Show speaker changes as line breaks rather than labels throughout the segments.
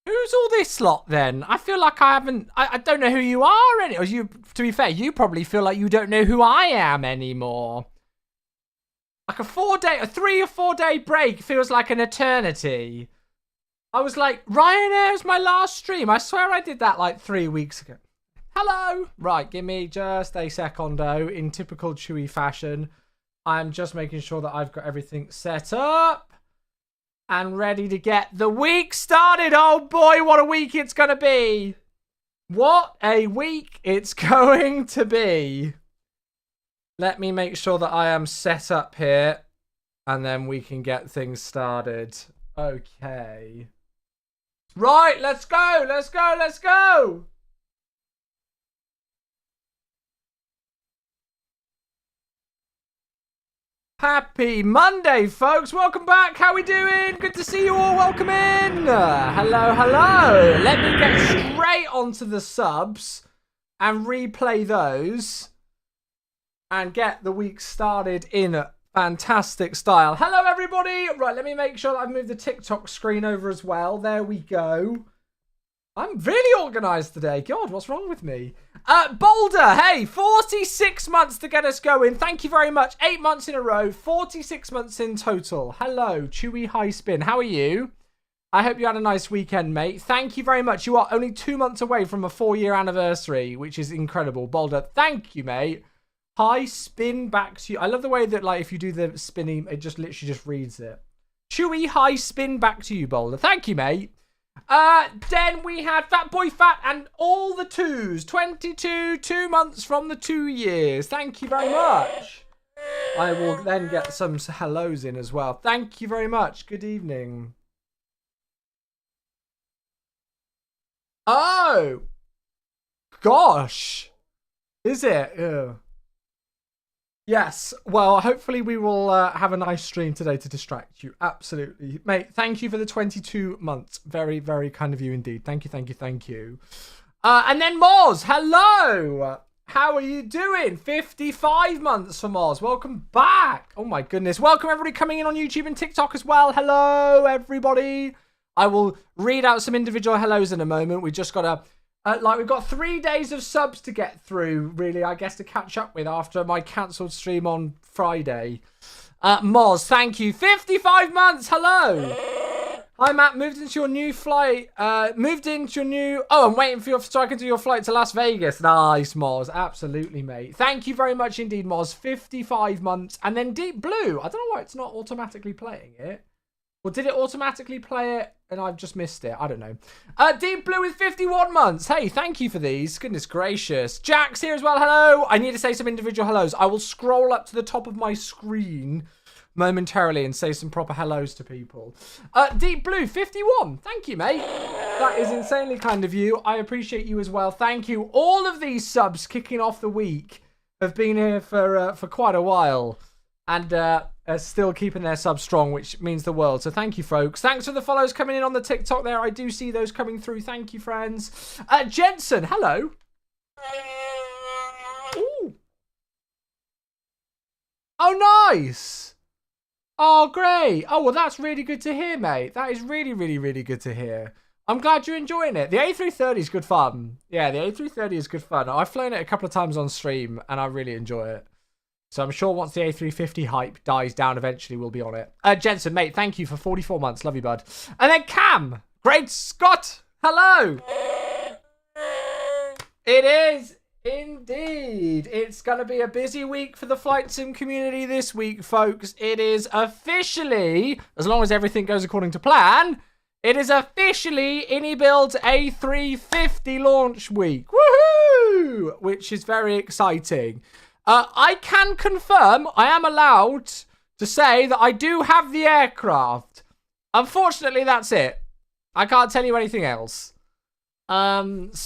Who's all this lot then? I feel like I don't know who you are anymore. To be fair, you probably feel like you don't know who I am anymore. Like a 3 or 4 day break feels like an eternity. I was like, Ryanair's my last stream. I swear I did that like 3 weeks ago. Hello. Right, give me just a secondo in typical Chewy fashion. I'm just making sure that I've got everything set up and ready to get the week started. Oh boy, what a week it's going to be. What a week it's going to be. Let me make sure that I am set up here and then we can get things started. Okay. Right, let's go. Let's go. Let's go. Happy Monday, folks. Welcome back. How we doing? Good to see you all. Welcome in. Hello, hello. Let me get straight onto the subs and replay those and get the week started in fantastic style. Hello, everybody. Right, let me make sure that I've moved the TikTok screen over as well. There we go. I'm really organised today. God, what's wrong with me? Boulder, hey, 46 months to get us going. Thank you very much. 8 months in a row, 46 months in total. Hello, Chewy High Spin. How are you? I hope you had a nice weekend, mate. Thank you very much. You are only 2 months away from a 4-year anniversary, which is incredible. Boulder, thank you, mate. High Spin back to you. I love the way that, like, if you do the spinning, it just literally just reads it. Chewy High Spin back to you, Boulder. Thank you, mate. Then we had Fat Boy Fat and all the twos. 22, 2 months from the 2 years. Thank you very much. I will then get some hellos in as well. Thank you very much. Good evening. Oh. Gosh. Is it? Ew. Yes, well, hopefully we will have a nice stream today to distract you. Absolutely. Mate, thank you for the 22 months. Very, very kind of you indeed. Thank you, thank you, thank you. And then Moz, hello! How are you doing? 55 months for Moz. Welcome back. Oh my goodness. Welcome everybody coming in on YouTube and TikTok as well. Hello, everybody. I will read out some individual hellos in a moment. We just got to... we've got 3 days of subs to get through, really, I guess, to catch up with after my cancelled stream on Friday. Moz, thank you. 55 months, hello. Hi, Matt. Moved into your new flight. Oh, I'm waiting for so I can do your flight to Las Vegas. Nice, Moz. Absolutely, mate. Thank you very much indeed, Moz. 55 months. And then Deep Blue. I don't know why it's not automatically playing it. Or did it automatically play it and I've just missed it? I don't know. Deep Blue with 51 months. Hey, thank you for these. Goodness gracious. Jack's here as well. Hello. I need to say some individual hellos. I will scroll up to the top of my screen momentarily and say some proper hellos to people. Deep Blue, 51. Thank you, mate. That is insanely kind of you. I appreciate you as well. Thank you. All of these subs kicking off the week have been here for quite a while. And are still keeping their subs strong, which means the world. So thank you, folks. Thanks for the follows coming in on the TikTok there. I do see those coming through. Thank you, friends. Jensen, hello. Ooh. Oh, nice. Oh, great. Oh, well, that's really good to hear, mate. That is really, really, really good to hear. I'm glad you're enjoying it. The A330 is good fun. Yeah, the A330 is good fun. I've flown it a couple of times on stream, and I really enjoy it. So I'm sure once the A350 hype dies down, eventually we'll be on it. Jensen, mate, thank you for 44 months. Love you, bud. And then Cam. Great Scott. Hello. It is indeed. It's going to be a busy week for the Flight Sim community this week, folks. It is officially, as long as everything goes according to plan, it is officially InnyBuild's A350 launch week. Woohoo! Which is very exciting. I can confirm, I am allowed to say that I do have the aircraft. Unfortunately, that's it. I can't tell you anything else. It's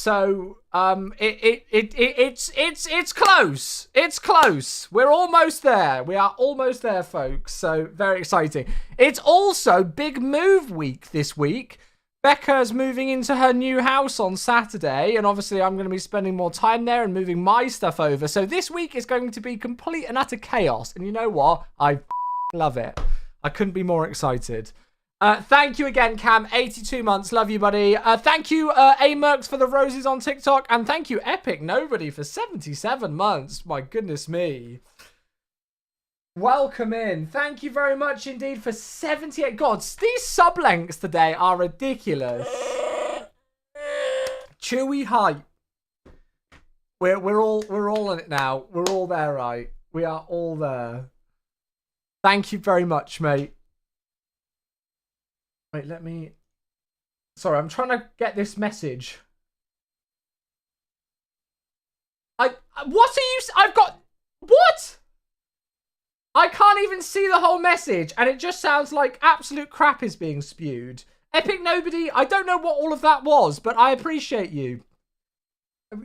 close. It's close. We're almost there. We are almost there, folks. So very exciting. It's also big move week this week. Becca's moving into her new house on Saturday, and obviously I'm going to be spending more time there and moving my stuff over. So this week is going to be complete and utter chaos. And you know what? I love it. I couldn't be more excited. Thank you again, Cam. 82 months. Love you, buddy. Thank you, A-Mercs, for the roses on TikTok. And thank you, Epic Nobody, for 77 months. My goodness me. Welcome in. Thank you very much indeed for 78. God, these sub lengths today are ridiculous. Chewy hype. We're all in it now. We're all there, right? We are all there. Thank you very much, mate. Wait, let me... Sorry, I'm trying to get this message. What are you... I've got... What? I can't even see the whole message, and it just sounds like absolute crap is being spewed. Epic Nobody, I don't know what all of that was, but I appreciate you.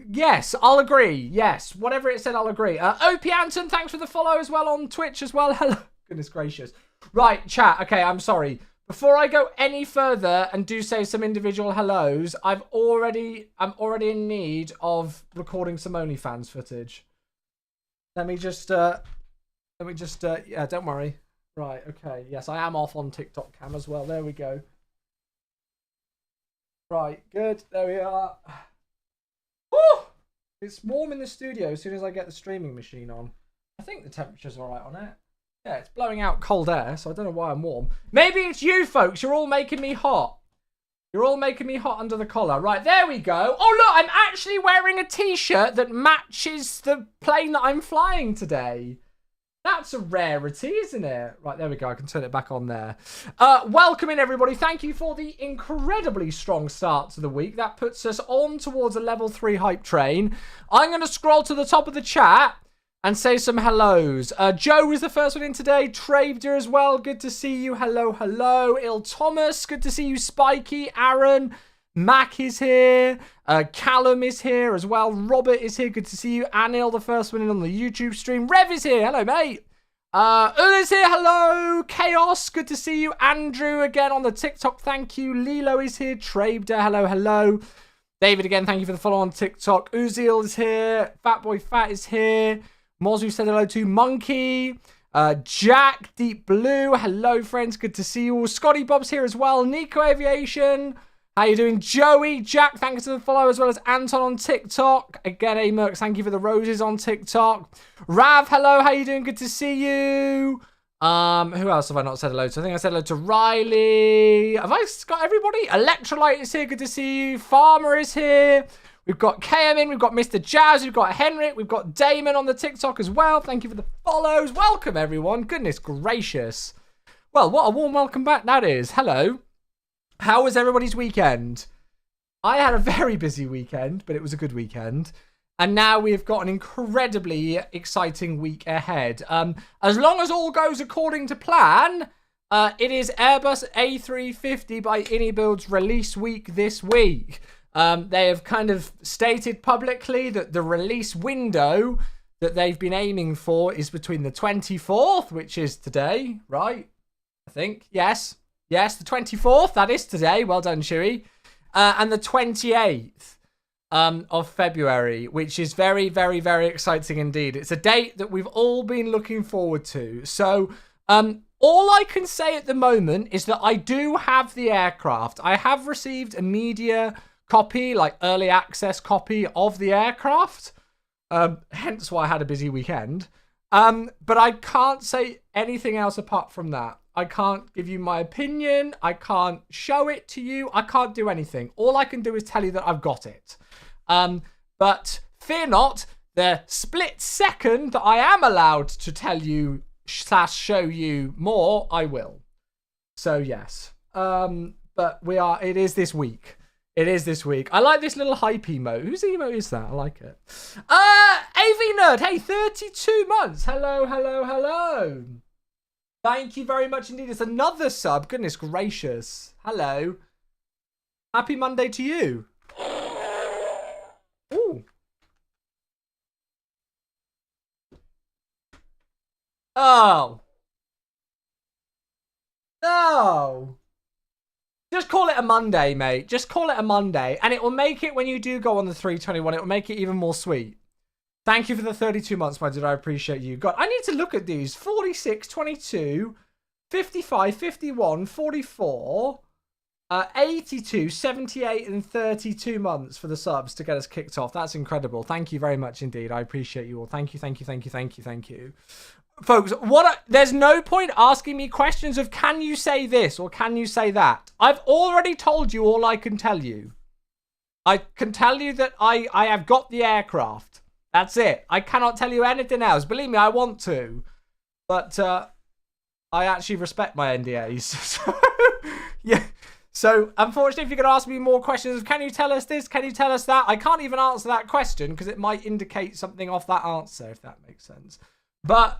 Yes, I'll agree. Yes, whatever it said, I'll agree. OP Anton, thanks for the follow as well on Twitch as well. Hello. Goodness gracious. Right, chat. Okay, I'm sorry. Before I go any further and do say some individual hellos, I'm already in need of recording some OnlyFans footage. Let me just, yeah, don't worry. Right, okay. Yes, I am off on TikTok cam as well. There we go. Right, good. There we are. Woo! It's warm in the studio as soon as I get the streaming machine on. I think the temperature's all right on it. Yeah, it's blowing out cold air, so I don't know why I'm warm. Maybe it's you, folks. You're all making me hot. You're all making me hot under the collar. Right, there we go. Oh, look, I'm actually wearing a T-shirt that matches the plane that I'm flying today. That's a rarity, isn't it? Right, there we go. I can turn it back on there. Welcome in, everybody. Thank you for the incredibly strong start to the week. That puts us on towards a level 3 hype train. I'm going to scroll to the top of the chat and say some hellos. Joe is the first one in today. Traveder as well. Good to see you. Hello, hello. Il Thomas. Good to see you. Spiky. Aaron. Mac is here. Callum is here as well. Robert is here. Good to see you. Anil, the first one in on the YouTube stream. Rev is here. Hello, mate. Ula's here. Hello. Chaos. Good to see you. Andrew again on the TikTok. Thank you. Lilo is here. Traveder. Hello, hello. David again. Thank you for the follow on TikTok. Uzil is here. Fatboy Fat is here. Mozu said hello to Monkey. Jack, Deep Blue. Hello, friends. Good to see you all. Scotty Bob's here as well. Nico Aviation. How you doing? Joey, Jack, thanks for the follow, as well as Anton on TikTok. Again, A-Mercs, thank you for the roses on TikTok. Rav, hello. How you doing? Good to see you. Who else have I not said hello to? I think I said hello to Riley. Have I got everybody? Electrolyte is here. Good to see you. Farmer is here. We've got KM in, we've got Mr. Jazz, we've got Henrik, we've got Damon on the TikTok as well. Thank you for the follows. Welcome, everyone. Goodness gracious. Well, what a warm welcome back that is. Hello. How was everybody's weekend? I had a very busy weekend, but it was a good weekend. And now we've got an incredibly exciting week ahead. As long as all goes according to plan, it is Airbus A350 by InnyBuild's release week this week. They have kind of stated publicly that the release window that they've been aiming for is between the 24th, which is today, right? I think. Yes, the 24th. That is today. Well done, Chewy. And the 28th of February, which is very, very, very exciting indeed. It's a date that we've all been looking forward to. So all I can say at the moment is that I do have the aircraft. I have received a media copy, like early access copy of the aircraft, hence why I had a busy weekend, but I can't say anything else apart from that. I can't give you my opinion, I can't show it to you, I can't do anything. All I can do is tell you that I've got it, but fear not, the split second that I am allowed to tell you / show you more, I will. So yes, but it is this week. It is this week. I like this little hype emote. Whose emote is that? I like it. AV Nerd. Hey, 32 months. Hello, hello, hello. Thank you very much indeed. It's another sub. Goodness gracious. Hello. Happy Monday to you. Ooh. Oh. No. Just call it a Monday, mate. Just call it a Monday. And it will make it, when you do go on the 321, it will make it even more sweet. Thank you for the 32 months, my dude. I appreciate you. God, I need to look at these. 46, 22, 55, 51, 44, 82, 78, and 32 months for the subs to get us kicked off. That's incredible. Thank you very much indeed. I appreciate you all. Thank you, thank you, thank you, thank you, thank you. Folks, there's no point asking me questions of can you say this or can you say that? I've already told you all I can tell you. I can tell you that I have got the aircraft. That's it. I cannot tell you anything else. Believe me, I want to. But I actually respect my NDAs. So, yeah. So, unfortunately, if you're going to ask me more questions, can you tell us this? Can you tell us that? I can't even answer that question because it might indicate something off that answer, if that makes sense. But,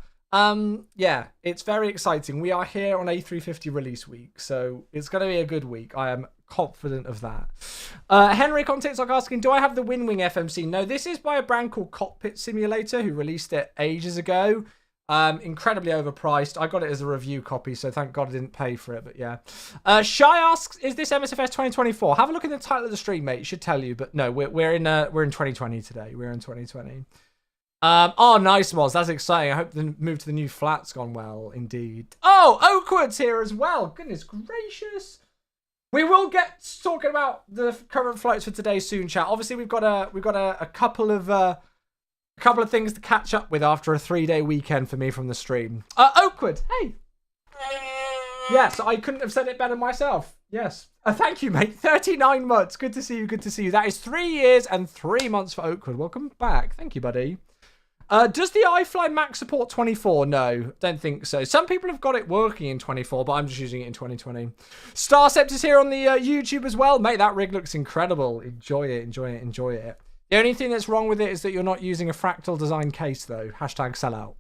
yeah, it's very exciting. We are here on A350 release week, so it's going to be a good week. I am confident of that. Henrik on TikTok asking, do I have the WinWing FMC? No, this is by a brand called Cockpit Simulator, who released it ages ago. Incredibly overpriced. I got it as a review copy, so thank God I didn't pay for it, but yeah. Shy asks, is this MSFS 2024? Have a look in the title of the stream, mate. It should tell you, but no, we're in 2020 today. We're in 2020. Oh, nice, Moz. That's exciting. I hope the move to the new flat's gone well, indeed. Oh, Oakwood's here as well. Goodness gracious. We will get talking about the current flights for today soon, chat. Obviously, we've got a couple of things to catch up with after a 3-day weekend for me from the stream. Oakwood, hey. Yes, I couldn't have said it better myself. Yes. Thank you, mate. 39 months. Good to see you. Good to see you. That is 3 years and 3 months for Oakwood. Welcome back. Thank you, buddy. Does the iFly Max support 24? No, don't think so. Some people have got it working in 24, but I'm just using it in 2020. Starcept is here on the YouTube as well. Mate, that rig looks incredible. Enjoy it, enjoy it, enjoy it. The only thing that's wrong with it is that you're not using a fractal design case, though. Hashtag sellout.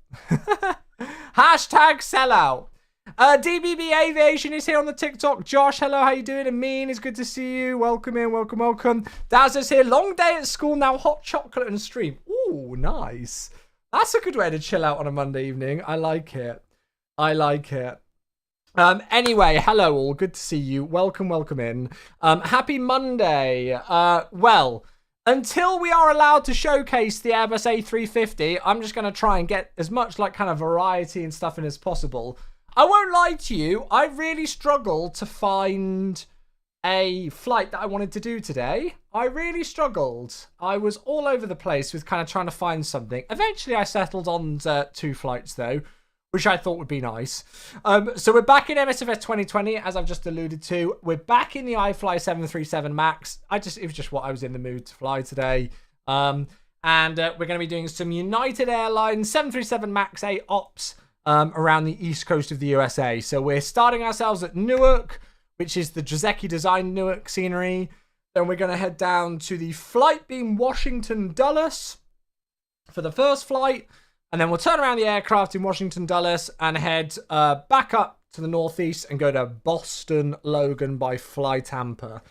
Hashtag sellout. DBB Aviation is here on the TikTok. Josh, hello, how you doing? Amin, it's good to see you. Welcome in, welcome, welcome. Daz is here. Long day at school now. Hot chocolate and stream. Ooh, nice. That's a good way to chill out on a Monday evening. I like it. I like it. Anyway, hello all. Good to see you. Welcome, welcome in. Happy Monday. Well, until we are allowed to showcase the Airbus A350, I'm just going to try and get as much like kind of variety and stuff in as possible. I won't lie to you. I really struggled to find a flight that I wanted to do today. I really struggled. I was all over the place with kind of trying to find something. Eventually, I settled on 2 flights though, which I thought would be nice. So we're back in MSFS 2020, as I've just alluded to. We're back in the iFly 737 MAX. It was just what I was in the mood to fly today. And we're going to be doing some United Airlines 737 MAX 8 ops around the east coast of the USA. So we're starting ourselves at Newark, which is the Drzecki Design Newark scenery. Then we're going to head down to the Flightbeam Washington Dulles for the first flight. And then we'll turn around the aircraft in Washington Dulles and head back up to the northeast and go to Boston Logan by Fly Tampa.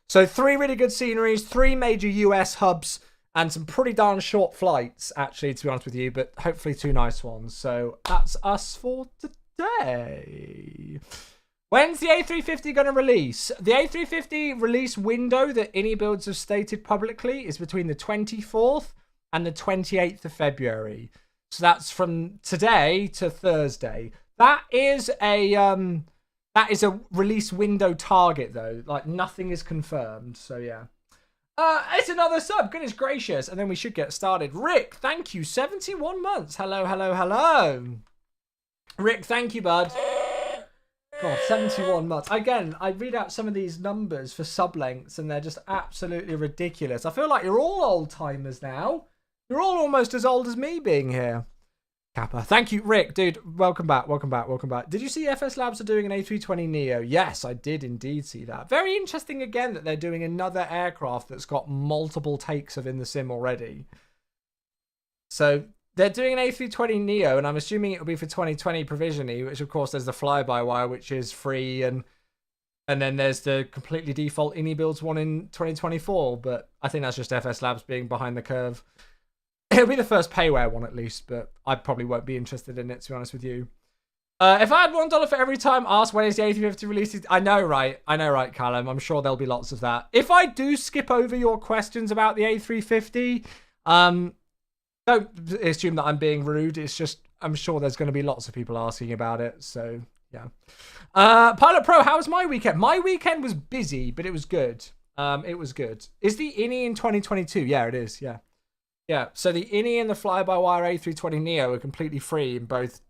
So 3 really good sceneries, 3 major US hubs, and some pretty darn short flights, actually, to be honest with you, but hopefully 2 nice ones. So that's us for today. When's the A350 going to release? The A350 release window that Builds have stated publicly is between the 24th and the 28th of February. So that's from today to Thursday. That is a release window target though. Like nothing is confirmed. So yeah. It's another sub. Goodness gracious. And then we should get started. Rick, thank you. 71 months. Hello, hello, hello. Rick, thank you, bud. God, 71 months. Again, I read out some of these numbers for sub lengths and they're just absolutely ridiculous. I feel like you're all old timers now. You're all almost as old as me being here. Kappa. Thank you, Rick. Dude, welcome back, welcome back, welcome back. Did you see FS Labs are doing an A320neo? Yes, I did indeed see that. Very interesting again that they're doing another aircraft that's got multiple takes of in the sim already. So they're doing an A320neo, and I'm assuming it'll be for 2020 provisionally, which of course there's the fly-by-wire, which is free, and then there's the completely default Builds one in 2024, but I think that's just FS Labs being behind the curve. It'll be the first payware one at least, but I probably won't be interested in it, to be honest with you. If I had $1 for every time asked when is the A350 released, I know, right? I know, right, Callum? I'm sure there'll be lots of that. If I do skip over your questions about the A350, don't assume that I'm being rude. It's just, I'm sure there's going to be lots of people asking about it. So Yeah. Pilot Pro, how was my weekend? My weekend was busy, but it was good. It was good. Is the INI in 2022? Yeah, it is. Yeah. Yeah. So the INI and the fly-by-wire A320 Neo are completely free in both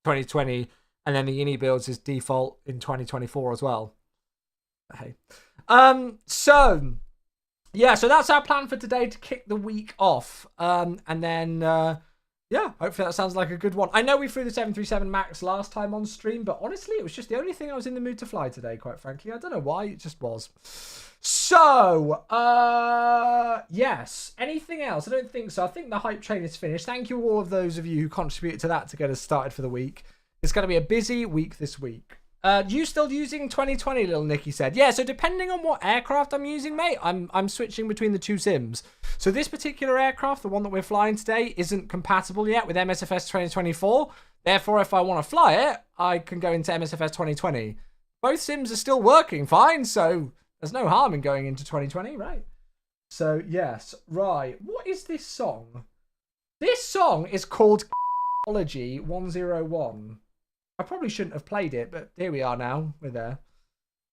2020, and then the INI builds is default in 2024 as well. Hey. So yeah, so that's our plan for today to kick the week off. And then yeah, hopefully that sounds like a good one. I know we flew the 737 MAX last time on stream, but honestly, it was just the only thing I was in the mood to fly today, quite frankly. I don't know why, it just was. So, yes. Anything else? I don't think so. I think the hype train is finished. Thank you all of those of you who contributed to that to get us started for the week. It's going to be a busy week this week. You still using 2020, little Nicky said. Yeah, so depending on what aircraft I'm using, mate, I'm switching between the two sims. So this particular aircraft, the one that we're flying today, isn't compatible yet with MSFS 2024. Therefore, if I want to fly it, I can go into MSFS 2020. Both sims are still working fine, so there's no harm in going into 2020, right? So, yes. Right. What is this song? This song is called Apology 101. I probably shouldn't have played it, but here we are now. We're there.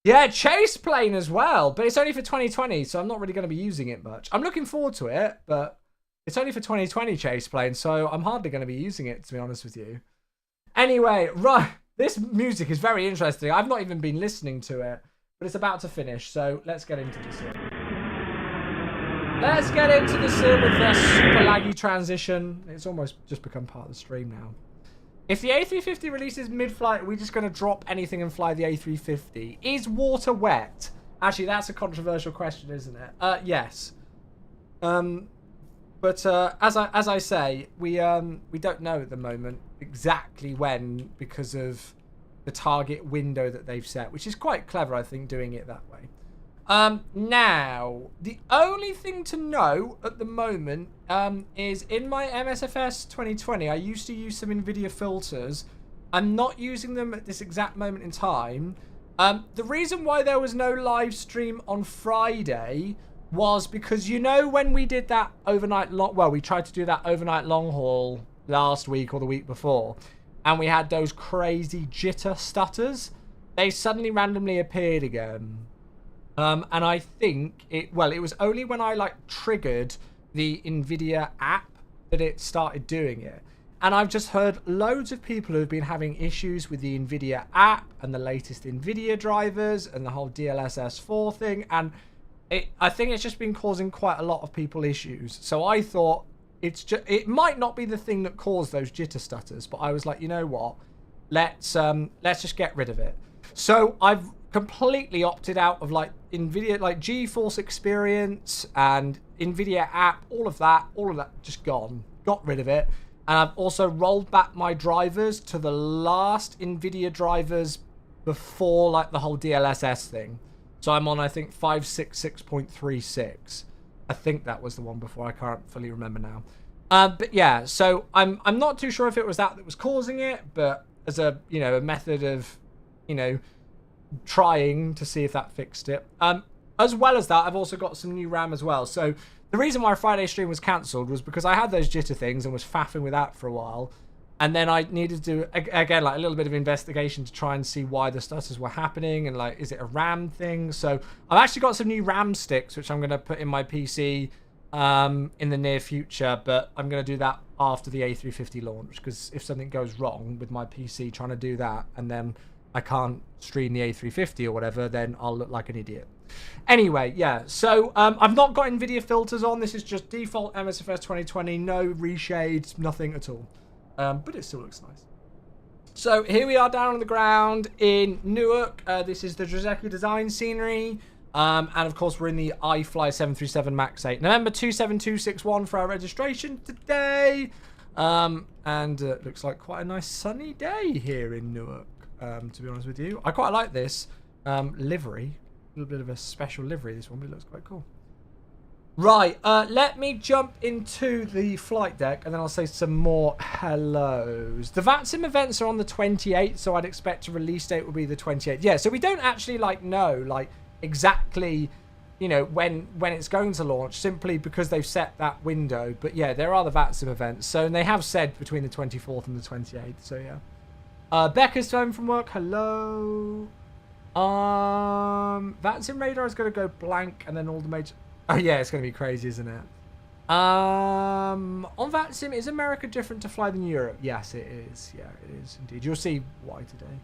Yeah, Chase Plane as well, but it's only for 2020, so I'm not really going to be using it much. I'm looking forward to it, but it's only for 2020 Chase Plane, so I'm hardly going to be using it, to be honest with you. Anyway, right, this music is very interesting. I've not even been listening to it, but it's about to finish, so let's get into the sim. Let's get into the sim with the super laggy transition. It's almost just become part of the stream now. If the A350 releases mid-flight, are we just going to drop anything and fly the A350? Is water wet? Actually, that's a controversial question, isn't it? Yes. But as I say, we don't know at the moment exactly when, because of the target window that they've set, which is quite clever, I think, doing it that way. Now, the only thing to know at the moment is in my MSFS 2020, I used to use some NVIDIA filters. I'm not using them at this exact moment in time. The reason why there was no live stream on Friday was because, you know, when we did that overnight we tried to do that overnight long haul last week or the week before, and we had those crazy jitter stutters, they suddenly randomly appeared again. And I think it was only when I triggered the NVIDIA app that it started doing it. And I've just heard loads of people who have been having issues with the NVIDIA app and the latest NVIDIA drivers and the whole DLSS 4 thing. And I think it's just been causing quite a lot of people issues. So I thought it might not be the thing that caused those jitter stutters, but I was like, you know what? Let's just get rid of it. So I've completely opted out of NVIDIA, GeForce Experience and NVIDIA app, all of that just gone. Got rid of it. And I've also rolled back my drivers to the last NVIDIA drivers before the whole DLSS thing. So I'm on, I think, 566.36. I think that was the one before. I can't fully remember now. But yeah, so I'm not too sure if it was that was causing it, but as a method of trying to see if that fixed it. As well as that, I've also got some new RAM as well. So the reason why Friday stream was cancelled was because I had those jitter things and was faffing with that for a while. And then I needed to do, again, a little bit of investigation to try and see why the stutters were happening and, is it a RAM thing? So I've actually got some new RAM sticks, which I'm going to put in my PC in the near future. But I'm going to do that after the A350 launch, because if something goes wrong with my PC trying to do that and then I can't stream the A350 or whatever, then I'll look like an idiot. Anyway, yeah, so I've not got NVIDIA filters on. This is just default MSFS 2020, no reshades, nothing at all. But it still looks nice. So here we are down on the ground in Newark. This is the Drzecki design scenery. And of course, we're in the iFly 737 MAX 8. November 27261 for our registration today. And it looks like quite a nice sunny day here in Newark. To be honest with you, I quite like this livery. A little bit of a special livery, this one, but it looks quite cool. Right, let me jump into the flight deck and then I'll say some more hellos. The VATSIM events are on the 28th, so I'd expect a release date will be the 28th. Yeah, so we don't actually know exactly when it's going to launch, simply because they've set that window. But yeah, there are the VATSIM events, so and they have said between the 24th and the 28th, so yeah. Becca's home from work. Hello. That's in radar is going to go blank and then all the major... Oh, yeah, it's going to be crazy, isn't it? On VATSIM, is America different to fly than Europe? Yes, it is. Yeah, it is indeed. You'll see why today.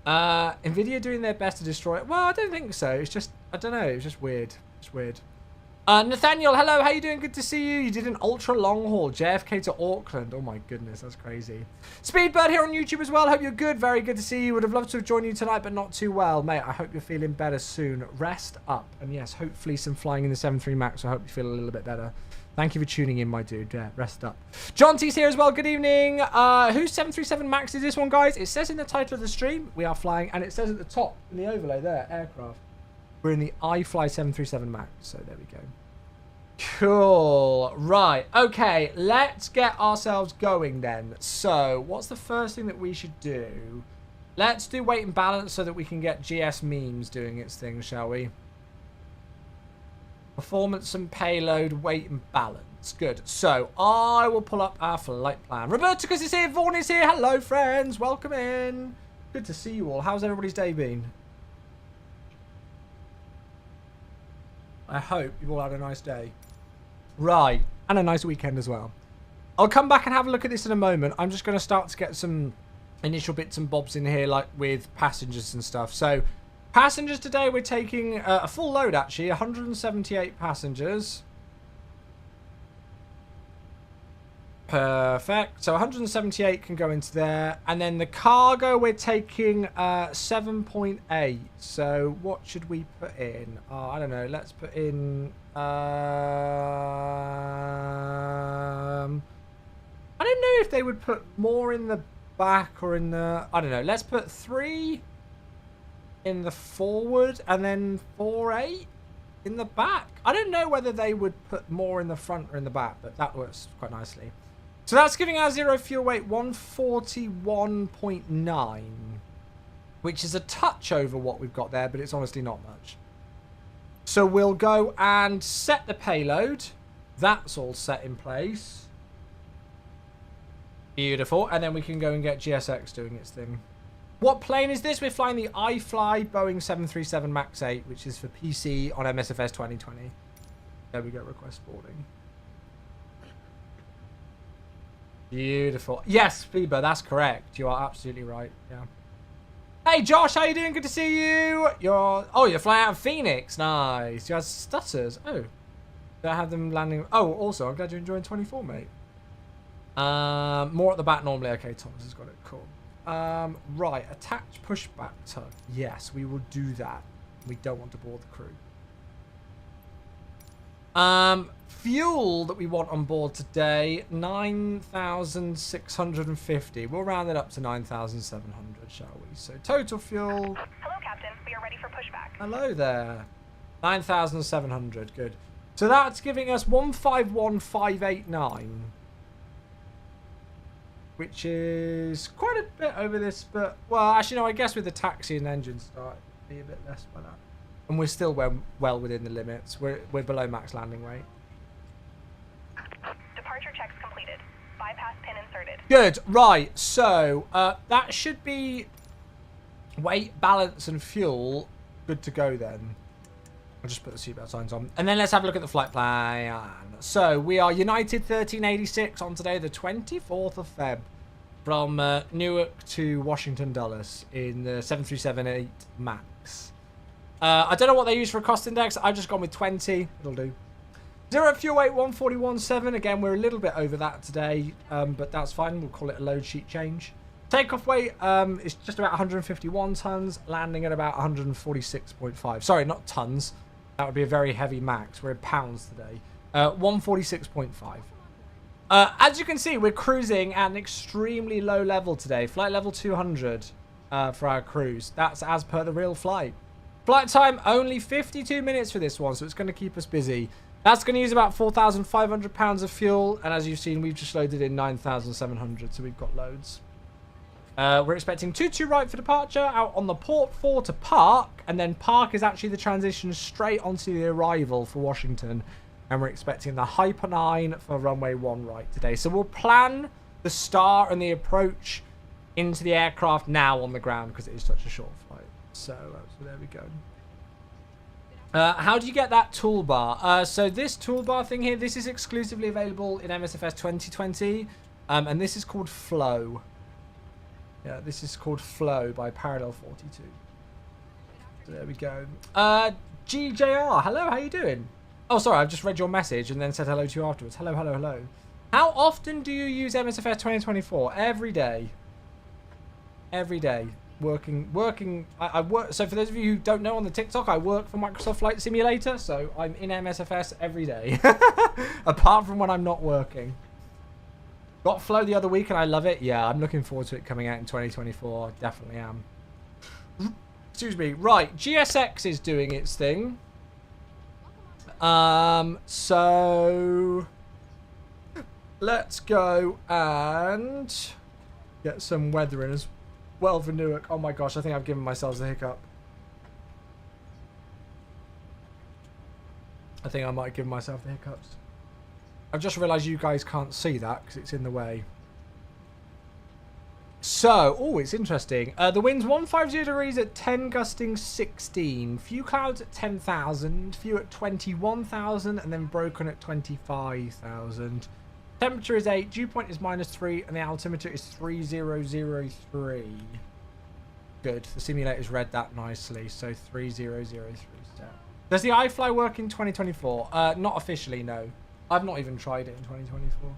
Nvidia doing their best to destroy it. Well, I don't think so. It's just, I don't know. It's just weird. It's weird. Nathaniel, hello. How you doing? Good to see you. You did an ultra long haul, JFK to Auckland. Oh my goodness, that's crazy. Speedbird here on YouTube as well. Hope you're good. Very good to see you. Would have loved to have joined you tonight, but not too well, mate. I hope you're feeling better soon. Rest up, and yes, hopefully some flying in the 7.3 Max. I hope you feel a little bit better. Thank you for tuning in, my dude. Yeah, rest up. John T's here as well. Good evening. Whose 737 Max is this one, guys? It says in the title of the stream, we are flying, and it says at the top in the overlay there, aircraft. We're in the iFly 737 Max, so there we go. Cool. Right. Okay, let's get ourselves going then. So, what's the first thing that we should do? Let's do weight and balance so that we can get GS memes doing its thing, shall we? Performance and payload, weight and balance. Good. So, I will pull up our flight plan. Roberticus is here. Vaughan is here. Hello, friends. Welcome in. Good to see you all. How's everybody's day been? I hope you've all had a nice day. Right. And a nice weekend as well. I'll come back and have a look at this in a moment. I'm just going to start to get some initial bits and bobs in here, like with passengers and stuff. So, passengers today, we're taking a full load, actually. 178 passengers. Perfect. So, 178 can go into there. And then the cargo, we're taking 7.8. So, what should we put in? I don't know. Let's put in... I don't know if they would put more in the back or in the... I don't know. Let's put 3 in the forward and then 4.8 in the back. I don't know whether they would put more in the front or in the back, but that works quite nicely. So that's giving our zero fuel weight 141.9, which is a touch over what we've got there, but it's honestly not much. So we'll go and set the payload. That's all set in place. Beautiful. And then we can go and get GSX doing its thing. What plane is this? We're flying the iFly Boeing 737 MAX 8, which is for PC on MSFS 2020. There we go. Request boarding. Beautiful. Yes, Feber, that's correct. You are absolutely right. Yeah. Hey Josh, how you doing? Good to see you. You're flying out of Phoenix. Nice. You have stutters. Oh. Do I have them landing? Oh, also, I'm glad you're enjoying 24, mate. More at the back normally. Okay, Thomas has got it. Cool. Right. Attach pushback tug. Yes, we will do that. We don't want to board the crew. Fuel that we want on board today, 9,650. We'll round it up to 9,700, shall we? So total fuel.
Hello, Captain. We are ready for pushback.
Hello there. 9,700. Good. So that's giving us 151,589, which is quite a bit over this. But well, actually, no. I guess with the taxi and engine start, it'd be a bit less by that. And we're still well within the limits. We're below max landing rate.
Departure checks completed. Bypass pin inserted.
Good. Right. So that should be weight, balance, and fuel. Good to go then. I'll just put the seatbelt signs on. And then let's have a look at the flight plan. So we are United 1386 on today, the 24th of Feb. From Newark to Washington Dulles in the 737-8 MAX. I don't know what they use for a cost index. I've just gone with 20. It'll do. Zero fuel weight 141.7. Again, we're a little bit over that today, but that's fine. We'll call it a load sheet change. Takeoff weight is just about 151 tons, landing at about 146.5. Sorry, not tons. That would be a very heavy max. We're in pounds today. 146.5. As you can see, we're cruising at an extremely low level today. Flight level 200 for our cruise. That's as per the real flight. Flight time, only 52 minutes for this one, so it's going to keep us busy. That's going to use about 4,500 pounds of fuel, and as you've seen, we've just loaded in 9,700, so we've got loads. We're expecting 22 right for departure, out on the port 4 to park, and then park is actually the transition straight onto the arrival for Washington, and we're expecting the Hyper 9 for runway 1 right today. So we'll plan the start and the approach into the aircraft now on the ground because it is such a short flight. So there we go. How do you get that toolbar? So this toolbar thing here, this is exclusively available in MSFS 2020, and this is called Flow. Yeah, this is called Flow by Parallel 42. So there we go. GJR, hello, how you doing? Oh, sorry, I've just read your message and then said hello to you afterwards. Hello, hello, hello. How often do you use MSFS 2024? Every day. Every day. Working. I work. So for those of you who don't know on the TikTok, I work for Microsoft Flight Simulator, so I'm in MSFS every day, apart from when I'm not working. Got Flow the other week and I love it. Yeah, I'm looking forward to it coming out in 2024. I definitely am. Excuse me. Right, GSX is doing its thing. So let's go and get some weather in as well for Newark. Oh my gosh, I think I've given myself the hiccup. I think I might have given myself the hiccups. I've just realised you guys can't see that because it's in the way. So, oh, it's interesting. The wind's 150 degrees at 10, gusting 16. Few clouds at 10,000, few at 21,000, and then broken at 25,000. Temperature is 8, dew point is -3, and the altimeter is 3003. Good. The simulator's read that nicely. So 3003. Does the iFly work in 2024? Not officially, no. I've not even tried it in 2024.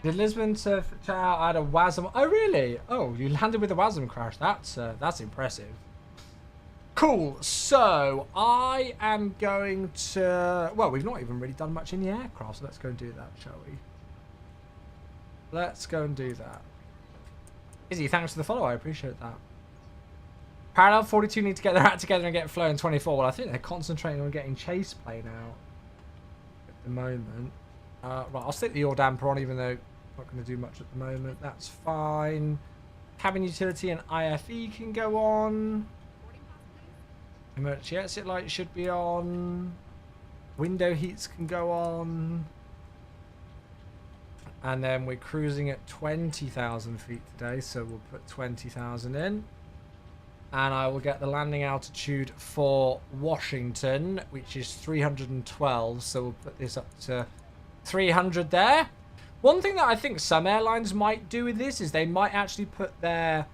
Did Lisbon to chat out at a WASM? Oh, really? Oh, you landed with a WASM crash. That's impressive. Cool. So I am going to. Well, we've not even really done much in the aircraft, so let's go and do that, shall we? Let's go and do that. Izzy, thanks for the follow. I appreciate that. Parallel 42 need to get their act together and get Flow in 24. Well, I think they're concentrating on getting Chase Plane out at the moment. Right, I'll stick the yaw damper on, even though I'm not going to do much at the moment. That's fine. Cabin utility and IFE can go on. Emergency exit light should be on. Window heats can go on. And then we're cruising at 20,000 feet today, so we'll put 20,000 in. And I will get the landing altitude for Washington, which is 312, so we'll put this up to 300 there. One thing that I think some airlines might do with this is they might actually put their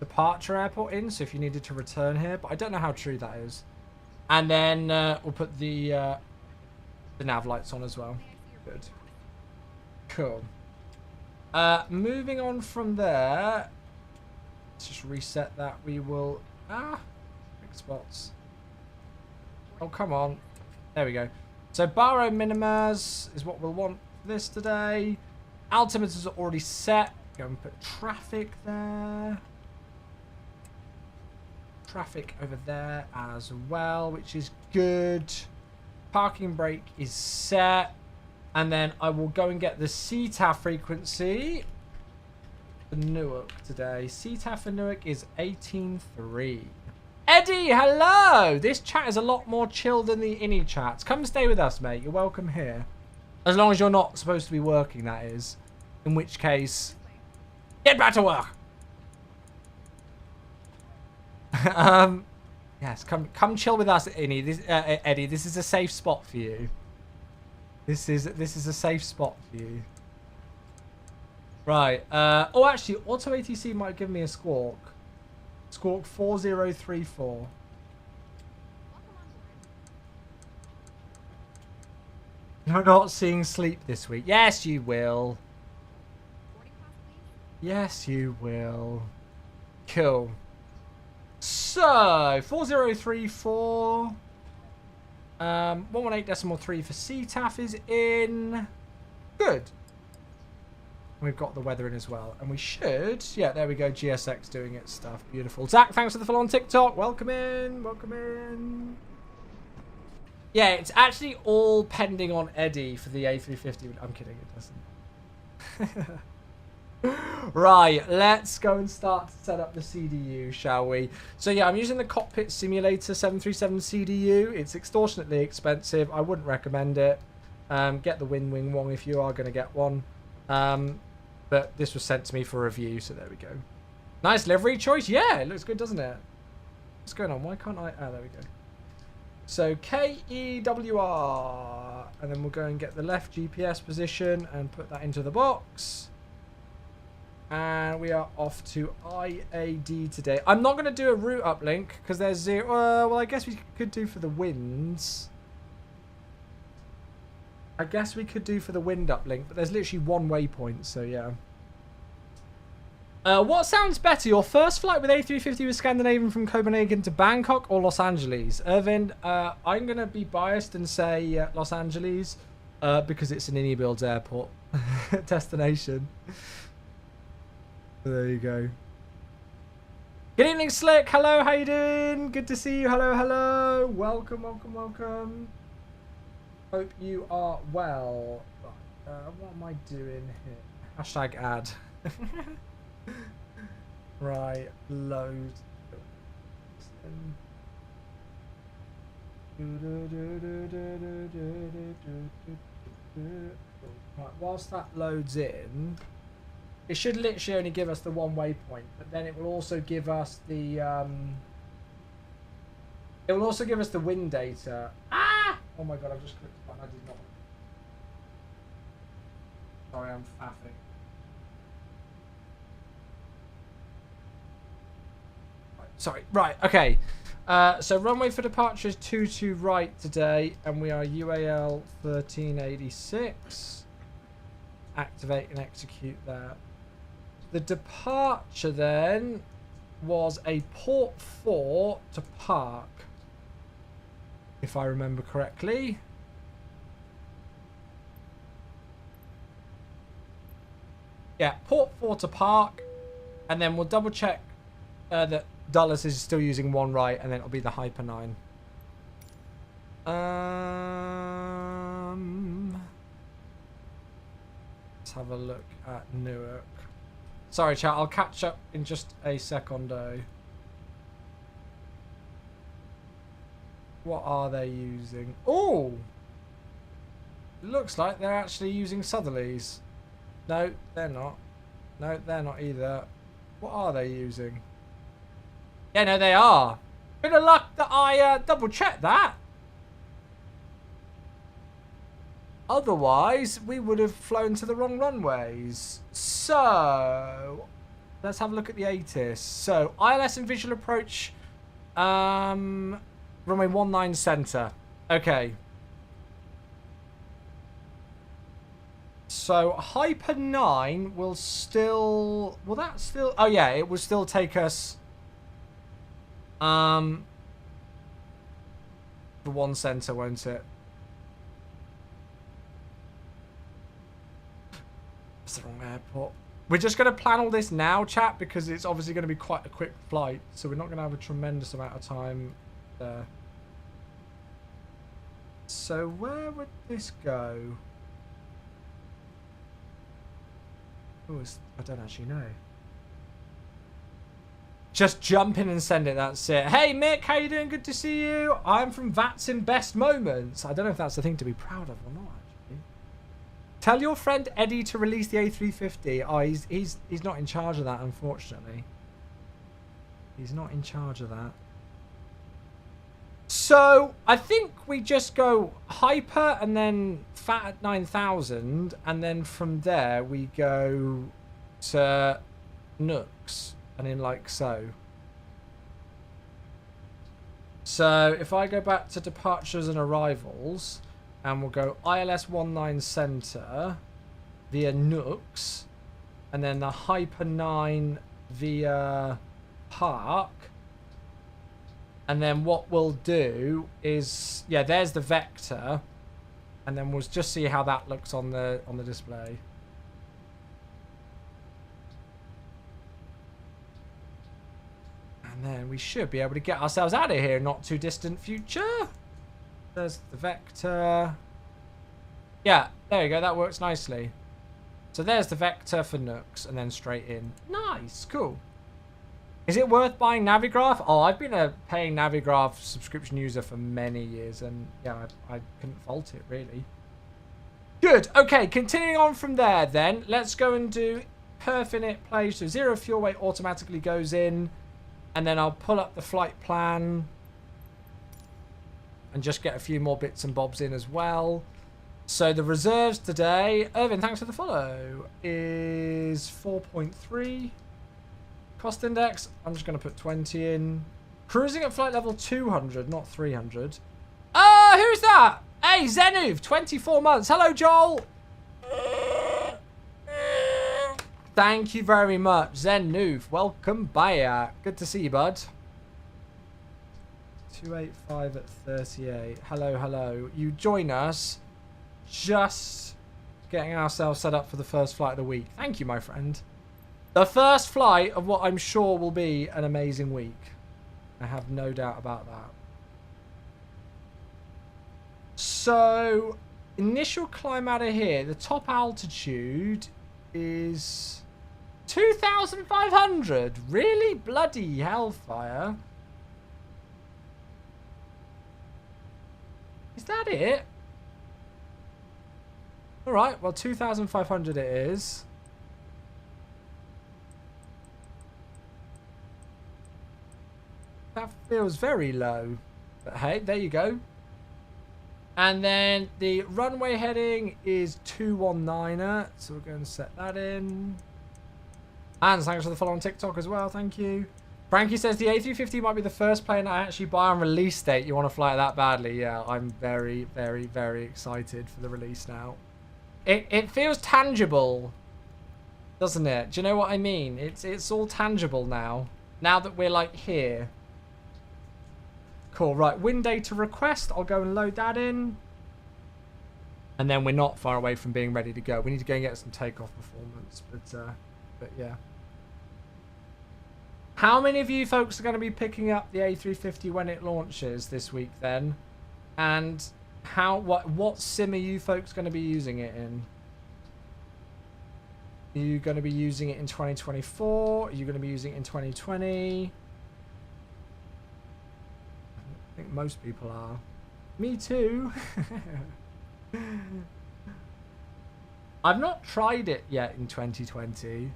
departure airport in, so if you needed to return here, but I don't know how true that is. And then we'll put the nav lights on as well. Good. Cool. Moving on from there, let's just reset that. We will big spots. Oh, come on. There we go. So baro minimaz is what we'll want for this today. Altimeters are already set. Go and put traffic there. Traffic over there as well, which is good. Parking brake is set. And then I will go and get the CTAF frequency for Newark today. CTAF for Newark is 18.3. Eddie, hello! This chat is a lot more chill than the innie chats. Come stay with us, mate. You're welcome here. As long as you're not supposed to be working, that is. In which case, get back to work! Yes, come chill with us, innie. Eddie, this is a safe spot for you. This is a safe spot for you. Right. Oh, actually, Auto ATC might give me a squawk. Squawk 4034. You're not seeing sleep this week. Yes, you will. Yes, you will. Cool. So, 4034. 118.3 for CTAF is in. Good. We've got the weather in as well. And we should... Yeah, there we go. GSX doing its stuff. Beautiful. Zach, thanks for the follow on TikTok. Welcome in. Welcome in. Yeah, it's actually all pending on Eddie for the A350. I'm kidding. It doesn't. Right. Let's go and start to set up the CDU, shall we? So, yeah, I'm using the Cockpit Simulator 737 CDU. It's extortionately expensive. I wouldn't recommend it. Get the Win Wing Wong if you are going to get one. But this was sent to me for review, so there we go. Nice livery choice. Yeah, it looks good, doesn't it? What's going on? Why can't I? Oh, there we go. So KEWR, and then we'll go and get the left GPS position and put that into the box. And we are off to IAD today. I'm not going to do a route uplink because there's zero. Well, I guess we could do for the winds. I guess we could do for the wind uplink, but there's literally one waypoint, so yeah. What sounds better, your first flight with A350 with Scandinavian from Copenhagen to Bangkok or Los Angeles? Irvin, I'm going to be biased and say Los Angeles because it's an Builds airport destination. There you go. Good evening, Slick. Hello, how you doing? Good to see you. Hello, hello. Welcome, welcome, welcome. Hope you are well. What am I doing here? Hashtag ad. Right, load. Right, whilst that loads in, it should literally only give us the one waypoint, but then it will also give us the it will also give us the wind data. Ah! Oh my god, I've just clicked one. I did not. Sorry, I'm faffing. Sorry, right, okay. So runway for departure is 22 right today, and we are UAL 1386. Activate and execute that. The departure then was a port 4 to park, if I remember correctly. Yeah, port 4 to park, and then we'll double check that Dulles is still using one right, and then it'll be the Hyper 9. Let's have a look at Newark. Sorry, chat. I'll catch up in just a secondo. What are they using? Oh! Looks like they're actually using Southerlies. No, they're not. No, they're not either. What are they using? Yeah, no, they are. Bit of luck that I double checked that. Otherwise, we would have flown to the wrong runways. So, let's have a look at the ATIS. So, ILS and visual approach, runway 19 center. Okay. So, Hyper 9 will still... Will that still... Oh, yeah, it will still take us... the 1 center, won't it? It's the wrong airport. We're just going to plan all this now, chat, because it's obviously going to be quite a quick flight. So we're not going to have a tremendous amount of time there. So where would this go? Oh, I don't actually know. Just jump in and send it, that's it. Hey Mick, how you doing? Good to see you. I'm from Vats in Best Moments. I don't know if that's the thing to be proud of or not, actually. Tell your friend Eddie to release the A350. Oh, he's not in charge of that, unfortunately. He's not in charge of that. So, I think we just go Hyper and then Fat at 9000, and then from there we go to Nooks. And in like so. So if I go back to departures and arrivals, and we'll go ILS 19 center via Nooks, and then the Hyper 9 via Park. And then what we'll do is, yeah, there's the vector, and then we'll just see how that looks on the display. And then we should be able to get ourselves out of here, not too distant future. There's the vector. Yeah, there you go. That works nicely. So there's the vector for Nooks, and then straight in. Nice, cool. Is it worth buying Navigraph? Oh, I've been a paying Navigraph subscription user for many years, and yeah, I couldn't fault it, really. Good. Okay, continuing on from there then, let's go and do perf in it plays, so 0 fuel weight automatically goes in, and then I'll pull up the flight plan and just get a few more bits and bobs in as well. So the reserves today, Irvin, thanks for the follow, is 4.3. Cost index, I'm just going to put 20 in. Cruising at flight level 200, not 300. Who's that? Hey, Zenuv, 24 months. Hello, Joel. Thank you very much, Zenuv. Welcome back. Good to see you, bud. 285 at 38. Hello, hello. You join us just getting ourselves set up for the first flight of the week. Thank you, my friend. The first flight of what I'm sure will be an amazing week. I have no doubt about that. So, initial climb out of here. The top altitude is 2,500. Really? Bloody hellfire. Is that it? Alright, well 2,500 it is. That feels very low. But hey, there you go. And then the runway heading is 219er. So we're going to set that in. And thanks for the follow on TikTok as well. Thank you. Frankie says the A350 might be the first plane I actually buy on release date. You want to fly it that badly? Yeah, I'm very, very, very excited for the release now. It feels tangible, doesn't it? Do you know what I mean? It's all tangible now. Now that we're like here. Cool, right, wind data request. I'll go and load that in. And then we're not far away from being ready to go. We need to go and get some takeoff performance, but yeah. How many of you folks are going to be picking up the A350 when it launches this week then? And what sim are you folks going to be using it in? Are you going to be using it in 2024? Are you going to be using it in 2020? I think most people are. Me too. I've not tried it yet in 2020.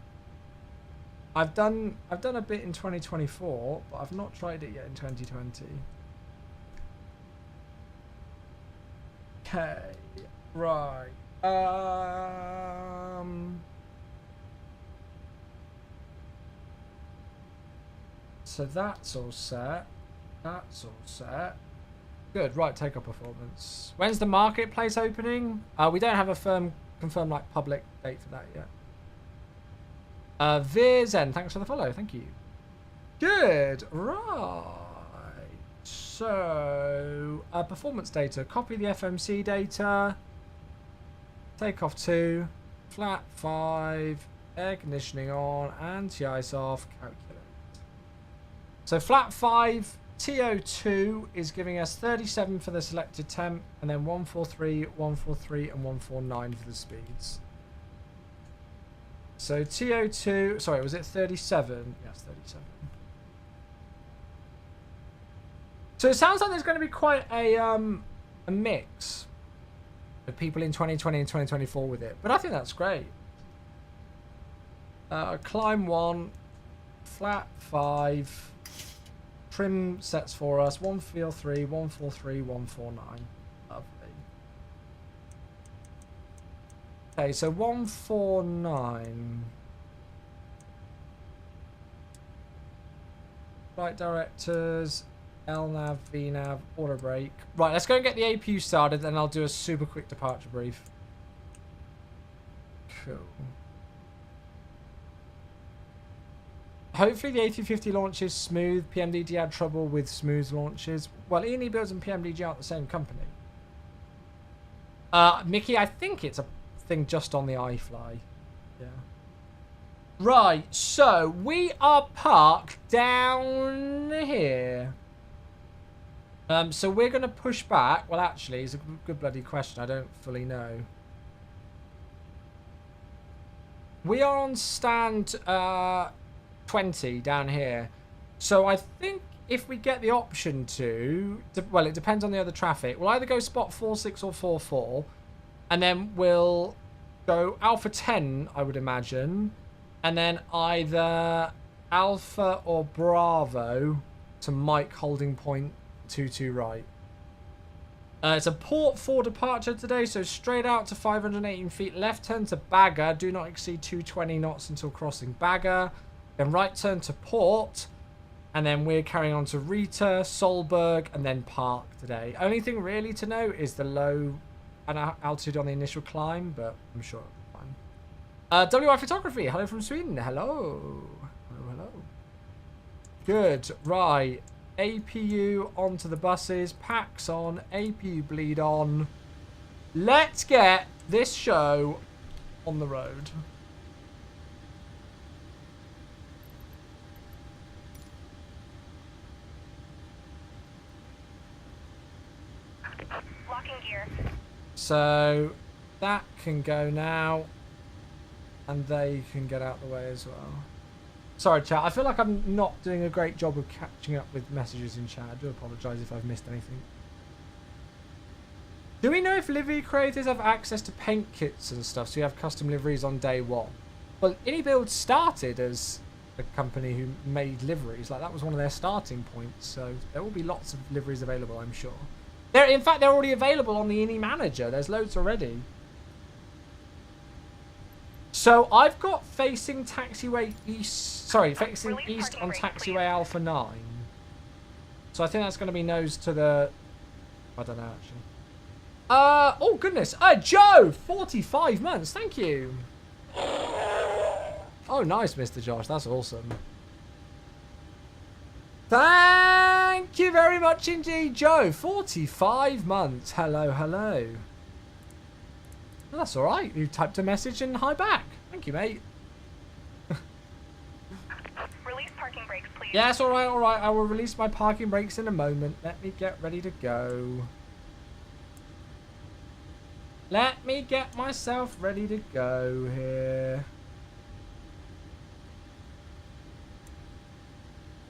I've done a bit in 2024, but I've not tried it yet in 2020. Okay, right. So that's all set. That's all set. Good, right, takeoff performance. When's the marketplace opening? We don't have a confirmed like public date for that yet. Virzen, thanks for the follow, thank you. Good, right. So, performance data. Copy the FMC data. Takeoff 2. Flat 5. Air conditioning on. Anti-ice off. Calculate. So flat 5. TO2 is giving us 37 for the selected temp. And then 143, 143 and 149 for the speeds. So TO2, sorry, was it 37? Yes, 37. So it sounds like there's going to be quite a mix of people in 2020 and 2024 with it. But I think that's great. Climb 1, flat 5, trim sets for us, 143, 143, 149. Lovely. Okay, so 149. Flight directors, LNAV, VNAV, auto brake. Right, let's go and get the APU started, and I'll do a super quick departure brief. Cool. Hopefully the A350 launch is smooth. PMDG had trouble with smooth launches. Well, E&E Builds and PMDG aren't the same company. Mickey, I think it's a thing just on the iFly. Yeah. Right, so we are parked down here. So we're going to push back. Well, actually, it's a good bloody question. I don't fully know. We are on stand 20 down here. So I think if we get the option to, well, it depends on the other traffic. We'll either go spot 46 or 44. And then we'll go Alpha 10, I would imagine. And then either Alpha or Bravo to Mike holding point 22 right. It's a port for departure today, so straight out to 518 feet. Left turn to Bagger. Do not exceed 220 knots until crossing Bagger. Then right turn to port. And then we're carrying on to Rita, Solberg, and then Park today. Only thing really to note is the low altitude on the initial climb, but I'm sure it'll be fine. WI Photography, hello from Sweden. Hello. Hello, hello. Good. Right. APU onto the buses. Packs on. APU bleed on. Let's get this show on the road.
Locking gear.
So that can go now. And they can get out the way as well. Sorry, chat. I feel like I'm not doing a great job of catching up with messages in chat. I do apologise if I've missed anything. Do we know if livery creators have access to paint kits and stuff, so you have custom liveries on day one? Well, AnyBuild started as a company who made liveries. Like, that was one of their starting points. So there will be lots of liveries available, I'm sure. In fact, they're already available on the Any Manager. There's loads already. So I've got facing taxiway east. Sorry, facing east on taxiway Alpha 9. So I think that's going to be nose to the. I don't know actually. Oh goodness. Joe, 45 months. Thank you. Oh, nice, Mr. Josh. That's awesome. Thank you very much indeed, Joe. 45 months. Hello, hello. Well, that's all right. You typed a message and hi back. Thank you, mate.
Release parking brakes, please.
Yes, all right, all right. I will release my parking brakes in a moment. Let me get ready to go. Let me get myself ready to go here.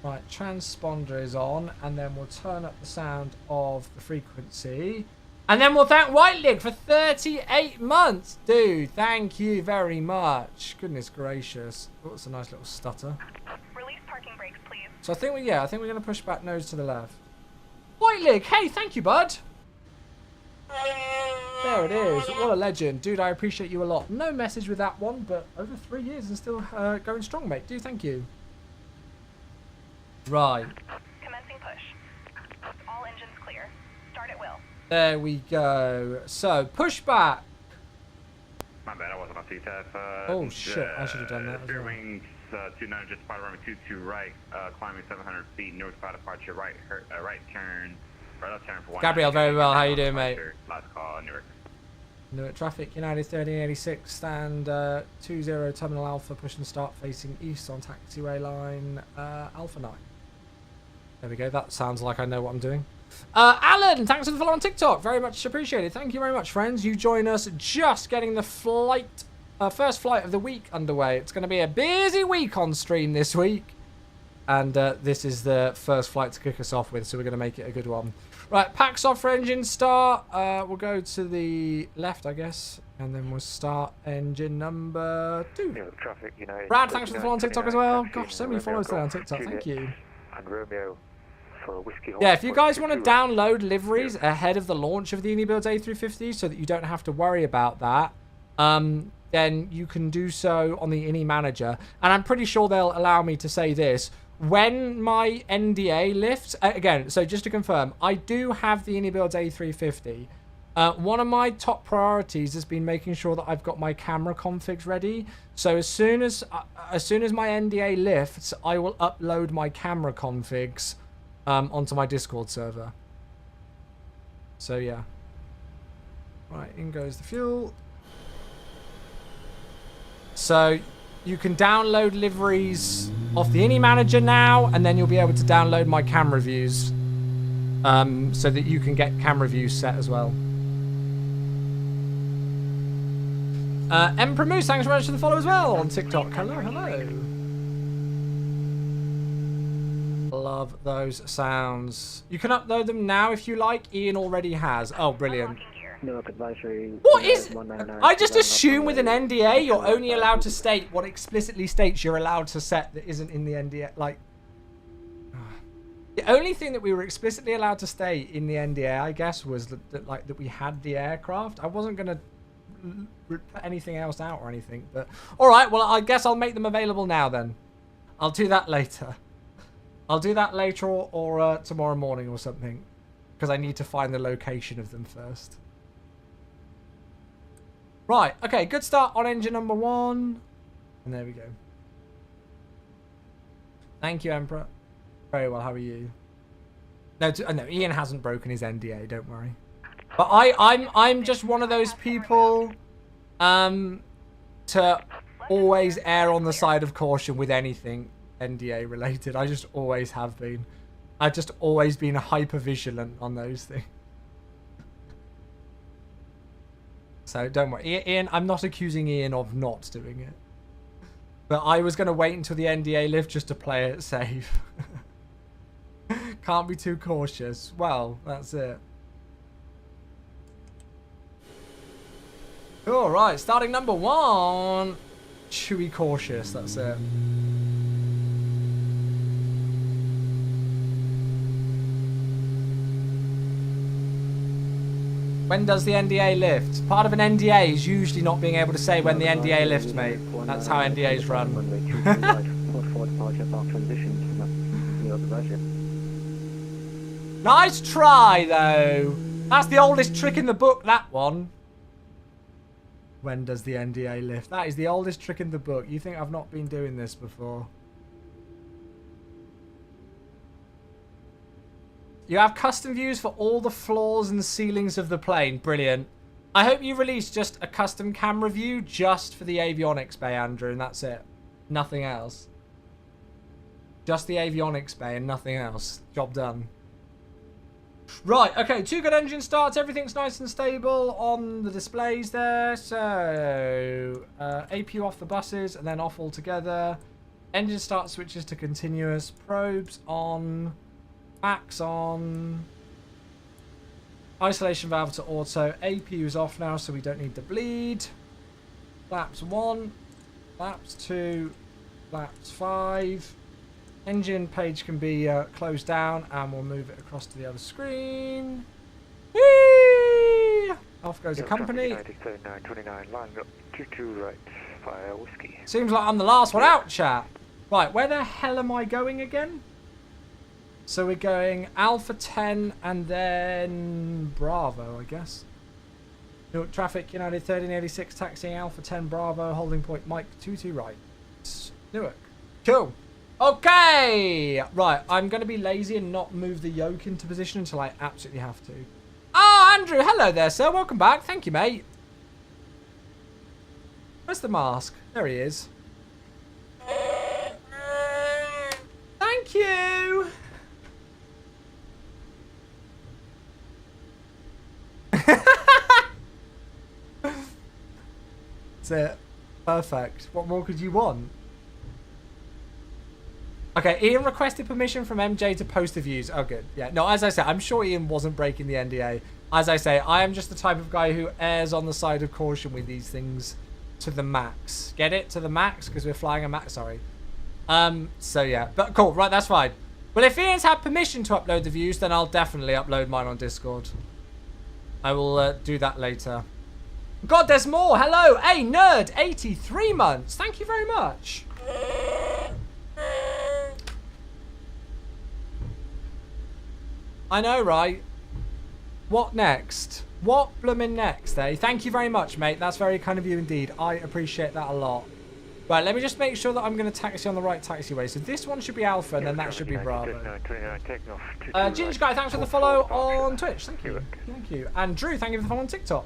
Right, transponder is on, and then we'll turn up the sound of the frequency. And then we'll thank Whiteleg for 38 months. Dude, thank you very much. Goodness gracious. Oh, it's a nice little stutter.
Release parking brakes, please.
So I think we're going to push back nose to the left. Whiteleg, hey, thank you, bud. There it is. What a legend. Dude, I appreciate you a lot. No message with that one, but over 3 years and still going strong, mate. Dude, thank you. Right.
Commencing push. All engines clear. Start at will.
There we go. So, pushback.
My bad, I wasn't on CTAF.
Oh, shit. I should have done that as
Rear
well.
wings, 29, just spot runway 22 right, climbing 700 feet, northbound departure, right turn, right left turn for 1.
Gabriel, very well. How you doing, mate?
Last call, Newark.
Newark traffic, United 1386, stand 20 Terminal Alpha, push and start facing east on taxiway line Alpha 9. There we go. That sounds like I know what I'm doing. Alan, thanks for the follow on TikTok. Very much appreciated. Thank you very much, friends. You join us just getting the flight, first flight of the week underway. It's going to be a busy week on stream this week. And this is the first flight to kick us off with, so we're going to make it a good one. Right, packs off for engine start. We'll go to the left, I guess. And then we'll start engine number 2.
Traffic, United,
Brad, thanks for the follow on TikTok as well. Gosh, so many followers today on TikTok. Thank you.
And Romeo for Whiskey
Yeah, if you guys want to download liveries ahead of the launch of the AnyBuild A350 so that you don't have to worry about that, then you can do so on the Any Manager. And I'm pretty sure they'll allow me to say this. When my NDA lifts, again, so just to confirm, I do have the AnyBuild A350. One of my top priorities has been making sure that I've got my camera configs ready. So as soon as my NDA lifts, I will upload my camera configs onto my Discord server. So yeah. Right, in goes the fuel. So you can download liveries off the Any Manager now, and then you'll be able to download my camera views so that you can get camera views set as well. Emperor Moose, thanks very much for the follow as well on TikTok. Hello, hello. Love those sounds. You can upload them now if you like. Ian already has. Oh, brilliant.
Unlocking gear.
Newark advisory.
What is...
199,
I just
29
assume with an NDA, you're
Right,
only allowed to state what explicitly states you're allowed to set that isn't in the NDA. Like... The only thing that we were explicitly allowed to state in the NDA, I guess, was that we had the aircraft. I wasn't going to put anything else out or anything, but... Alright, well, I guess I'll make them available now, then. I'll do that later. I'll do that later or tomorrow morning or something. Because I need to find the location of them first. Right, okay, good start on engine number 1. And there we go. Thank you, Emperor. Very well, how are you? No, no, Ian hasn't broken his NDA, don't worry. But I'm just one of those people to always err on the side of caution with anything NDA related. I just always have been. I've just always been hyper vigilant on those things. So don't worry. Ian, I'm not accusing Ian of not doing it. But I was going to wait until the NDA lift just to play it safe. Can't be too cautious. Well, that's it. All right, starting number 1. Chewy cautious, that's it. When does the NDA lift? Part of an NDA is usually not being able to say when the NDA lifts, mate. That's how NDAs run. Nice try, though. That's the oldest trick in the book, that one. When does the NDA lift? That is the oldest trick in the book. You think I've not been doing this before? You have custom views for all the floors and ceilings of the plane. Brilliant. I hope you release just a custom camera view just for the avionics bay, Andrew, and that's it. Nothing else. Just the avionics bay and nothing else. Job done. Right, okay, 2 good engine starts. Everything's nice and stable on the displays there. So, APU off the buses and then off altogether. Engine start switches to continuous. Probes on. Max on. Isolation valve to auto. APU is off now, so we don't need the bleed. Flaps 1. Flaps 2. Flaps 5. Engine page can be closed down, and we'll move it across to the other screen. Whee! Off goes the company.
3929, line up 22 right, fire whiskey.
Seems like I'm the last one out, chat. Right, where the hell am I going again? So we're going Alpha 10 and then Bravo, I guess. Newark traffic, United 1386, taxiing Alpha 10 Bravo, holding point Mike 22 right. Newark. Cool. Okay. Right, I'm going to be lazy and not move the yoke into position until I absolutely have to. Ah, Andrew, hello there, sir. Welcome back. Thank you, mate. Where's the mask? There he is. Thank you. That's it. Perfect. What more could you want? Okay, Ian requested permission from MJ to post the views. Oh, good. Yeah, no, as I said, I'm sure Ian wasn't breaking the NDA. As I say, I am just the type of guy who errs on the side of caution with these things to the max. Get it? To the max? Because we're flying a max. Sorry. So, yeah. But cool. Right, that's fine. Well, if Ian's had permission to upload the views, then I'll definitely upload mine on Discord. I will do that later. God, there's more. Hello. Hey, Nerd. 83 months. Thank you very much. I know, right? What next? What bloomin' next, eh? Thank you very much, mate. That's very kind of you indeed. I appreciate that a lot. Right, let me just make sure that I'm going to taxi on the right taxiway. So this one should be Alpha, and then that should be Bravo. Ginger Guy, thanks for the follow on Twitch. Thank you. Thank you. And Drew, thank you for the follow on TikTok.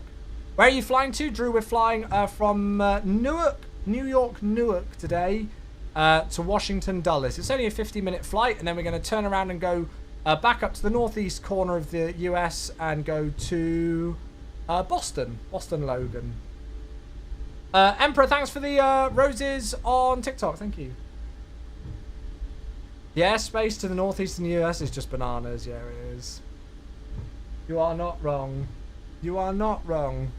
Where are you flying to, Drew? We're flying from Newark, New York, Newark today to Washington Dulles. It's only a 50-minute flight, and then we're going to turn around and go back up to the northeast corner of the US and go to Boston Logan. Emperor, thanks for the roses on TikTok. Thank you. Yeah, space to the northeast in the US is just bananas. Yeah, it is. You are not wrong. You are not wrong.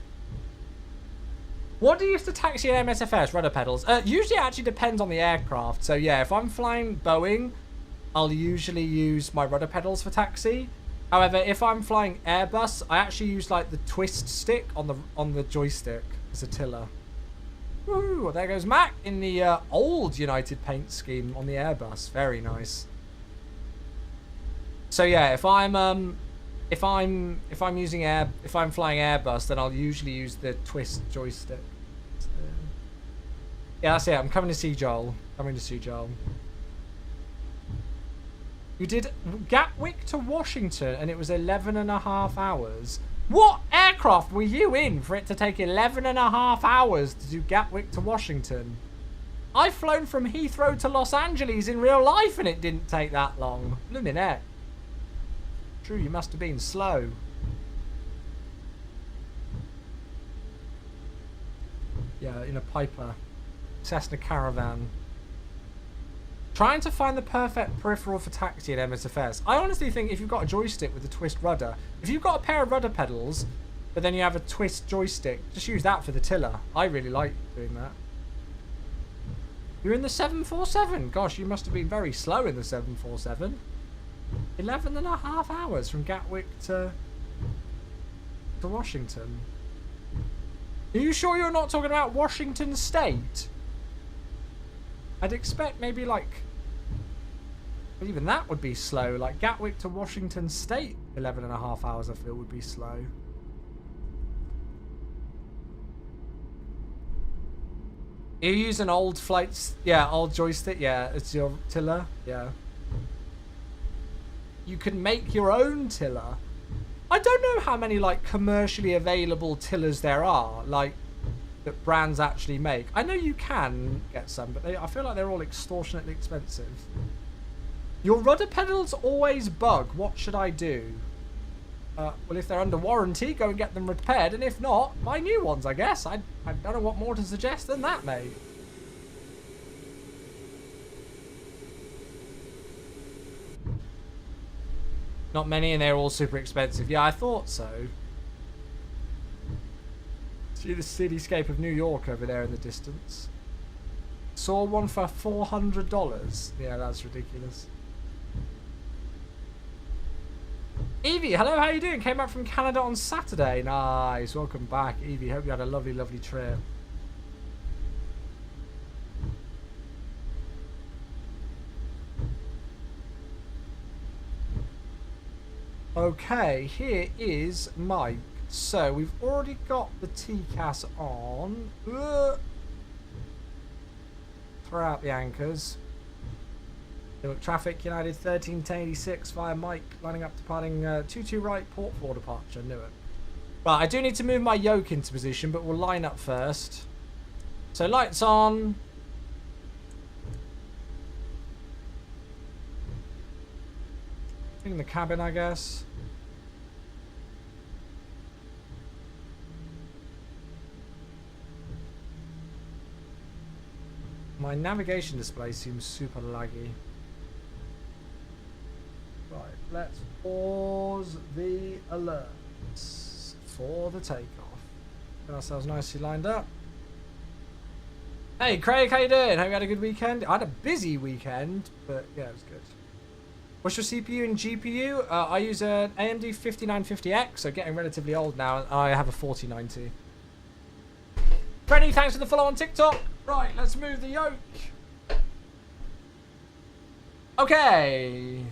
What do you use to taxi an MSFS? Rudder pedals? Usually it actually depends on the aircraft. So yeah, if I'm flying Boeing, I'll usually use my rudder pedals for taxi. However, if I'm flying Airbus, I actually use like the twist stick on the joystick as a tiller. Woo! There goes Mac in the old United paint scheme on the Airbus. Very nice. So yeah, if I'm flying Airbus, then I'll usually use the twist joystick. Yeah, that's it. I'm coming to see Joel. You did Gatwick to Washington, and it was 11.5 hours. What aircraft were you in for it to take 11.5 hours to do Gatwick to Washington? I've flown from Heathrow to Los Angeles in real life, and it didn't take that long. Bloomin' heck. True, you must have been slow. Yeah, in a Piper. Cessna Caravan. Trying to find the perfect peripheral for taxi in MSFS. I honestly think if you've got a joystick with a twist rudder, if you've got a pair of rudder pedals, but then you have a twist joystick, just use that for the tiller. I really like doing that. You're in the 747. Gosh, you must have been very slow in the 747. 11.5 hours from Gatwick to Washington. Are you sure you're not talking about Washington State? I'd expect maybe like, even that would be slow. Like Gatwick to Washington State, 11.5 hours I feel would be slow. You use an old flights, yeah, old joystick, yeah, it's your tiller, yeah. You can make your own tiller. I don't know how many like commercially available tillers there are, like that brands actually make. I know you can get some, but I feel like they're all extortionately expensive. Your rudder pedals always bug. What should I do? Well, if they're under warranty, go and get them repaired, and if not, buy new ones, I guess. I don't know what more to suggest than that, mate. Not many, and they're all super expensive. Yeah, I thought so. See the cityscape of New York over there in the distance. Saw one for $400. Yeah, that's ridiculous. Evie, hello, how you doing? Came back from Canada on Saturday. Nice, welcome back, Evie. Hope you had a lovely, lovely trip. Okay, here is Mike. So we've already got the TCAS on. Throw out the anchors. Look, traffic United 131086 via Mike, lining up departing 22 right, port 4 departure. Knew it. Right, I do need to move my yoke into position, but we'll line up first. So lights on. In the cabin, I guess. My navigation display seems super laggy. Right, let's pause the alerts for the takeoff. Get ourselves nicely lined up. Hey Craig, how you doing? Hope you had a good weekend. I had a busy weekend, but yeah, it was good. What's your CPU and GPU? I use an AMD 5950X, so getting relatively old now. And I have a 4090. Freddy, thanks for the follow on TikTok. Right, let's move the yoke. Okay.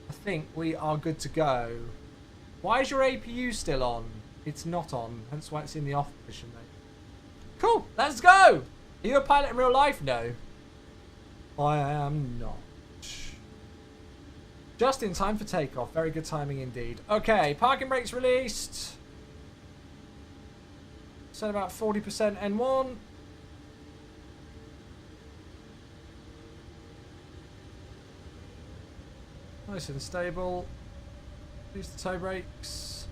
I think we are good to go. Why is your APU still on? It's not on, hence why it's in the off position, mate. Cool, let's go. Are you a pilot in real life? No. I am not. Just in time for takeoff. Very good timing indeed. Okay, parking brakes released. Set about 40% N1. Nice and stable. Use the toe brakes.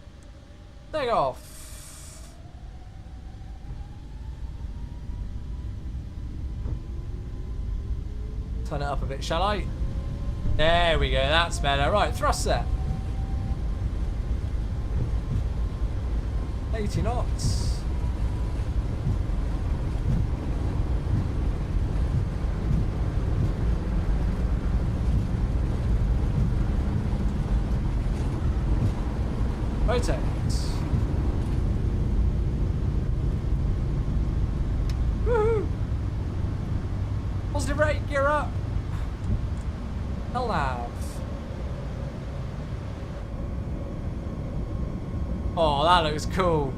Take off. Turn it up a bit, shall I? There we go, that's better. Right, thrust set. 80 knots. Rotate. Woohoo! Positive rate, gear up. LNAV. Oh, that looks cool.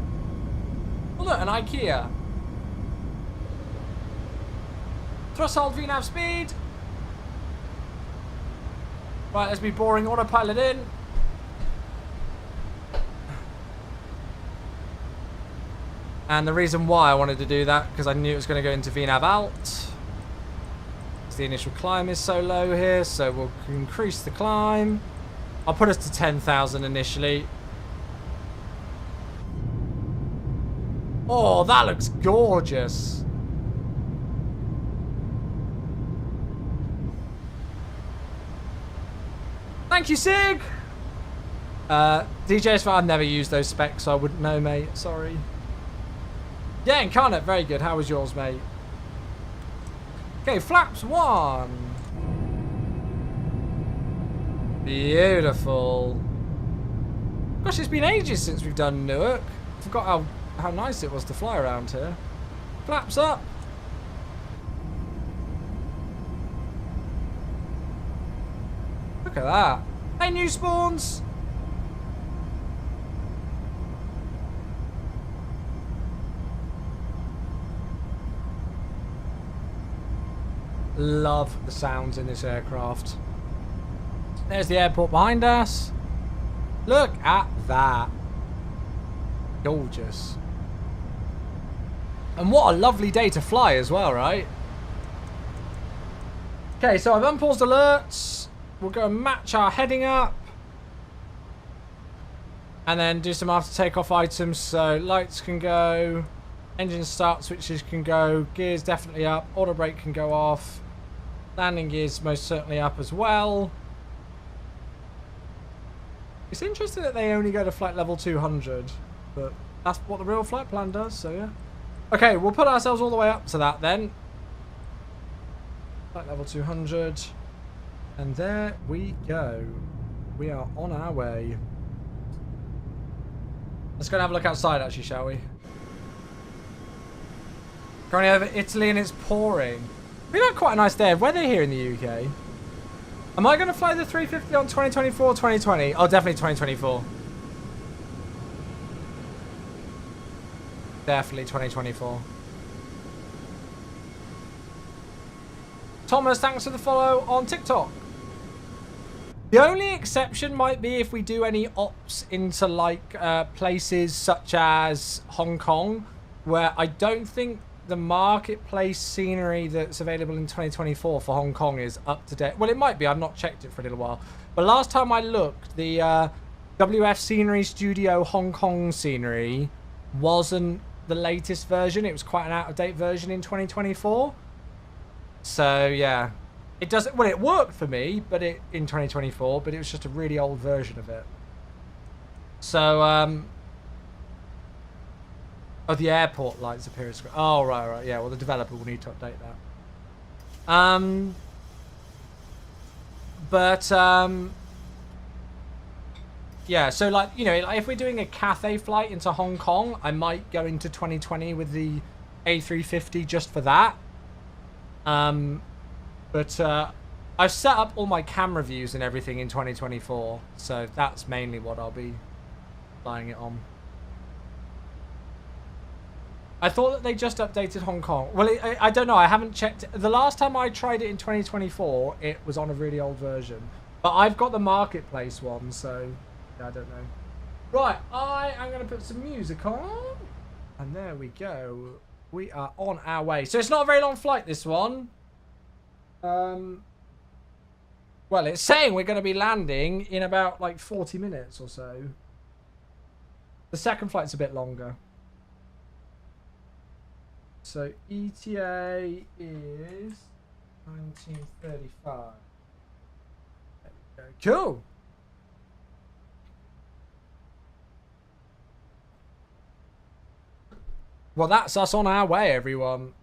Oh look, an IKEA. Thrust hold VNAV speed. Right, let's be boring. Autopilot in. And the reason why I wanted to do that, because I knew it was going to go into VNAV alt. The initial climb is so low here, so we'll increase the climb. I'll put us to 10,000 initially. Oh, that looks gorgeous. Thank you, Sig. DJs, I've never used those specs, so I wouldn't know, mate. Sorry. Yeah, Incarnate, very good. How was yours, mate? Okay, flaps 1. Beautiful. Gosh, it's been ages since we've done Newark. Forgot how nice it was to fly around here. Flaps up. Look at that. Hey, new spawns. Love the sounds in this aircraft. There's the airport behind us. Look at that. Gorgeous. And what a lovely day to fly as well, right? Okay, so I've unpaused alerts. We'll go and match our heading up. And then do some after takeoff items. So lights can go. Engine start switches can go. Gears definitely up. Auto brake can go off. Landing gears most certainly up as well. It's interesting that they only go to flight level 200. But that's what the real flight plan does, so yeah. Okay, we'll put ourselves all the way up to that then. Flight level 200. And there we go. We are on our way. Let's go and have a look outside actually, shall we? Currently over Italy and it's pouring. We've had quite a nice day of weather here in the UK. Am I going to fly the 350 on 2024 or 2020? Oh, definitely 2024. Definitely 2024. Thomas, thanks for the follow on TikTok. The only exception might be if we do any ops into like places such as Hong Kong, where I don't think the marketplace scenery that's available in 2024 for Hong Kong is up to date. Well, it might be. I've not checked it for a little while. But last time I looked, the WF Scenery Studio Hong Kong scenery wasn't the latest version. It was quite an out-of-date version in 2024. So, yeah. It doesn't... Well, it worked for me but in 2024, but it was just a really old version of it. So, oh, the airport lights appear. Oh, right. Yeah, well, the developer will need to update that. Yeah, so, like, you know, if we're doing a Cathay flight into Hong Kong, I might go into 2020 with the A350 just for that. I've set up all my camera views and everything in 2024, so that's mainly what I'll be flying it on. I thought that they just updated Hong Kong. Well, I don't know. I haven't checked. The last time I tried it in 2024, it was on a really old version. But I've got the marketplace one, so yeah, I don't know. Right, I am going to put some music on. And there we go. We are on our way. So it's not a very long flight, this one. Well, it's saying we're going to be landing in about like 40 minutes or so. The second flight's a bit longer. So ETA is 1935. There we go. Cool. Well, that's us on our way, everyone.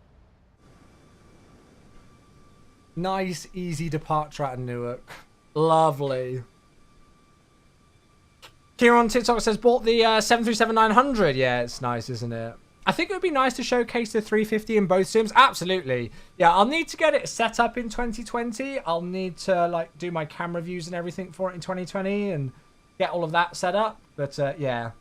Nice, easy departure out of Newark. Lovely. Kieran on TikTok says, bought the 737-900. Yeah, it's nice, isn't it? I think it would be nice to showcase the 350 in both sims. Absolutely. Yeah, I'll need to get it set up in 2020. I'll need to like do my camera views and everything for it in 2020 and get all of that set up. But yeah.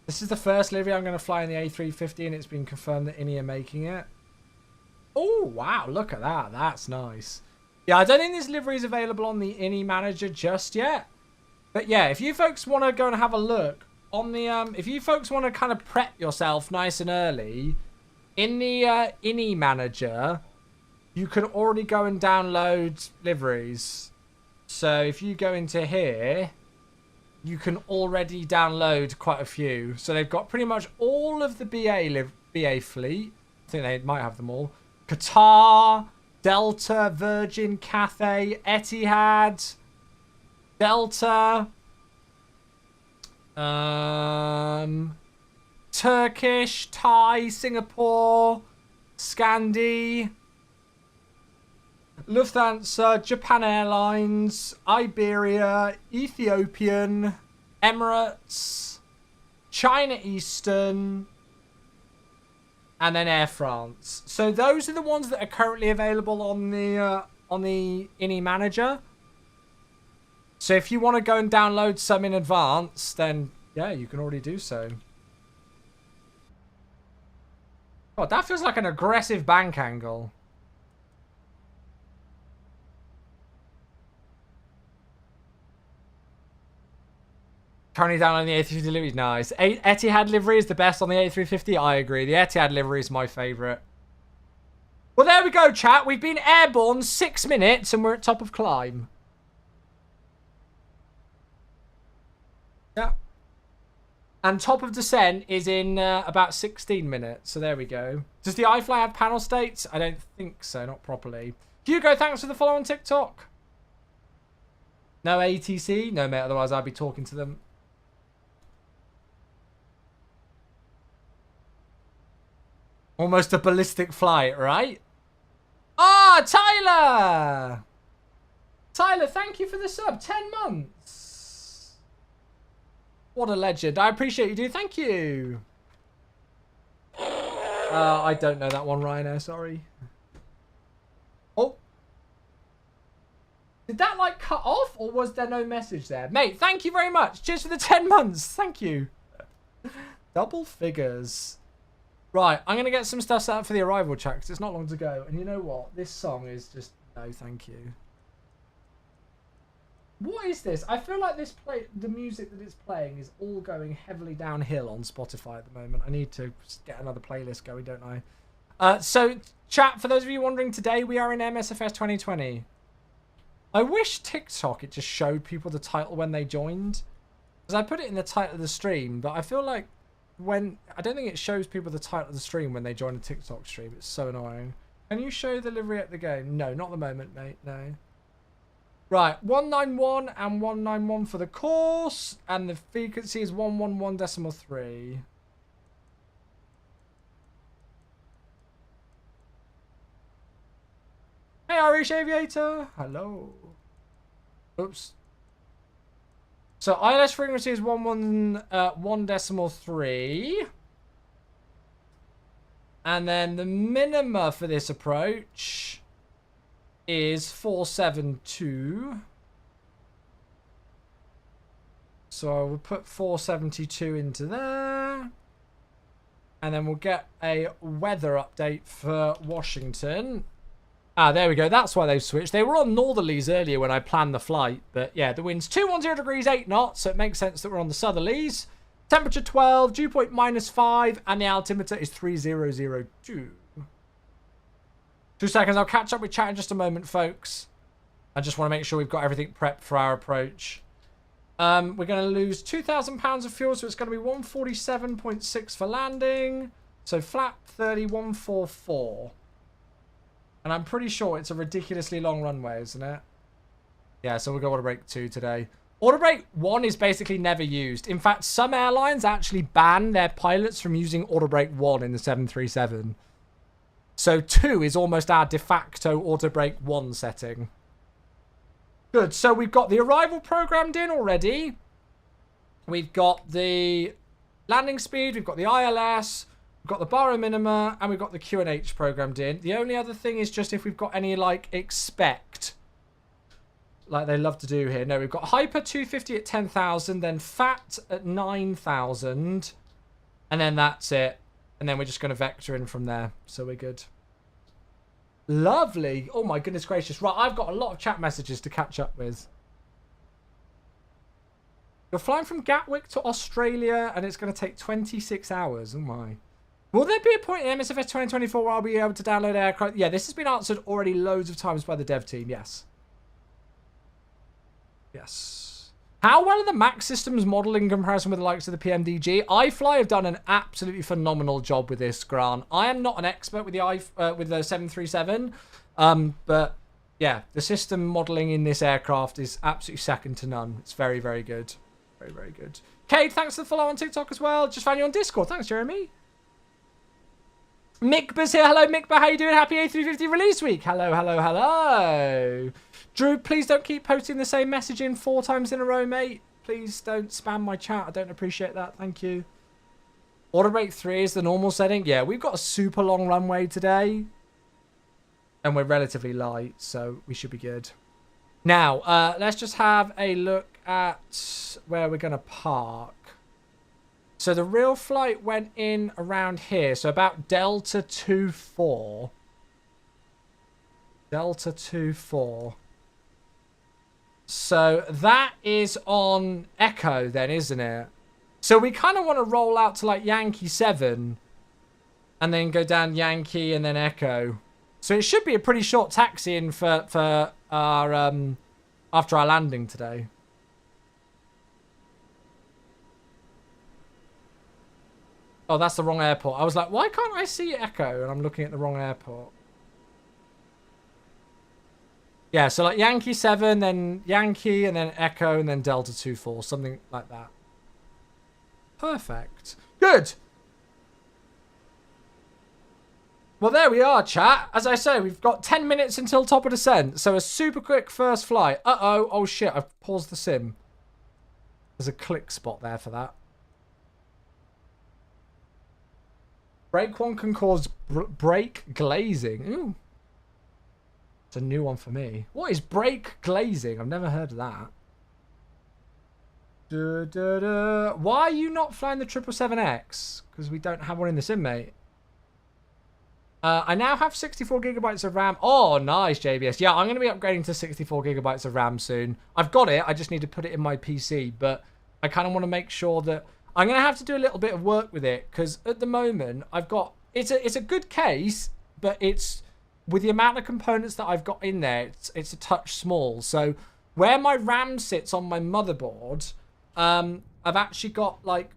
This is the first livery I'm going to fly in the A350 and it's been confirmed that INI are making it. Oh, wow. Look at that. That's nice. Yeah, I don't think this livery is available on the INI manager just yet. But yeah, if you folks want to go and have a look on the, if you folks want to kind of prep yourself nice and early, in the INI manager, you can already go and download liveries. So if you go into here, you can already download quite a few. So they've got pretty much all of the BA fleet. I think they might have them all. Qatar, Delta, Virgin, Cathay, Etihad, Delta, Turkish, Thai, Singapore, Scandi, Lufthansa, Japan Airlines, Iberia, Ethiopian, Emirates, China Eastern, and then Air France. So those are the ones that are currently available on the INI manager. So if you want to go and download some in advance, then yeah, you can already do so. God, that feels like an aggressive bank angle. Currently downloading the A350 livery. Nice. Etihad livery is the best on the A350. I agree. The Etihad livery is my favourite. Well, there we go, chat. We've been airborne 6 minutes and we're at top of climb. Yeah. And top of descent is in about 16 minutes. So there we go. Does the iFly have panel states? I don't think so. Not properly. Hugo, thanks for the follow on TikTok. No ATC? No, mate. Otherwise, I'd be talking to them. Almost a ballistic flight, right? Ah, Tyler! Tyler, thank you for the sub. 10 months. What a legend. I appreciate you, dude. Thank you. I don't know that one, Rhino. Sorry. Oh. Did that, like, cut off? Or was there no message there? Mate, thank you very much. Cheers for the 10 months. Thank you. Double figures. Right, I'm going to get some stuff set up for the arrival chat because it's not long to go. And you know what? This song is just... No, thank you. What is this? I feel like the music that it's playing is all going heavily downhill on Spotify at the moment. I need to get another playlist going, don't I? So, chat, for those of you wondering, today we are in MSFS 2020. I wish TikTok, it just showed people the title when they joined. Because I put it in the title of the stream, but I feel like I don't think it shows people the title of the stream when they join a TikTok stream. It's so annoying. Can you show the livery at the game? No, not at the moment, mate. No. Right, 191 and 191 for the course, and the frequency is 111.3. Hey, Irish Aviator. Hello. Oops. So ILS frequency is 111.3. And then the minima for this approach is 472. So I will put 472 into there. And then we'll get a weather update for Washington. Ah, there we go. That's why they've switched. They were on northerlies earlier when I planned the flight. But yeah, the wind's 210 degrees, 8 knots. So it makes sense that we're on the southerlies. Temperature 12, dew point -5, and the altimeter is 3002. 2 seconds. I'll catch up with chat in just a moment, folks. I just want to make sure we've got everything prepped for our approach. We're going to lose £2,000 of fuel, so it's going to be 147.6 for landing. So flat 3144. And I'm pretty sure it's a ridiculously long runway, isn't it? Yeah, so we'll go on a break 2 today. Auto brake 1 is basically never used. In fact, some airlines actually ban their pilots from using auto brake 1 in the 737. So 2 is almost our de facto auto brake 1 setting. Good. So we've got the arrival programmed in already. We've got the landing speed. We've got the ILS. We've got the baro minima. And we've got the QNH programmed in. The only other thing is just if we've got any, like, expect. Like they love to do here. No, we've got Hyper 250 at 10,000. Then FAT at 9,000. And then that's it. And then we're just going to vector in from there. So we're good. Lovely. Oh, my goodness gracious. Right, I've got a lot of chat messages to catch up with. You're flying from Gatwick to Australia, and it's going to take 26 hours. Oh, my. Will there be a point in MSFS 2024 where I'll be able to download aircraft? Yeah, this has been answered already loads of times by the dev team. Yes. Yes. How well are the MAX systems modeled in comparison with the likes of the PMDG? iFly have done an absolutely phenomenal job with this, Grant. I am not an expert with the 737, but yeah, the system modelling in this aircraft is absolutely second to none. It's very, very good. Very, very good. Kate, thanks for the follow on TikTok as well. Just found you on Discord. Thanks, Jeremy. Mickba's here. Hello, Mickba. How you doing? Happy A350 release week. Hello, hello, hello. Drew, please don't keep posting the same message in 4 times in a row, mate. Please don't spam my chat. I don't appreciate that. Thank you. Auto brake 3 is the normal setting. Yeah, we've got a super long runway today. And we're relatively light, so we should be good. Now, let's just have a look at where we're going to park. So the real flight went in around here. So about Delta 24. Delta 24. So that is on Echo then, isn't it? So we kind of want to roll out to like Yankee 7. And then go down Yankee and then Echo. So it should be a pretty short taxi in for our after our landing today. Oh, that's the wrong airport. I was like, why can't I see Echo? And I'm looking at the wrong airport. Yeah, so like Yankee 7, then Yankee, and then Echo, and then Delta 24. Something like that. Perfect. Good. Well, there we are, chat. As I say, we've got 10 minutes until top of descent. So a super quick first flight. Uh-oh. Oh, shit. I've paused the sim. There's a click spot there for that. Brake 1 can cause brake glazing. Ooh. It's a new one for me. What is brake glazing? I've never heard of that. Why are you not flying the 777X? Because we don't have one in the sim, mate. I now have 64 gigabytes of RAM. Oh, nice, JBS. Yeah, I'm going to be upgrading to 64 gigabytes of RAM soon. I've got it. I just need to put it in my PC. But I kind of want to make sure that I'm going to have to do a little bit of work with it. Because at the moment, I've got... It's a good case, but it's... With the amount of components that I've got in there, it's a touch small. So where my RAM sits on my motherboard, I've actually got like,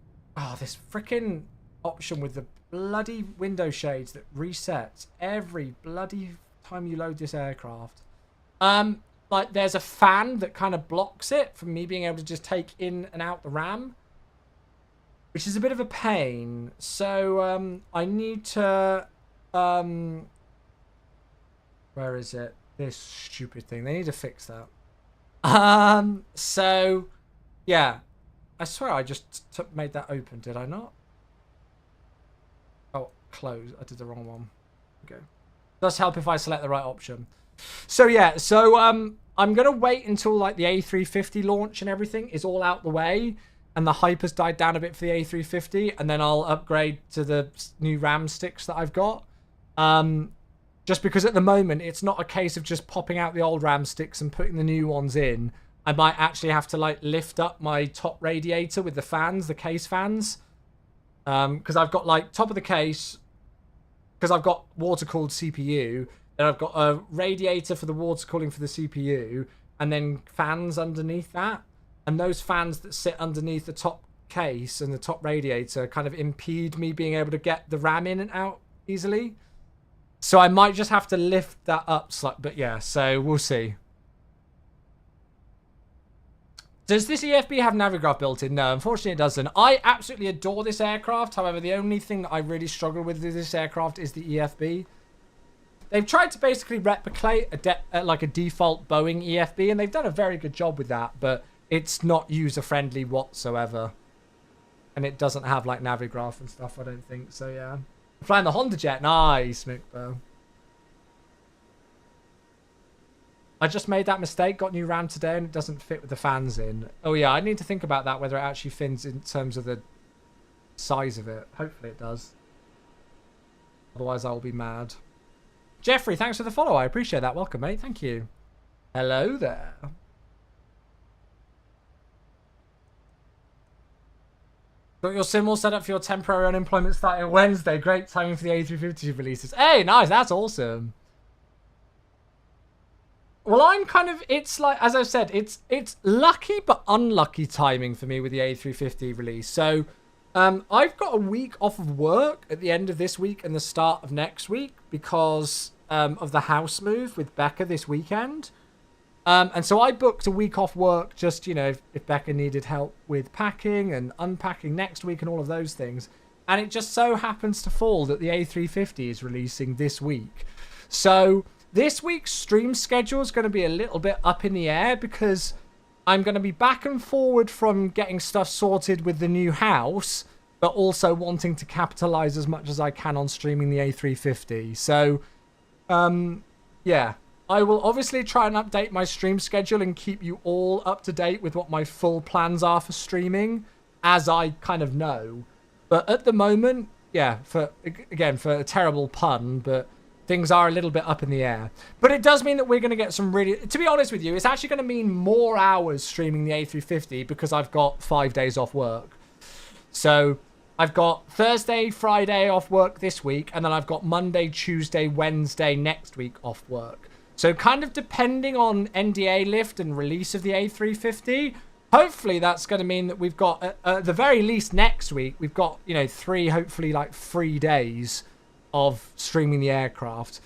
this freaking option with the bloody window shades that resets every bloody time you load this aircraft. Like there's a fan that kind of blocks it from me being able to just take in and out the RAM, which is a bit of a pain. So I need to... Where is it? This stupid thing. They need to fix that. So, yeah. I swear I just made that open, did I not? Oh, close. I did the wrong one. Okay. Does help if I select the right option. So, yeah. So, I'm going to wait until, like, the A350 launch and everything is all out the way. And the hype has died down a bit for the A350. And then I'll upgrade to the new RAM sticks that I've got. Just because at the moment, it's not a case of just popping out the old RAM sticks and putting the new ones in. I might actually have to like lift up my top radiator with the fans, the case fans. Because I've got like top of the case, because I've got water-cooled CPU. Then I've got a radiator for the water cooling for the CPU. And then fans underneath that. And those fans that sit underneath the top case and the top radiator kind of impede me being able to get the RAM in and out easily. So I might just have to lift that up slightly. But yeah, so we'll see. Does this EFB have Navigraph built in? No, unfortunately it doesn't. I absolutely adore this aircraft. However, the only thing that I really struggle with this aircraft is the EFB. They've tried to basically replicate like a default Boeing EFB, and they've done a very good job with that, but it's not user-friendly whatsoever. And it doesn't have like Navigraph and stuff, I don't think. So, yeah. Flying the Honda Jet. Nice, Mookbo. I just made that mistake, got new RAM today, and it doesn't fit with the fans in. Oh, yeah, I need to think about that, whether it actually fits in terms of the size of it. Hopefully it does. Otherwise, I will be mad. Jeffrey, thanks for the follow. I appreciate that. Welcome, mate. Thank you. Hello there. Got your sim all set up for your temporary unemployment starting Wednesday. Great timing for the A350 releases. Hey, nice. That's awesome. Well, I'm kind of, it's like, as I've said, it's lucky but unlucky timing for me with the A350 release. So, I've got a week off of work at the end of this week and the start of next week because of the house move with Becca this weekend. And so I booked a week off work just, you know, if Becca needed help with packing and unpacking next week and all of those things. And it just so happens to fall that the A350 is releasing this week. So this week's stream schedule is going to be a little bit up in the air because I'm going to be back and forward from getting stuff sorted with the new house, but also wanting to capitalize as much as I can on streaming the A350. So, yeah. I will obviously try and update my stream schedule and keep you all up to date with what my full plans are for streaming, as I kind of know. But at the moment, yeah, for a terrible pun, but things are a little bit up in the air. But it does mean that we're going to get some really... To be honest with you, it's actually going to mean more hours streaming the A350 because I've got 5 days off work. So I've got Thursday, Friday off work this week, and then I've got Monday, Tuesday, Wednesday next week off work. So kind of depending on NDA lift and release of the A350, hopefully that's going to mean that we've got, at the very least next week, we've got, you know, hopefully 3 days of streaming the aircraft.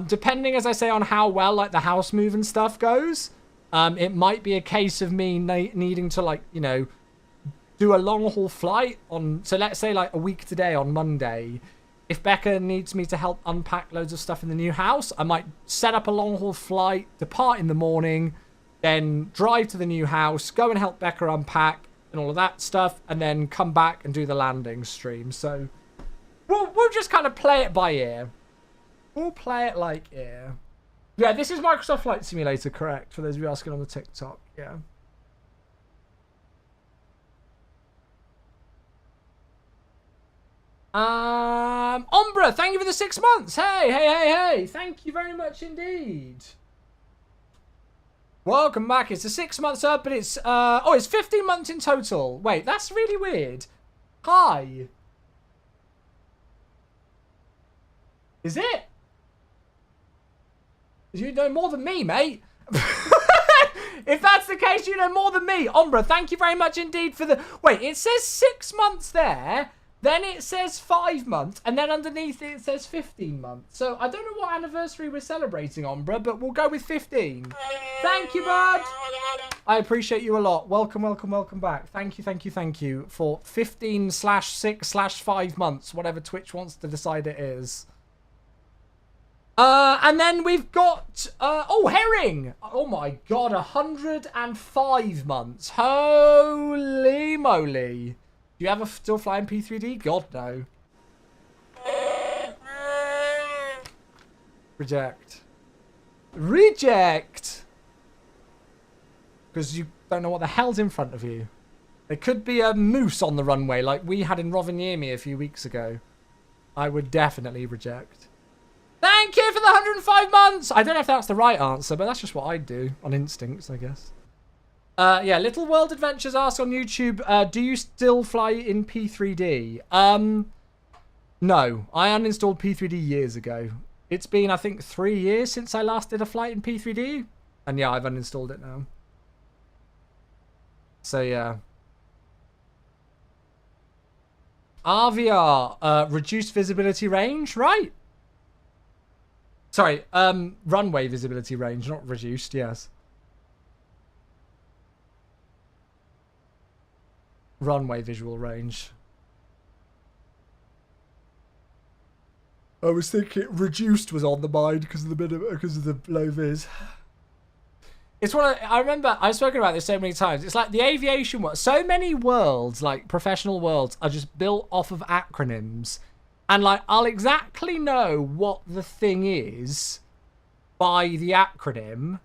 Depending, as I say, on how well like the house move and stuff goes, it might be a case of me needing to, like, you know, do a long haul flight on, so let's say like a week today on Monday. If Becca needs me to help unpack loads of stuff in the new house, I might set up a long-haul flight, depart in the morning, then drive to the new house, go and help Becca unpack and all of that stuff, and then come back and do the landing stream. So we'll just kind of play it by ear. We'll play it like ear. Yeah, this is Microsoft Flight Simulator, correct? For those of you asking on the TikTok, yeah. Ombra, thank you for the 6 months. Hey. Thank you very much indeed. Welcome back. It's a 6 months up, but it's, it's 15 months in total. Wait, that's really weird. Hi. Is it? You know more than me, mate. If that's the case, you know more than me. Ombra, thank you very much indeed for the... Wait, it says 6 months there. Then it says 5 months, and then underneath it says 15 months. So I don't know what anniversary we're celebrating, Ombra, but we'll go with 15. Thank you, bud. I appreciate you a lot. Welcome back. Thank you for 15/6/5 months, whatever Twitch wants to decide it is. And then we've got, Herring. Oh my God, 105 months. Holy moly. Do you ever still fly in P3D? God, no. Reject. Because you don't know what the hell's in front of you. There could be a moose on the runway like we had in Rovaniemi a few weeks ago. I would definitely reject. Thank you for the 105 months! I don't know if that's the right answer, but that's just what I'd do on instincts, I guess. Yeah, Little World Adventures asks on YouTube, do you still fly in P3D? No, I uninstalled P3D years ago. It's been, I think, 3 years since I last did a flight in P3D. And yeah, I've uninstalled it now. So yeah. RVR, reduced visibility range, right? Sorry, runway visibility range, not reduced, yes. runway visual range. I was thinking reduced was on the mind because of the low vis. It's one of, I remember I've spoken about this so many times. It's like the aviation world. So many worlds, like professional worlds, are just built off of acronyms. And like I'll exactly know what the thing is by the acronym,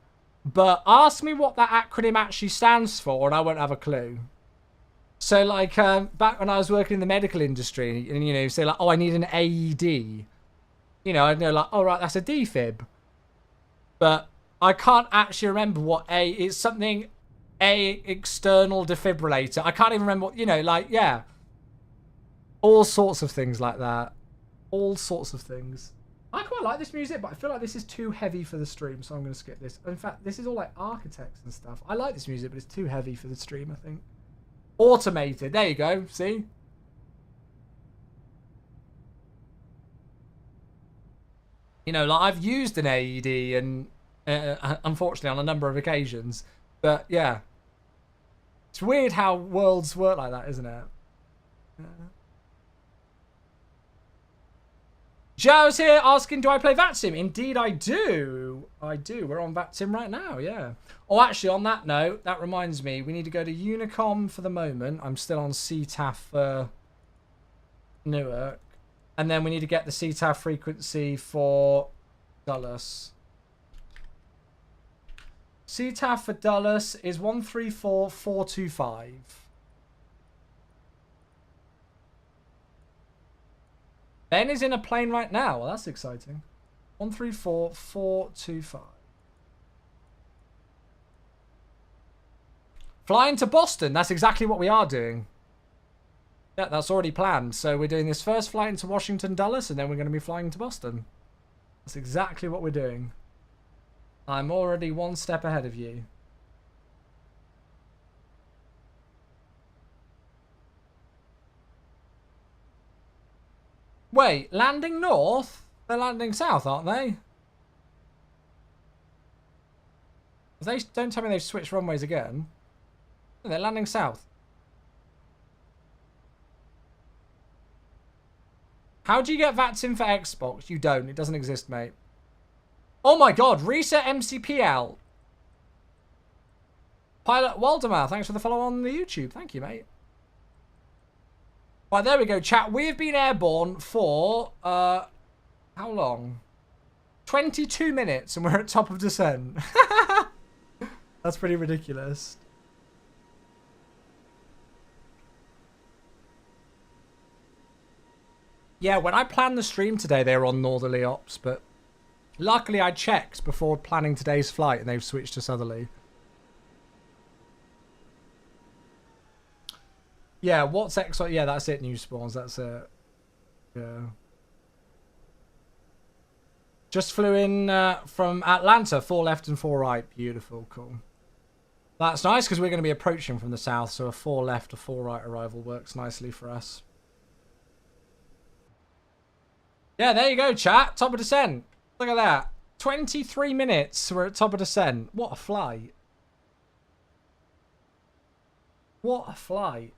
but ask me what that acronym actually stands for and I won't have a clue. So like back when I was working in the medical industry and, you know, say like, oh, I need an AED. You know, I'd know like, oh, right, that's a defib. But I can't actually remember what it's something, external defibrillator. I can't even remember what, you know, like, yeah. All sorts of things like that. All sorts of things. I quite like this music, but I feel like this is too heavy for the stream, so I'm going to skip this. In fact, this is all like architects and stuff. I like this music, but it's too heavy for the stream, I think. Automated. There you go. See? You know, like I've used an AED and unfortunately on a number of occasions, but yeah. It's weird how worlds work like that, isn't it? Yeah. Joe's here asking, do I play VATSIM? Indeed I do. I do. We're on VATSIM right now, yeah. Oh, actually, on that note, that reminds me, we need to go to Unicom for the moment. I'm still on CTAF for Newark. And then we need to get the CTAF frequency for Dulles. CTAF for Dulles is 134,425. Ben is in a plane right now. Well, that's exciting. 134,425. Flying to Boston. That's exactly what we are doing. Yeah, that's already planned. So we're doing this first flight into Washington Dulles, and then we're going to be flying to Boston. That's exactly what we're doing. I'm already one step ahead of you. Wait, landing north? They're landing south, aren't they? They don't tell me they've switched runways again. They're landing south. How do you get VATSIM for Xbox? You don't. It doesn't exist, mate. Oh my god, reset MCPL. Pilot Waldemar, thanks for the follow on the YouTube. Thank you, mate. Right, there we go, chat. We have been airborne for, how long? 22 minutes and we're at top of descent. That's pretty ridiculous. Yeah, when I planned the stream today, they were on northerly ops, but luckily I checked before planning today's flight and they've switched to southerly. Yeah, what's X? Yeah, that's it, new spawns. That's it. Yeah. Just flew in from Atlanta. 4 left and 4 right. Beautiful. Cool. That's nice because we're going to be approaching from the south. So a 4 left, a 4 right arrival works nicely for us. Yeah, there you go, chat. Top of descent. Look at that. 23 minutes. We're at top of descent. What a flight. What a flight.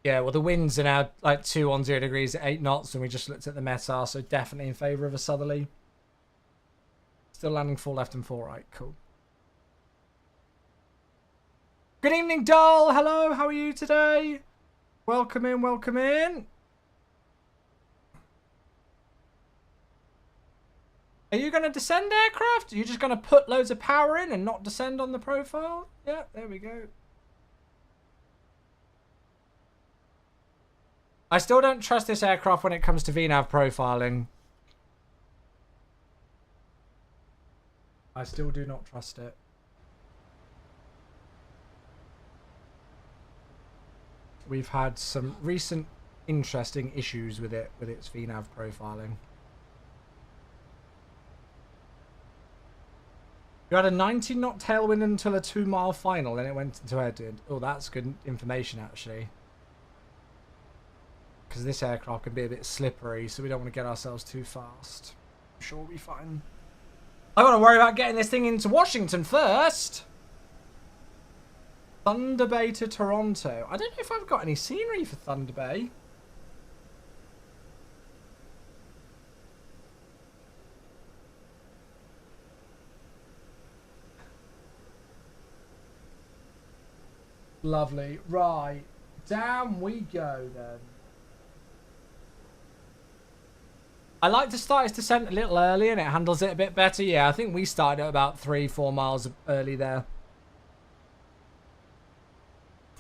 Yeah, well, the winds are now like 210 degrees at 8 knots, and we just looked at the METAR, so definitely in favour of a southerly. Still landing 4 left and 4 right. Cool. Good evening, Doll. Hello, how are you today? Welcome in, welcome in. Are you going to descend aircraft? Are you just going to put loads of power in and not descend on the profile? Yeah, there we go. I still don't trust this aircraft when it comes to VNAV profiling. I still do not trust it. We've had some recent interesting issues with it, with its VNAV profiling. You had a 90-knot tailwind until a 2-mile final, then it went into headwind. Oh, that's good information, actually. Because this aircraft can be a bit slippery, so we don't want to get ourselves too fast. I'm sure we'll be fine. I got to worry about getting this thing into Washington first. Thunder Bay to Toronto. I don't know if I've got any scenery for Thunder Bay. Lovely. Right. Down we go then. I like to start its descent a little early and it handles it a bit better. Yeah, I think we started at about 3-4 miles early there.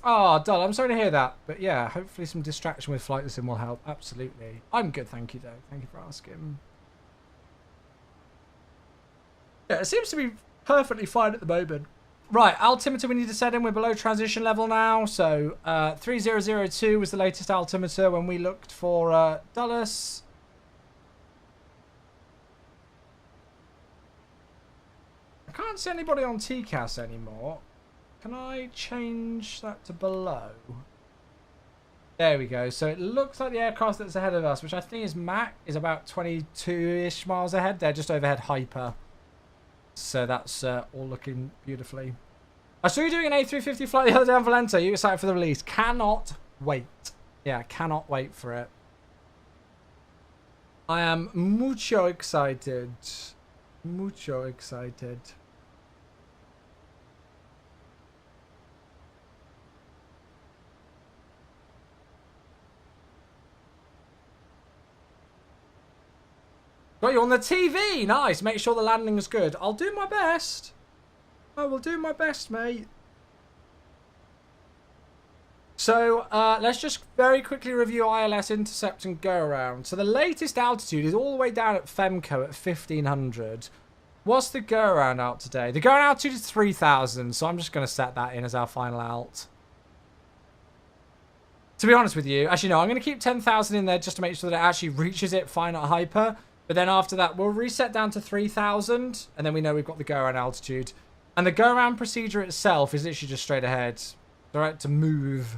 Oh, dull. I'm sorry to hear that. But yeah, hopefully some distraction with flight sim will help. Absolutely. I'm good, thank you, though. Thank you for asking. Yeah, it seems to be perfectly fine at the moment. Right, altimeter we need to set in. We're below transition level now. So 3002 was the latest altimeter when we looked for Dulles. I can't see anybody on TCAS anymore. Can I change that to below? There we go. So it looks like the aircraft that's ahead of us, which I think is Mac, is about 22-ish miles ahead. They're just overhead Hyper. So that's all looking beautifully. I saw you doing an A350 flight the other day on Valento. Are you excited for the release? Cannot wait. Yeah, cannot wait for it. I am mucho excited. Mucho excited. Got you on the TV. Nice. Make sure the landing is good. I'll do my best. I will do my best, mate. So let's just very quickly review ILS intercept and go around. So the latest altitude is all the way down at FEMCO at 1500. What's the go around out today? The go around altitude is 3000. So I'm just going to set that in as our final alt. To be honest with you, actually no, I'm going to keep 10,000 in there just to make sure that it actually reaches it fine at Hyper. But then after that, we'll reset down to 3,000. And then we know we've got the go-around altitude. And the go-around procedure itself is literally just straight ahead. It's all right to move.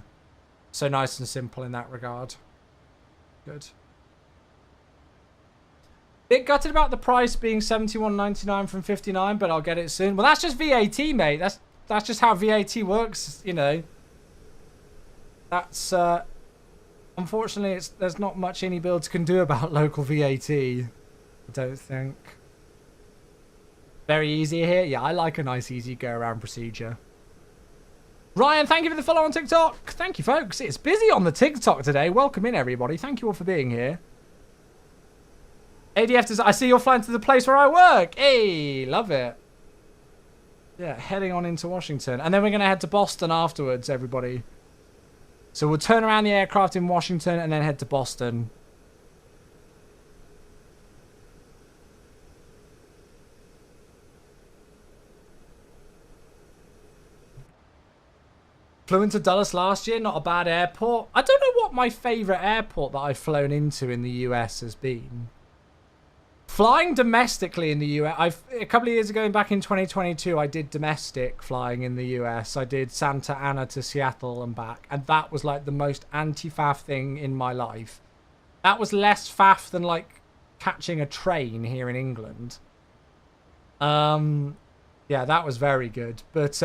So nice and simple in that regard. Good. Bit gutted about the price being $71.99 from $59, but I'll get it soon. Well, that's just VAT, mate. That's just how VAT works, you know. That's, unfortunately, there's not much any builds can do about local VAT. I don't think. Very easy here. Yeah, I like a nice easy go around procedure. Ryan, thank you for the follow on TikTok. Thank you, folks. It's busy on the TikTok today. Welcome in, everybody. Thank you all for being here. ADF does. I see you're flying to the place where I work. Hey, love it. Yeah, heading on into Washington. And then we're going to head to Boston afterwards, everybody. So we'll turn around the aircraft in Washington and then head to Boston. Flew into Dulles last year, not a bad airport. I don't know what my favourite airport that I've flown into in the US has been. Flying domestically in the US, a couple of years ago, back in 2022, I did domestic flying in the US. I did Santa Ana to Seattle and back, and that was like the most anti-faff thing in my life. That was less faff than like catching a train here in England. Yeah, that was very good. But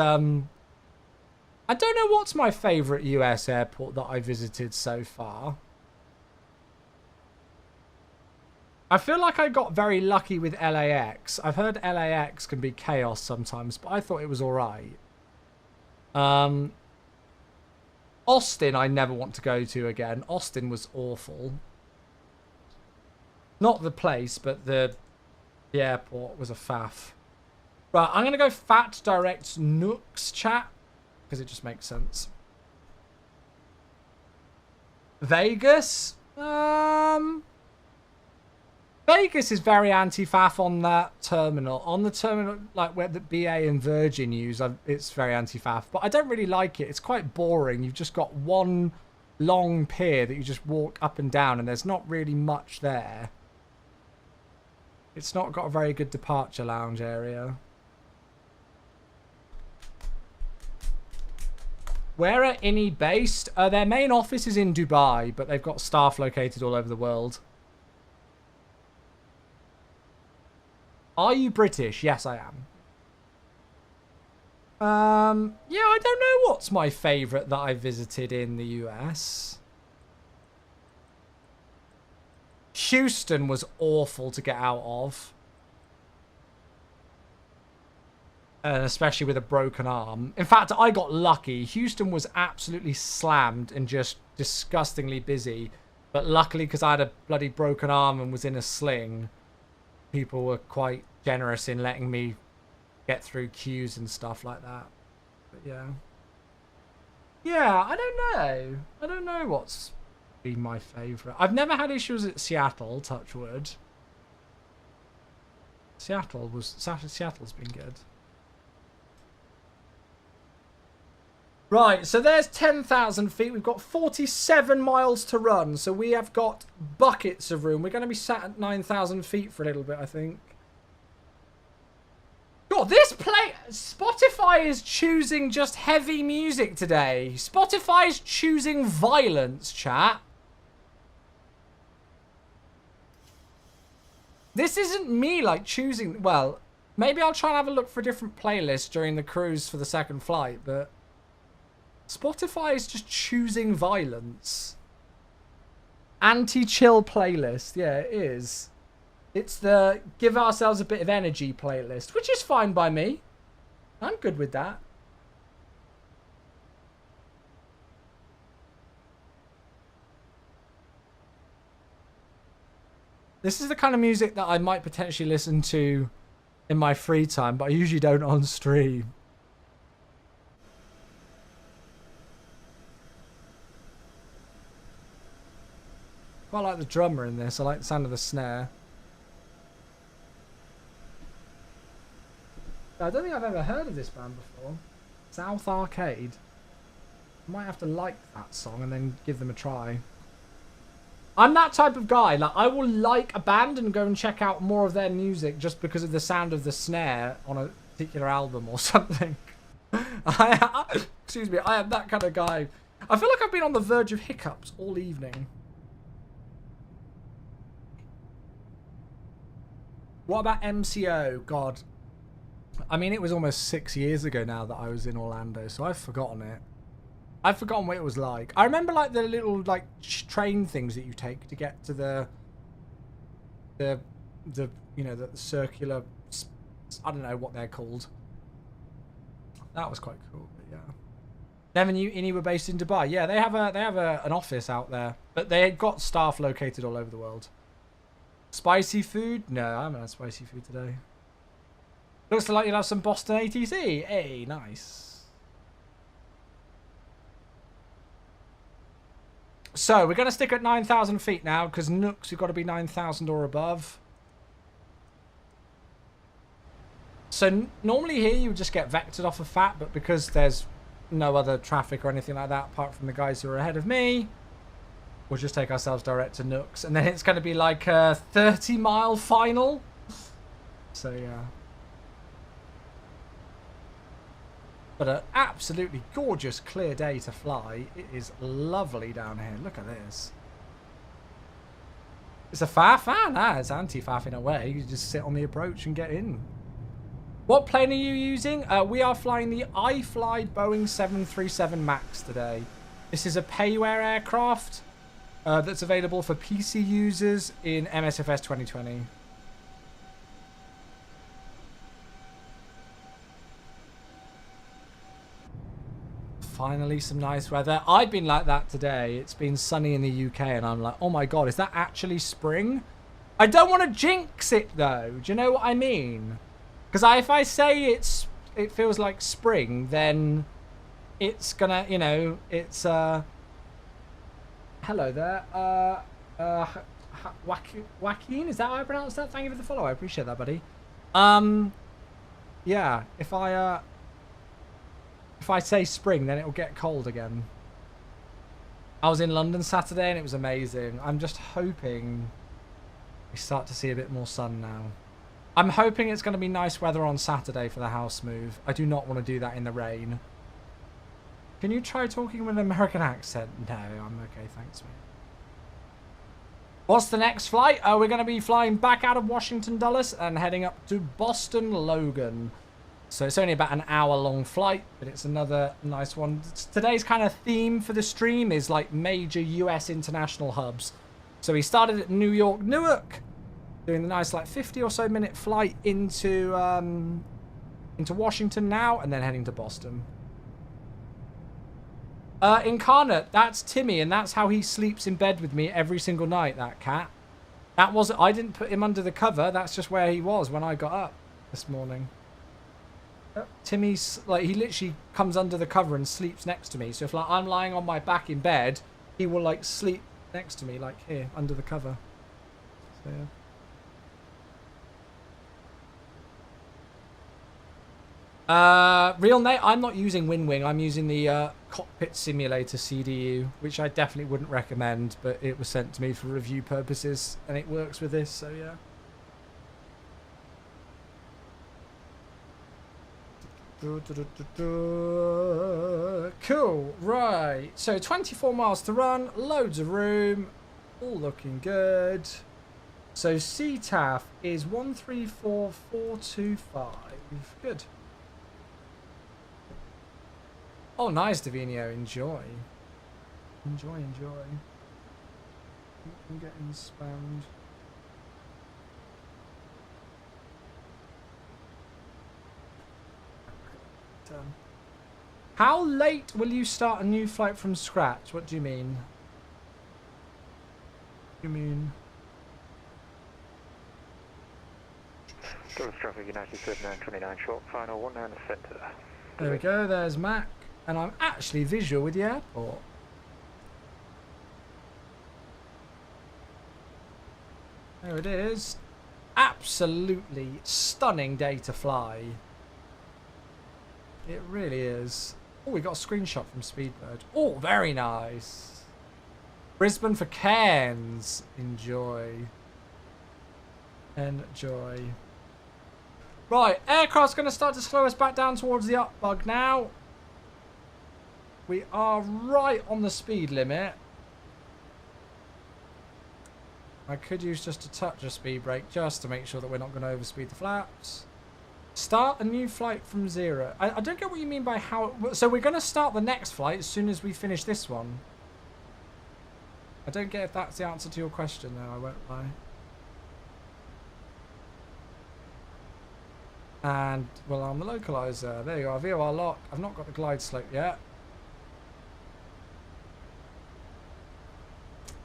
I don't know what's my favourite US airport that I visited so far. I feel like I got very lucky with LAX. I've heard LAX can be chaos sometimes, but I thought it was alright. Austin I never want to go to again. Austin was awful. Not the place, but the airport was a faff. Right, I'm going to go fat direct Nooks chat. Because it just makes sense. Vegas? Vegas is very anti-faff on that terminal. On the terminal, like where the BA and Virgin use, it's very anti-faff. But I don't really like it. It's quite boring. You've just got one long pier that you just walk up and down, and there's not really much there. It's not got a very good departure lounge area. Where are INI based? Their main office is in Dubai, but they've got staff located all over the world. Are you British? Yes, I am. Yeah, I don't know what's my favourite that I visited in the US. Houston was awful to get out of. Especially with a broken arm. In fact, I got lucky. Houston was absolutely slammed and just disgustingly busy. But luckily, because I had a bloody broken arm and was in a sling, people were quite generous in letting me get through queues and stuff like that. But yeah. Yeah, I don't know. I don't know what's been my favourite. I've never had issues at Seattle, touch wood. Seattle's been good. Right, so there's 10,000 feet. We've got 47 miles to run, so we have got buckets of room. We're going to be sat at 9,000 feet for a little bit, I think. God, Spotify is choosing just heavy music today. Spotify is choosing violence, chat. This isn't me, like, choosing... Well, maybe I'll try and have a look for a different playlist during the cruise for the second flight, but... Spotify is just choosing violence. Anti-chill playlist. Yeah, it is. It's the give ourselves a bit of energy playlist, which is fine by me. I'm good with that. This is the kind of music that I might potentially listen to in my free time, but I usually don't on stream. Quite like the drummer in this. I like the sound of the snare. I don't think I've ever heard of this band before. South Arcade. I might have to like that song and then give them a try. I'm that type of guy. Like, I will like a band and go and check out more of their music just because of the sound of the snare on a particular album or something. Excuse me. I am that kind of guy. I feel like I've been on the verge of hiccups all evening. What about MCO? God. I mean, it was almost 6 years ago now that I was in Orlando, so I've forgotten it. I've forgotten what it was like. I remember, like, the little, like, train things that you take to get to the you know, the circular... I don't know what they're called. That was quite cool, but yeah. Never knew Inni were based in Dubai. Yeah, they have an office out there, but they got staff located all over the world. Spicy food? No, I haven't had spicy food today. Looks like you'll have some Boston ATC. Hey, nice. So, we're going to stick at 9,000 feet now, because Nooks, we've got to be 9,000 or above. So, normally here you would just get vectored off of FAT, but because there's no other traffic or anything like that, apart from the guys who are ahead of me, we'll just take ourselves direct to Nooks, and then it's going to be like a 30-mile final. So, yeah. But an absolutely gorgeous, clear day to fly. It is lovely down here. Look at this. It's a FAF, nah, it's anti-FAF in a way. You just sit on the approach and get in. What plane are you using? We are flying the iFly Boeing 737 MAX today. This is a KEWR aircraft. That's available for PC users in MSFS 2020. Finally, some nice weather. I've been like that today. It's been sunny in the UK, and I'm like, oh my god, is that actually spring? I don't want to jinx it, though. Do you know what I mean? Because if I say it feels like spring, then it's gonna, you know, it's hello there. Joaquin, is that how I pronounce that? Thank you for the follow. I appreciate that, buddy. Yeah, if I say spring, then it'll get cold again. I was in London Saturday and it was amazing. I'm just hoping we start to see a bit more sun now. I'm hoping it's going to be nice weather on Saturday for the house move. I do not want to do that in the rain. Can you try talking with an American accent? No, I'm okay, thanks, mate. What's the next flight? We're going to be flying back out of Washington Dulles and heading up to Boston Logan. So it's only about an hour-long flight, but it's another nice one. Today's kind of theme for the stream is like major US international hubs. So we started at New York, Newark, doing the nice like 50 or so minute flight into Washington now, and then heading to Boston. Incarnate, that's Timmy, and that's how he sleeps in bed with me every single night, that cat. I didn't put him under the cover, that's just where he was when I got up this morning. Timmy's, like, he literally comes under the cover and sleeps next to me. So if, like, I'm lying on my back in bed, he will, like, sleep next to me, like, here, under the cover. So, yeah. Real Nate, I'm not using WinWing. I'm using the Cockpit Simulator CDU, which I definitely wouldn't recommend, but it was sent to me for review purposes, and it works with this, so yeah. Cool, right. So 24 miles to run, loads of room, all looking good. So CTAF is 134425. Good. Oh, nice, Davino. Enjoy. Enjoy. I'm getting spammed. How late will you start a new flight from scratch? What do you mean?
Dulles traffic United 3929 short, final 19 centre.
There we go, there's Mac. And I'm actually visual with the airport. There it is. Absolutely stunning day to fly. It really is. Oh, we got a screenshot from Speedbird. Oh, very nice. Brisbane for Cairns. Enjoy. Right, aircraft's going to start to slow us back down towards the up bug now. We are right on the speed limit. I could use just a touch of speed brake just to make sure that we're not going to overspeed the flaps. Start a new flight from zero. I don't get what you mean by how... So we're going to start the next flight as soon as we finish this one. I don't get if that's the answer to your question, though. I won't lie. And, well, on the localizer. There you are. VOR lock. I've not got the glide slope yet.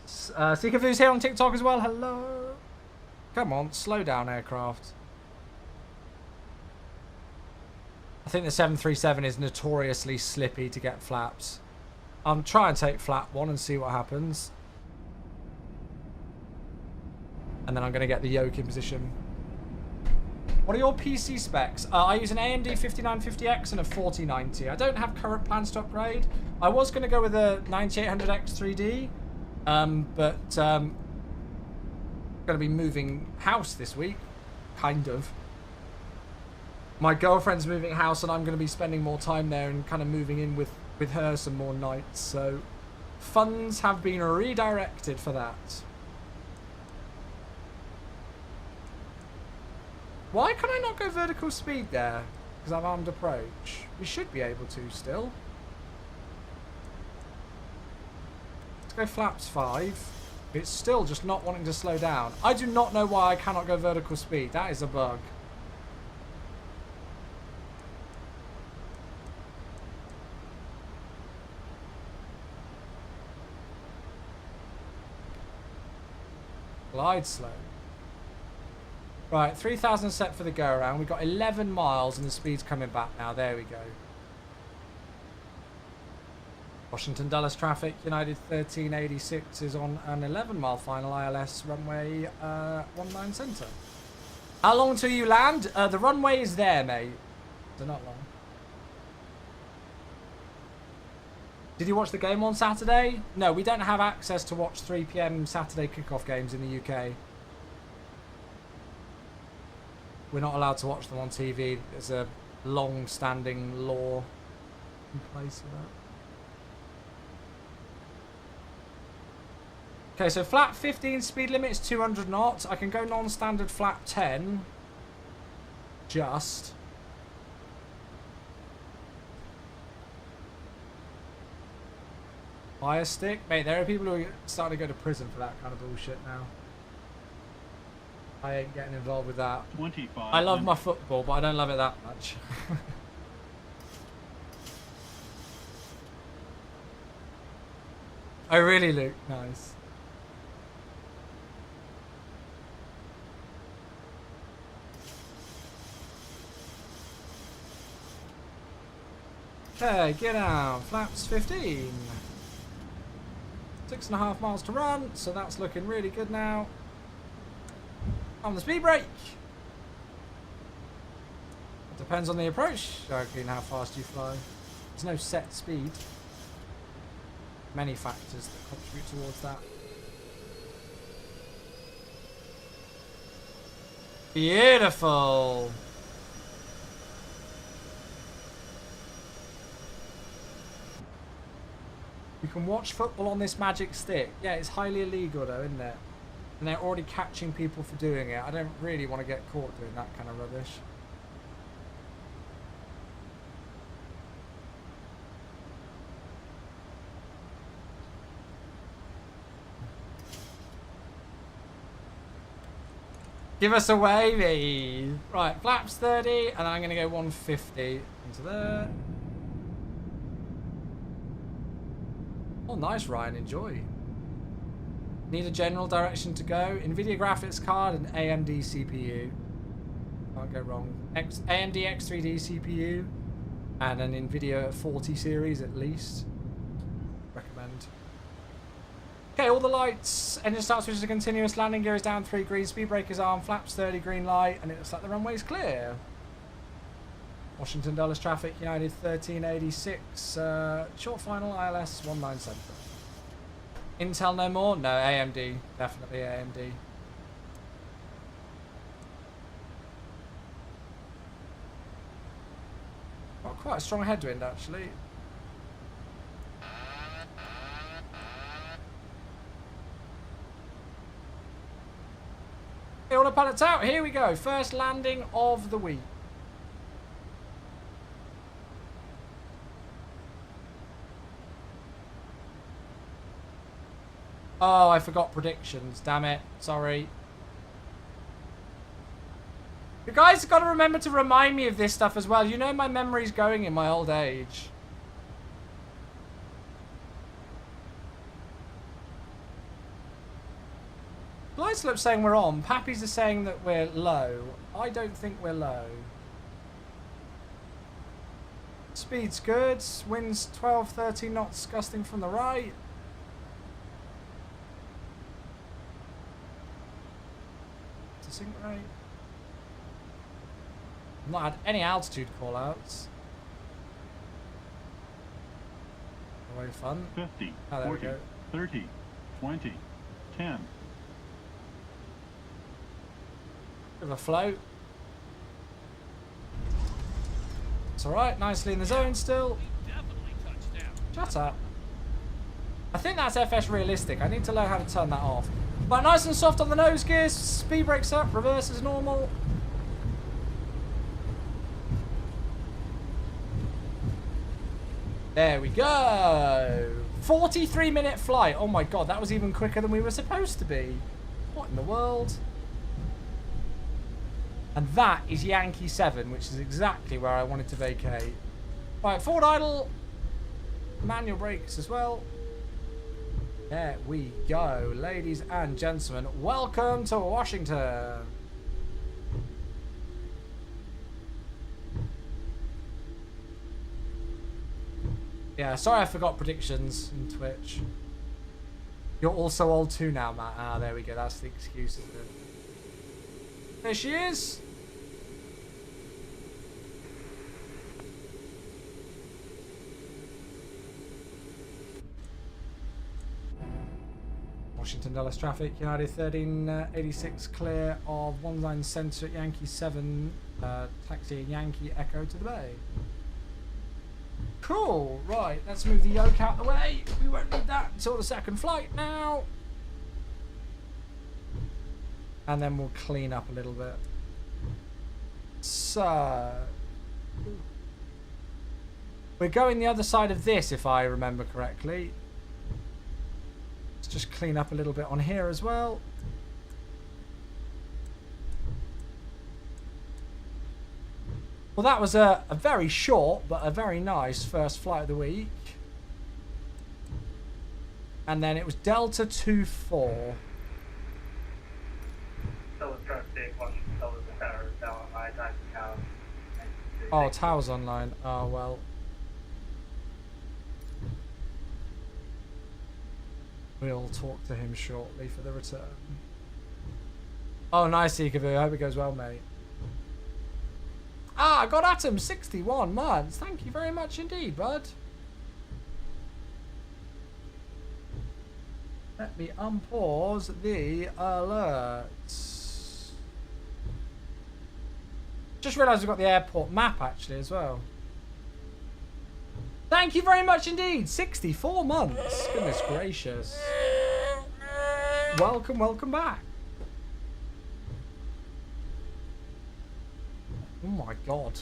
Seekerfoo's here on TikTok as well. Hello. Come on. Slow down, aircraft. I think the 737 is notoriously slippy to get flaps. I'm trying to take flap 1 and see what happens. And then I'm going to get the yoke in position. What are your PC specs? I use an AMD 5950X and a 4090. I don't have current plans to upgrade. I was going to go with a 9800X 3D. But going to be moving house this week. Kind of. My girlfriend's moving house and I'm going to be spending more time there and kind of moving in with her some more nights. So funds have been redirected for that. Why can I not go vertical speed there? Because I've armed approach. We should be able to still. Let's go flaps 5. It's still just not wanting to slow down. I do not know why I cannot go vertical speed. That is a bug. Glide slope. Right, 3,000 set for the go around. We've got 11 miles and the speed's coming back now. There we go. Washington Dulles traffic, United 1386 is on an 11-mile final ILS runway 19 centre. How long till you land? The runway is there, mate. So not long. Did you watch the game on Saturday? No, we don't have access to watch 3 PM Saturday kickoff games in the UK. We're not allowed to watch them on TV. There's a long-standing law in place for that. Okay, so flap 15 speed limit is 200 knots. I can go non-standard flap 10. Just. Fire stick? Mate, there are people who are starting to go to prison for that kind of bullshit now. I ain't getting involved with that.
25.
I love my football, but I don't love it that much. Oh, really, Luke? Nice. Okay, get out. Flaps 15. 6.5 miles to run, so that's looking really good now. On the speed brake. It depends on the approach, and how fast you fly. There's no set speed. Many factors that contribute towards that. Beautiful. You can watch football on this magic stick. Yeah, it's highly illegal though, isn't it? And they're already catching people for doing it. I don't really want to get caught doing that kind of rubbish. Give us a wavy. Right, flaps 30, and I'm going to go 150 into there. Oh, nice, Ryan. Enjoy. Need a general direction to go. NVIDIA graphics card and AMD CPU. Can't go wrong. AMD X3D CPU and an NVIDIA 40 series at least. Recommend. Okay, all the lights. Engine start switches are continuous. Landing gear is down 3 green. Speed brake is on. Flaps 30 green light. And it looks like the runway's clear. Washington Dulles traffic. United 1386. Short final ILS 197. Intel no more? No, AMD. Definitely AMD. Got quite a strong headwind actually. Okay, all the pilots out. Here we go. First landing of the week. Oh, I forgot predictions. Damn it. Sorry. You guys have got to remember to remind me of this stuff as well. You know my memory's going in my old age. Glideslope's saying we're on. Pappy's is saying that we're low. I don't think we're low. Speed's good. Wind's 12, 13 knots gusting from the right. To sync rate. I've not had any altitude call-outs. Very fun.
50,
Oh, there
40,
we go.
30, 20, 10.
Bit of a float. It's alright, nicely in the zone still. Shut up. I think that's FS realistic. I need to learn how to turn that off. But nice and soft on the nose gears. Speed brakes up, reverse is normal. There we go. 43-minute flight. Oh my god, that was even quicker than we were supposed to be. What in the world? And that is Yankee 7, which is exactly where I wanted to vacate. Right, forward idle. Manual brakes as well. There we go. Ladies and gentlemen, welcome to Washington. Yeah, sorry I forgot predictions in Twitch. You're also old too now, Matt. Ah, there we go. That's the excuse, isn't it? There she is. Washington Dulles traffic. United 1386 clear of 19 center at Yankee 7. Taxi Yankee Echo to the bay. Cool. Right, let's move the yoke out of the way. We won't need that until the second flight now. And then we'll clean up a little bit. So... we're going the other side of this, if I remember correctly. Let's just clean up a little bit on here as well. Well, that was a very short, but a very nice first flight of the week. And then it was Delta 2-4. Oh, tower's online. Oh, well. We'll talk to him shortly for the return. Oh, nice, Ikavu. I hope it goes well, mate. Ah, I got Atom 61 months. Thank you very much indeed, bud. Let me unpause the alerts. Just realised we've got the airport map actually as well. Thank you very much indeed. 64 months. Goodness gracious. Welcome, welcome back. Oh my god.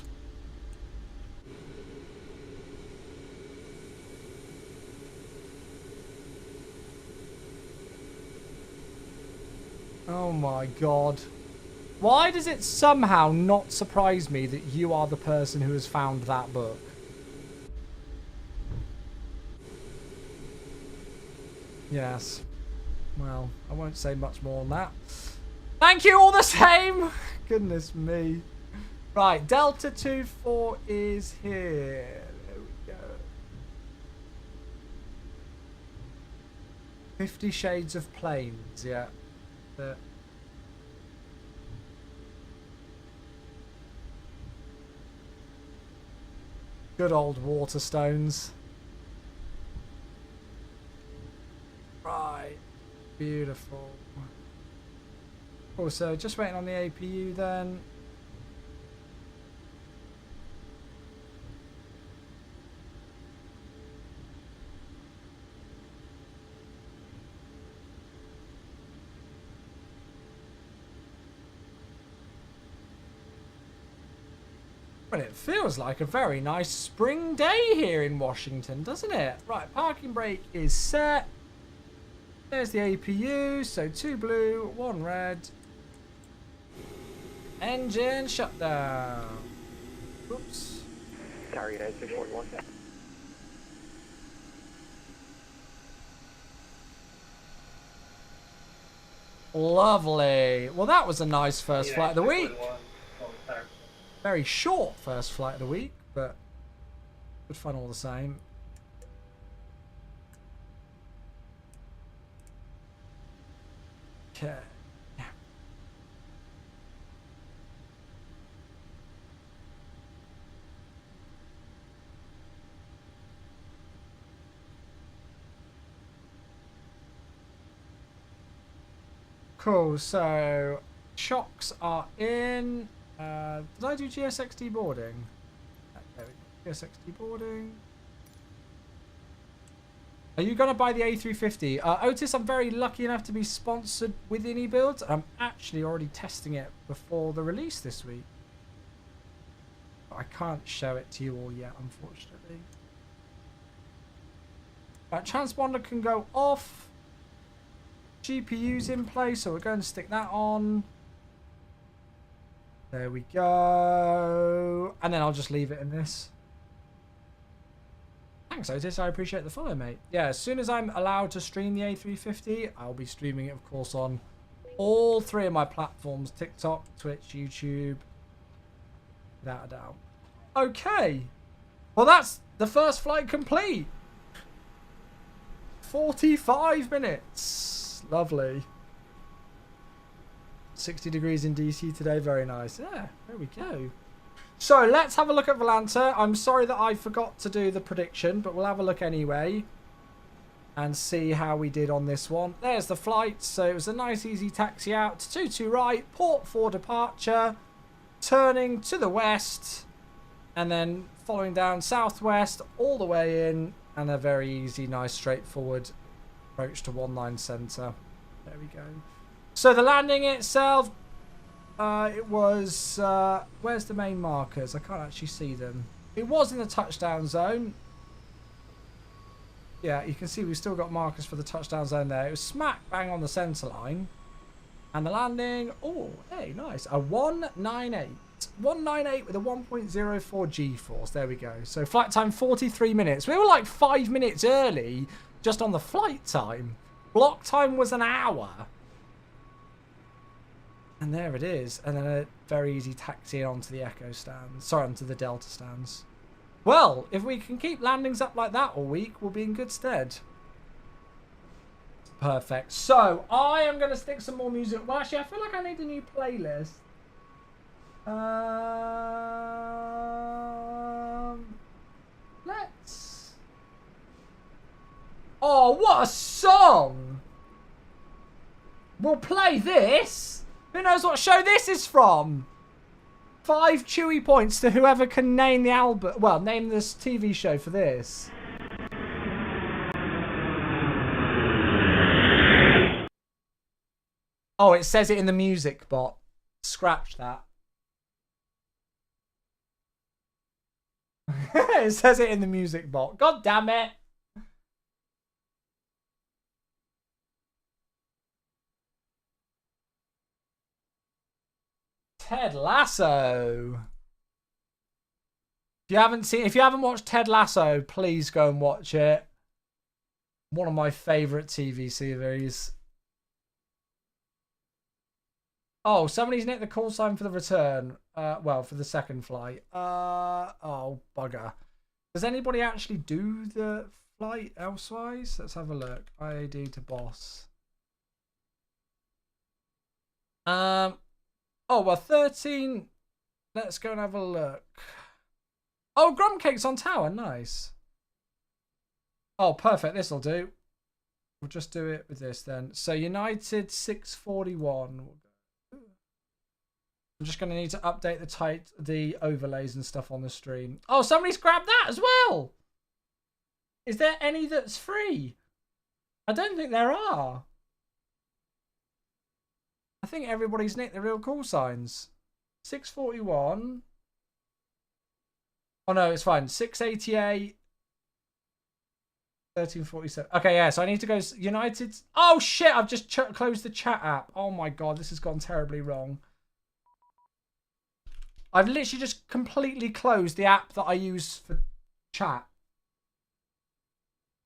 Oh my god. Why does it somehow not surprise me that you are the person who has found that book? Yes. Well, I won't say much more on that. Thank you all the same! Goodness me. Right, Delta 2-4 is here. There we go. 50 Shades of Planes, yeah. Good old Waterstones. Right. Beautiful. Also, just waiting on the APU then. Well, it feels like a very nice spring day here in Washington, doesn't it? Right, parking brake is set. There's the APU, so 2 blue, 1 red. Engine shutdown. Oops.
KIAD 641.
Lovely. Well, that was a nice first flight of the week. Very short first flight of the week, but good fun all the same. Okay. Cool, so shocks are in. Did I do GSXD boarding? There we go. GSXD boarding. Are you going to buy the A350? Otis, I'm very lucky enough to be sponsored with InnyBuilds. I'm actually already testing it before the release this week. But I can't show it to you all yet, unfortunately. Transponder can go off. GPU's in place, so we're going to stick that on. There we go. And then I'll just leave it in this. Thanks, Otis. I appreciate the follow, mate. Yeah, as soon as I'm allowed to stream the A350, I'll be streaming it, of course, on all 3 of my platforms. TikTok, Twitch, YouTube. Without a doubt. Okay. Well, that's the first flight complete. 45 minutes. Lovely. 60 degrees in DC today. Very nice. Yeah, there we go. So let's have a look at Volanta. I'm sorry that I forgot to do the prediction, but we'll have a look anyway and see how we did on this one. There's the flight. So it was a nice easy taxi out. 22 right, port for departure, turning to the west, and then following down southwest all the way in, and a very easy, nice, straightforward approach to 19 centre. There we go. So the landing itself, it was, where's the main markers? I can't actually see them. It was in the touchdown zone. Yeah, you can see we've still got markers for the touchdown zone there. It was smack bang on the centre line. And the landing, oh, hey, nice. A 198. 198 with a 1.04 G-force. There we go. So flight time 43 minutes. We were like 5 minutes early just on the flight time. Block time was an hour. And there it is. And then a very easy taxi onto the Echo stands. Sorry, onto the Delta stands. Well, if we can keep landings up like that all week, we'll be in good stead. Perfect. So, I am going to stick some more music. Well, actually, I feel like I need a new playlist. Let's... Oh, what a song! We'll play this. Who knows what show this is from? 5 Chewy points to whoever can name the album. Well, name this TV show for this. Oh, it says it in the music bot. Scratch that. It says it in the music bot. God damn it. Ted Lasso. If you haven't watched Ted Lasso, please go and watch it. One of my favourite TV series. Oh, somebody's nicked the call sign for the return. Well, for the second flight. Oh, bugger. Does anybody actually do the flight elsewise? Let's have a look. IAD to boss. Oh, well, 13. Let's go and have a look. Oh, Grumcake's on tower. Nice. Oh, perfect. This'll do. We'll just do it with this then. So, United 641. I'm just going to need to update the overlays and stuff on the stream. Oh, somebody's grabbed that as well. Is there any that's free? I don't think there are. I think everybody's nicked the real call signs. 641. Oh, no, it's fine. 688. 1347. Okay, yeah, so I need to go United. Oh, shit, I've just closed the chat app. Oh, my God, this has gone terribly wrong. I've literally just completely closed the app that I use for chat.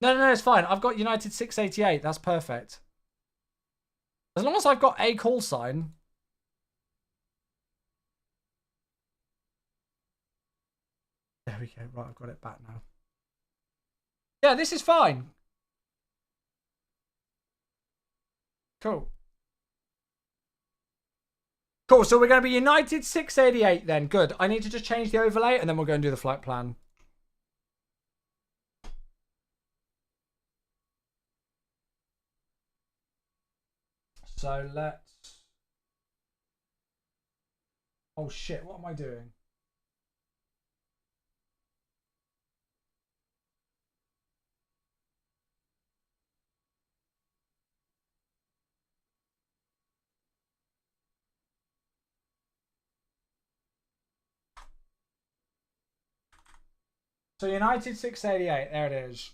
No, it's fine. I've got United 688. That's perfect. As long as I've got a call sign. There we go. Right, I've got it back now. Yeah, this is fine. Cool. Cool, so we're going to be United 688 then. Good. I need to just change the overlay and then we'll go and do the flight plan. So let's... Oh shit, what am I doing? So United 688, there it is.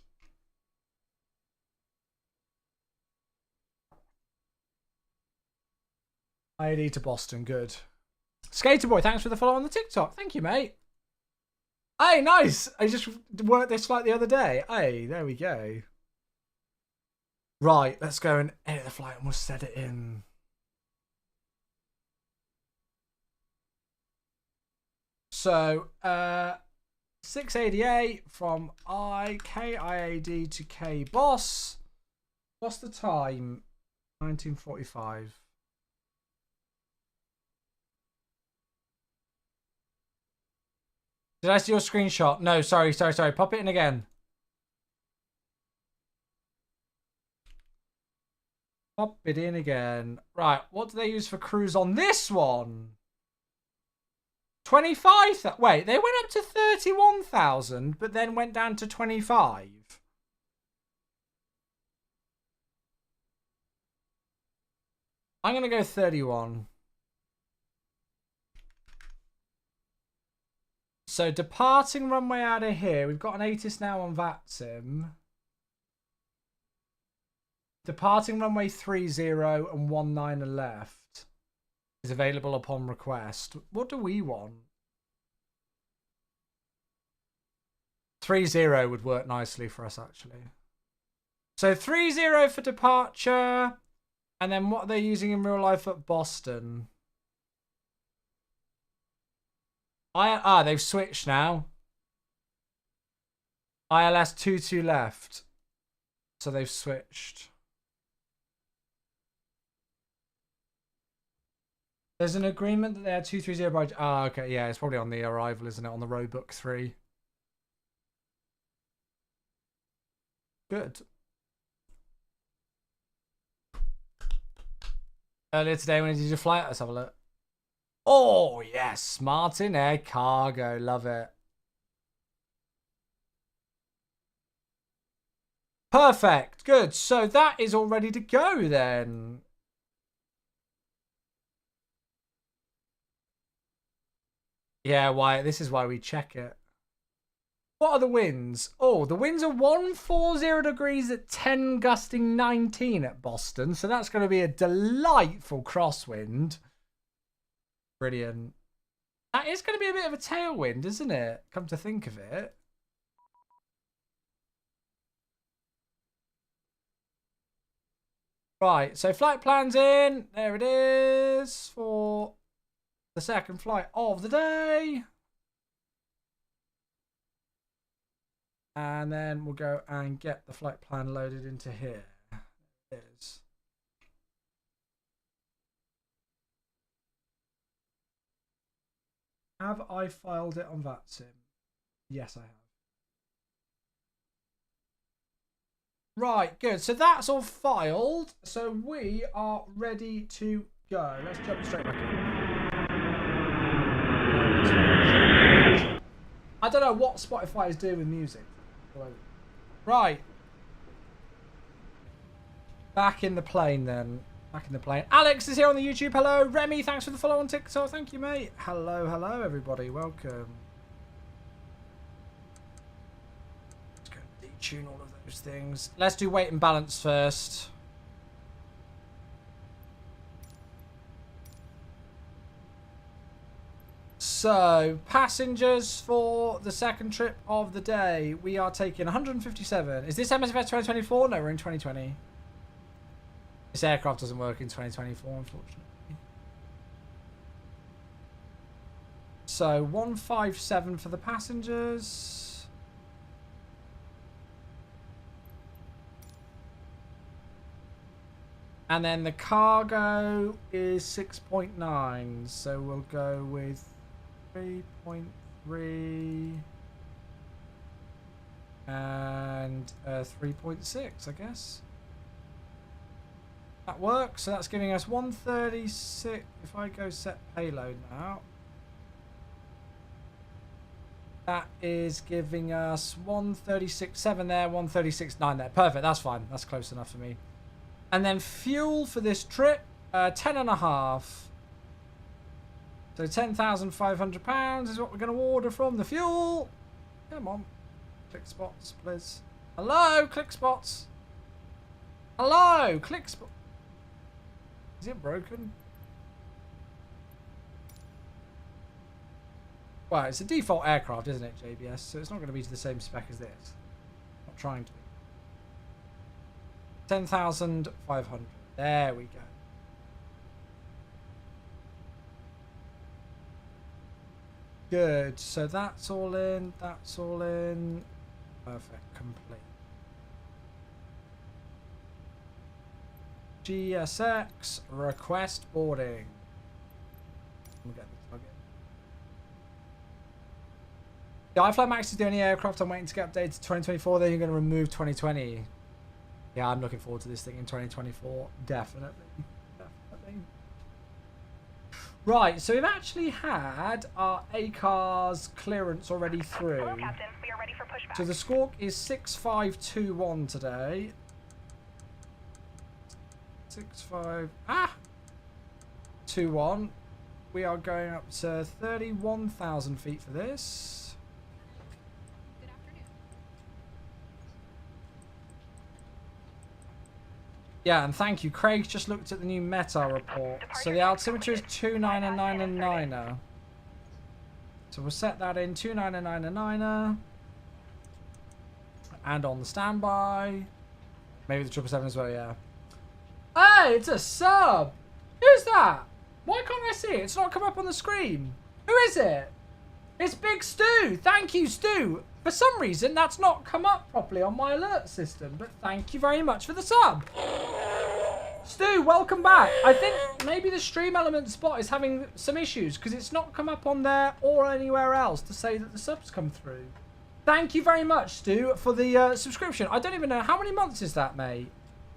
IAD to Boston, good. Skater Boy, thanks for the follow on the TikTok. Thank you, mate. Hey, nice. I just worked this flight the other day. Hey, there we go. Right, let's go and edit the flight and we'll set it in. So, 688 from KIAD to KBOS. What's the time? 1945. Did I see your screenshot? No, sorry. Pop it in again. Pop it in again. Right, what do they use for cruise on this one? 25. Wait, they went up to 31,000, but then went down to 25. I'm going to go 31. So departing runway out of here. We've got an ATIS now on VATSIM. Departing runway 30 and 19 are left. Is available upon request. What do we want? 30 would work nicely for us, actually. So 30 for departure. And then what are they using in real life at Boston? They've switched now. ILS 22 left. So they've switched. There's an agreement that they had 230 by... Ah, okay, yeah, it's probably on the arrival, isn't it? On the roadbook 3. Good. Earlier today, when did you fly? Let's have a look. Oh, yes. Martin Air Cargo. Love it. Perfect. Good. So that is all ready to go then. Yeah, why? This is why we check it. What are the winds? Oh, the winds are 140 degrees at 10, gusting 19 at Boston. So that's going to be a delightful crosswind. Brilliant. That is going to be a bit of a tailwind, isn't it? Come to think of it. Right, so flight plans in. There it is for the second flight of the day. And then we'll go and get the flight plan loaded into here. There it is. Have I filed it on VATSIM? Yes, I have. Right, good. So that's all filed. So we are ready to go. Let's jump straight back in. I don't know what Spotify is doing with music. Right. Back in the plane then. Back in the plane. Alex is here on the YouTube. Hello. Remy, thanks for the follow on TikTok. Thank you, mate. Hello, hello, everybody. Welcome. Let's go detune all of those things. Let's do weight and balance first. So, passengers for the second trip of the day. We are taking 157. Is this MSFS 2024? No, we're in 2020. This aircraft doesn't work in 2024, unfortunately. So 157 for the passengers. And then the cargo is 6.9. So we'll go with 3.3 and 3.6, I guess. That works. So that's giving us 136. If I go set payload now, that is giving us 136.7 there, 136.9 there. Perfect. That's fine. That's close enough for me. And then fuel for this trip, 10.5. So £10,500 is what we're going to order from the fuel. Come on. Click spots, please. Hello, click spots. Hello, click spots. Is it broken? Well, it's a default aircraft, isn't it, JBS? So it's not going to be to the same spec as this. Not trying to be. 10,500. There we go. Good. So that's all in. That's all in. Perfect. Complete. GSX request boarding. We'll get the target. The iFly Max is the only aircraft I'm waiting to get updated to 2024. Then you're going to remove 2020. Yeah, I'm looking forward to this thing in 2024. Definitely. Definitely. Right, so we've actually had our ACARS clearance already through.
Hello, Captain. We are ready for pushback.
So the squawk is 6521 today. 65. Ah! 2-1. We are going up to 31,000 feet for this.
Good afternoon.
Yeah, and thank you. Craig's just looked at the new meta report. So the altimeter is 299er. So we'll set that in 299er. And on the standby. Maybe the 777 as well, yeah. Hey, it's a sub! Who's that? Why can't I see it? It's not come up on the screen. Who is it? It's Big Stu. Thank you, Stu. For some reason, that's not come up properly on my alert system. But thank you very much for the sub. Stu, welcome back. I think maybe the stream element spot is having some issues because it's not come up on there or anywhere else to say that the subs come through. Thank you very much, Stu, for the subscription. I don't even know. How many months is that, mate?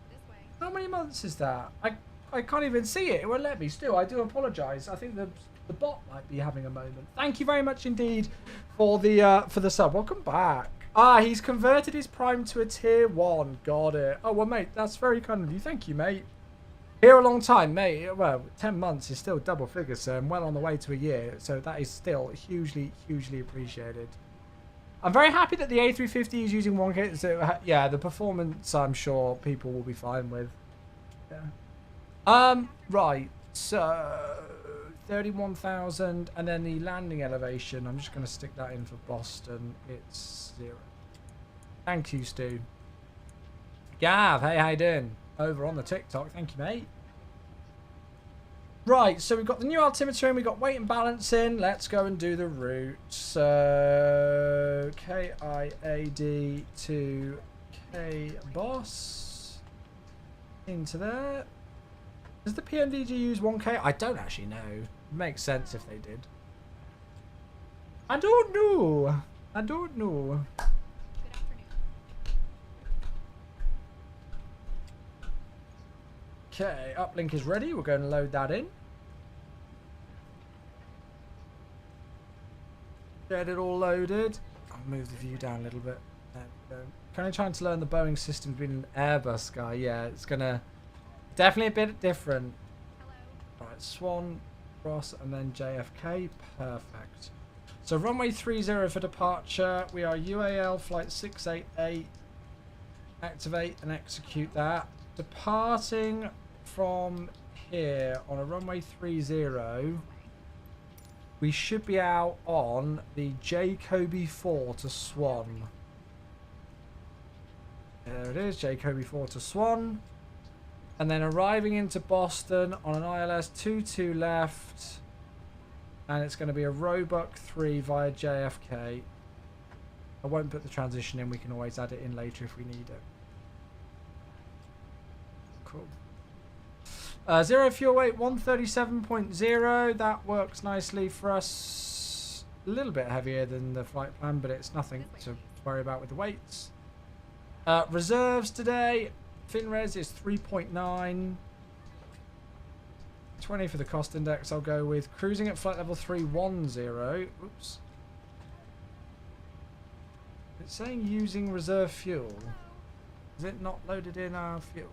This way.
How many months is that? I can't even see it. It won't let me. Stu, I do apologise. I think the bot might be having a moment. Thank you very much indeed for the sub. Welcome back. Ah, he's converted his Prime to a Tier 1. Got it. Oh, well, mate, that's very kind of you. Thank you, mate. Here a long time, mate. Well, 10 months is still double figures, so I'm well on the way to a year. So that is still hugely, hugely appreciated. I'm very happy that the A350 is using 1K. So, yeah, the performance, I'm sure people will be fine with. Yeah. Right. So, 31,000. And then the landing elevation. I'm just going to stick that in for Boston. It's 0. Thank you, Stu. Gav, hey, how you doing? Over on the TikTok. Thank you, mate. Right, so we've got the new altimeter in, we've got weight and balance in. Let's go and do the route. So, KIAD to KBOS. Into there. Does the PMDG use 1K? I don't actually know. It makes sense if they did. I don't know. I don't know.
Good afternoon.
Okay, uplink is ready. We're going to load that in. Get it all loaded. I'll move the view down a little bit. There we go. Kind of trying to learn the Boeing system being an Airbus guy. Yeah, it's going to... Definitely a bit different.
Hello.
Alright, Swan, Ross, and then JFK. Perfect. So runway 30 for departure. We are UAL flight 688. Activate and execute that. Departing from here on a runway 30, we should be out on the JKB4 to Swan. There it is, JKB4 to Swan. And then arriving into Boston on an ILS 22 left. And it's going to be a Roebuck 3 via JFK. I won't put the transition in, we can always add it in later if we need it. Cool. 0 fuel weight 137.0. That works nicely for us. A little bit heavier than the flight plan, but it's nothing to worry about with the weights. Reserves today. FinRes is 3.9. 20 for the cost index I'll go with. Cruising at flight level 310. Oops. It's saying using reserve fuel. Is it not loaded in our fuel?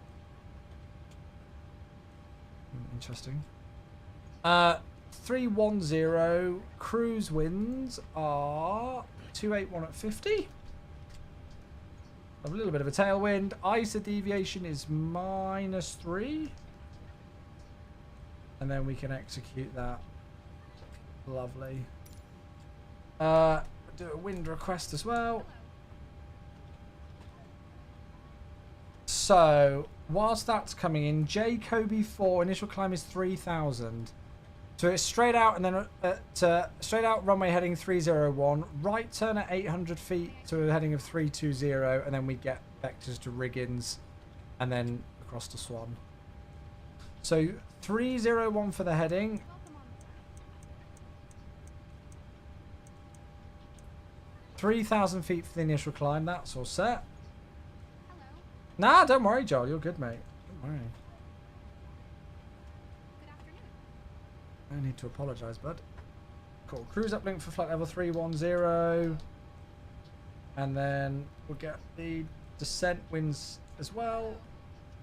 Interesting. 310. Cruise winds are 281 at 50. A little bit of a tailwind. ISA deviation is -3. And then we can execute that. Lovely. Do a wind request as well. So, whilst that's coming in, JKB4 initial climb is 3,000. So it's straight out and then straight out runway heading 301, right turn at 800 feet to a heading of 320, and then we get vectors to Riggins and then across to Swan. So 301 for the heading. 3,000 feet for the initial climb, that's all set.
Hello.
Nah, don't worry, Joel, you're good, mate. Don't worry.
Good afternoon.
No need to apologise, bud. Cool. Cruise uplink for flight level 310. And then we'll get the descent winds as well.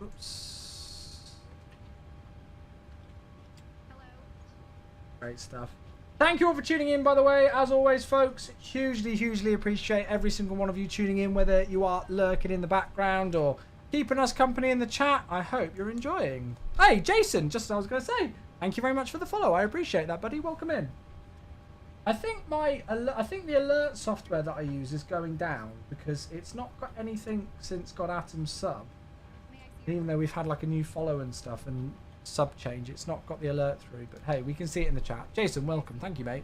Oops.
Hello.
Great stuff. Thank you all for tuning in, by the way. As always, folks, hugely appreciate every single one of you tuning in, whether you are lurking in the background or keeping us company in the chat. I hope you're enjoying. Hey, Jason, just as I was going to say, thank you very much for the follow. I appreciate that, buddy. Welcome in. I think the alert software that I use is going down because it's not got anything since got Atom's sub. Even though we've had like a new follow and stuff and sub change, it's not got the alert through, but hey, we can see it in the chat. Jason, welcome. Thank you, mate.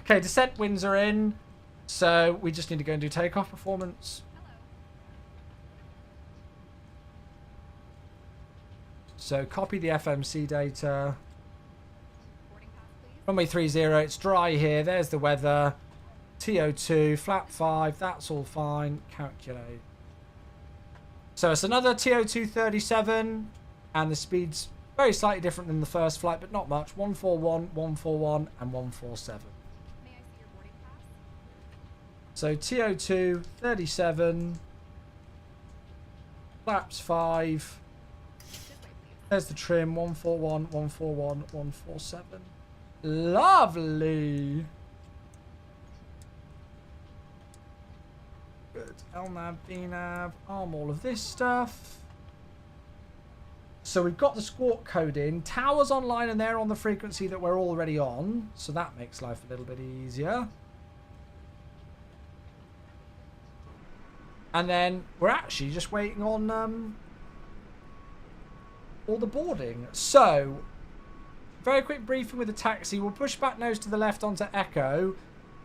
Okay, descent winds are in, so we just need to go and do takeoff performance. So copy the FMC data. Runway 30, it's dry here. There's the weather. TO2, flap 5, that's all fine. Calculate. So it's another TO2 37. And the speed's very slightly different than the first flight, but not much. 141, 141, and 147.
May I see your boarding pass?
So TO2, 37. Flaps 5. There's the trim, 141, 141, 147. Lovely. Good. LNAV, VNAV, arm all of this stuff. So we've got the squawk code in. Tower's online and they're on the frequency that we're already on. So that makes life a little bit easier. And then we're actually just waiting on all the boarding. So, very quick briefing with the taxi. We'll push back nose to the left onto Echo.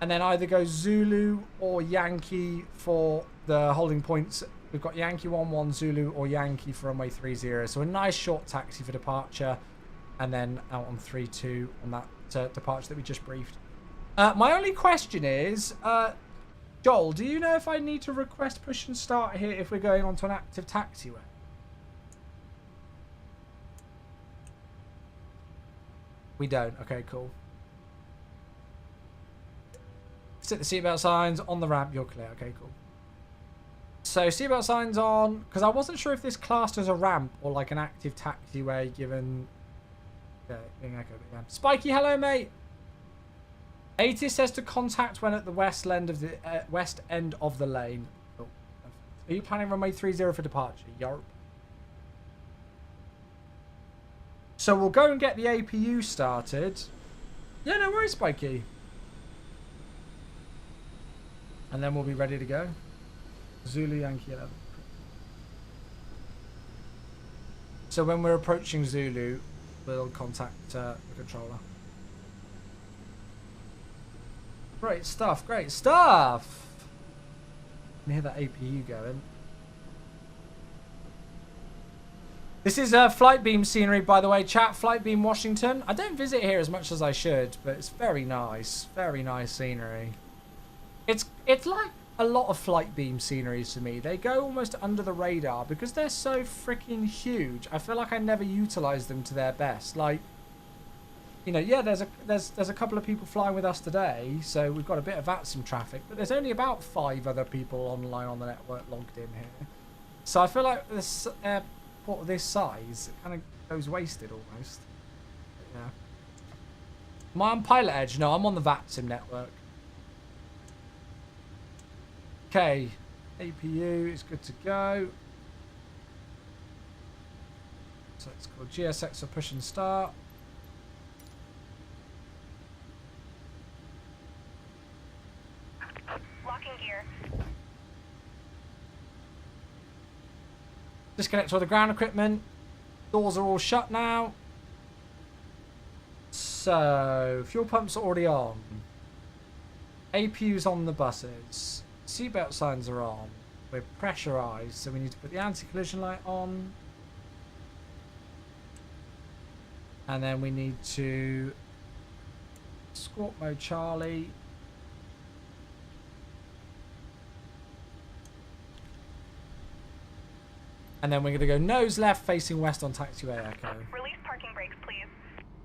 And then either go Zulu or Yankee for the holding points. We've got Yankee 11 Zulu or Yankee for runway 30. So a nice short taxi for departure. And then out on 32 on that departure that we just briefed. My only question is, Joel, do you know if I need to request push and start here if we're going onto an active taxiway? We don't. Okay, cool. Set the seatbelt signs on the ramp. You're clear. Okay, cool. So seatbelt signs on, because I wasn't sure if this classed as a ramp or like an active taxiway given... Okay, being echo. Yeah. Spiky, hello, mate. 80 says to contact when at the west end of the lane. Oh, are you planning runway 30 for departure? Yarp. So we'll go and get the APU started. Yeah, no worries, Spiky. And then we'll be ready to go. Zulu Yankee 11. So when we're approaching Zulu, we'll contact the controller. Great stuff, great stuff! You can hear that APU going. This is Flight Beam scenery, by the way, chat. Flight Beam Washington. I don't visit here as much as I should, but it's very nice scenery. It's like a lot of Flight Beam sceneries to me. They go almost under the radar because they're so freaking huge. I feel like I never utilize them to their best. Like, you know, yeah, there's a couple of people flying with us today, so we've got a bit of VATSIM traffic, but there's only about 5 other people online on the network logged in here. So I feel like this airport of this size, it kind of goes wasted almost. But yeah. Am I on Pilot Edge? No, I'm on the VATSIM network. Okay, APU is good to go. So it's called GSX for push and start.
Locking gear.
Disconnect all the ground equipment. Doors are all shut now. So, fuel pumps are already on. APU's on the buses. Seatbelt signs are on. We're pressurized, so we need to put the anti-collision light on. And then we need to squawk mode Charlie. And then we're going to go nose left facing west on taxiway Echo.
Release parking brakes, please.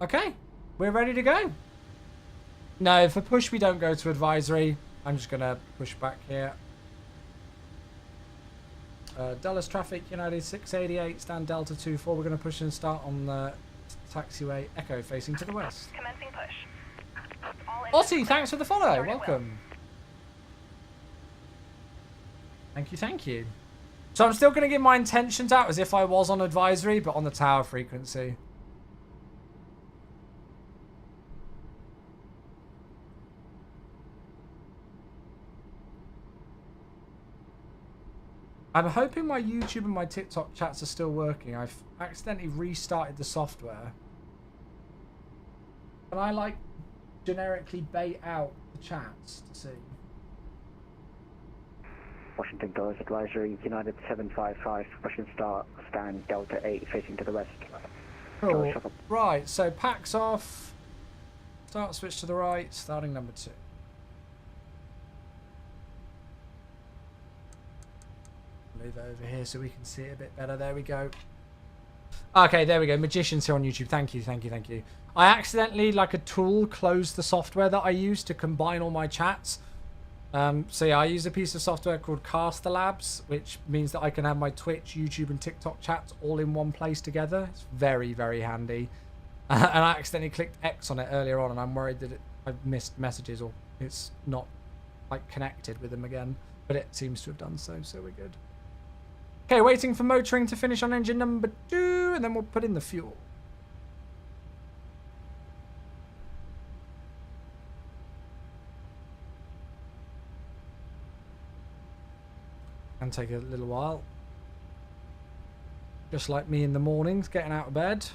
Okay, we're ready to go. No, for push we don't go to advisory. I'm just going to push back here. Dulles traffic, United 688, stand Delta 24. We're going to push and start on the taxiway, Echo facing to the west.
Commencing push. All engines
Ottie, thanks for the follow.
Start at will.
Welcome. Thank you, thank you. So I'm still going to give my intentions out as if I was on advisory, but on the tower frequency. I'm hoping my YouTube and my TikTok chats are still working. I've accidentally restarted the software. Can I, like, generically bait out the chats to see?
Washington Doors Advisory, United 755, pushing start, stand Delta 8 facing to the west.
Cool. Right, so packs off. Start switch to the right, starting number 2. Move it over here so we can see it a bit better. There we go. Okay, there we go. Magician's here on YouTube. Thank you, thank you, thank you. I accidentally, like a tool, closed the software that I use to combine all my chats. So yeah, I use a piece of software called Caster Labs, which means that I can have my Twitch, YouTube, and TikTok chats all in one place together. It's very, very handy. And I accidentally clicked X on it earlier on, and I'm worried that I've missed messages or it's not like connected with them again. But it seems to have done so, so we're good. Okay, waiting for motoring to finish on engine number 2, and then we'll put in the fuel. Can take a little while. Just like me in the mornings, getting out of bed.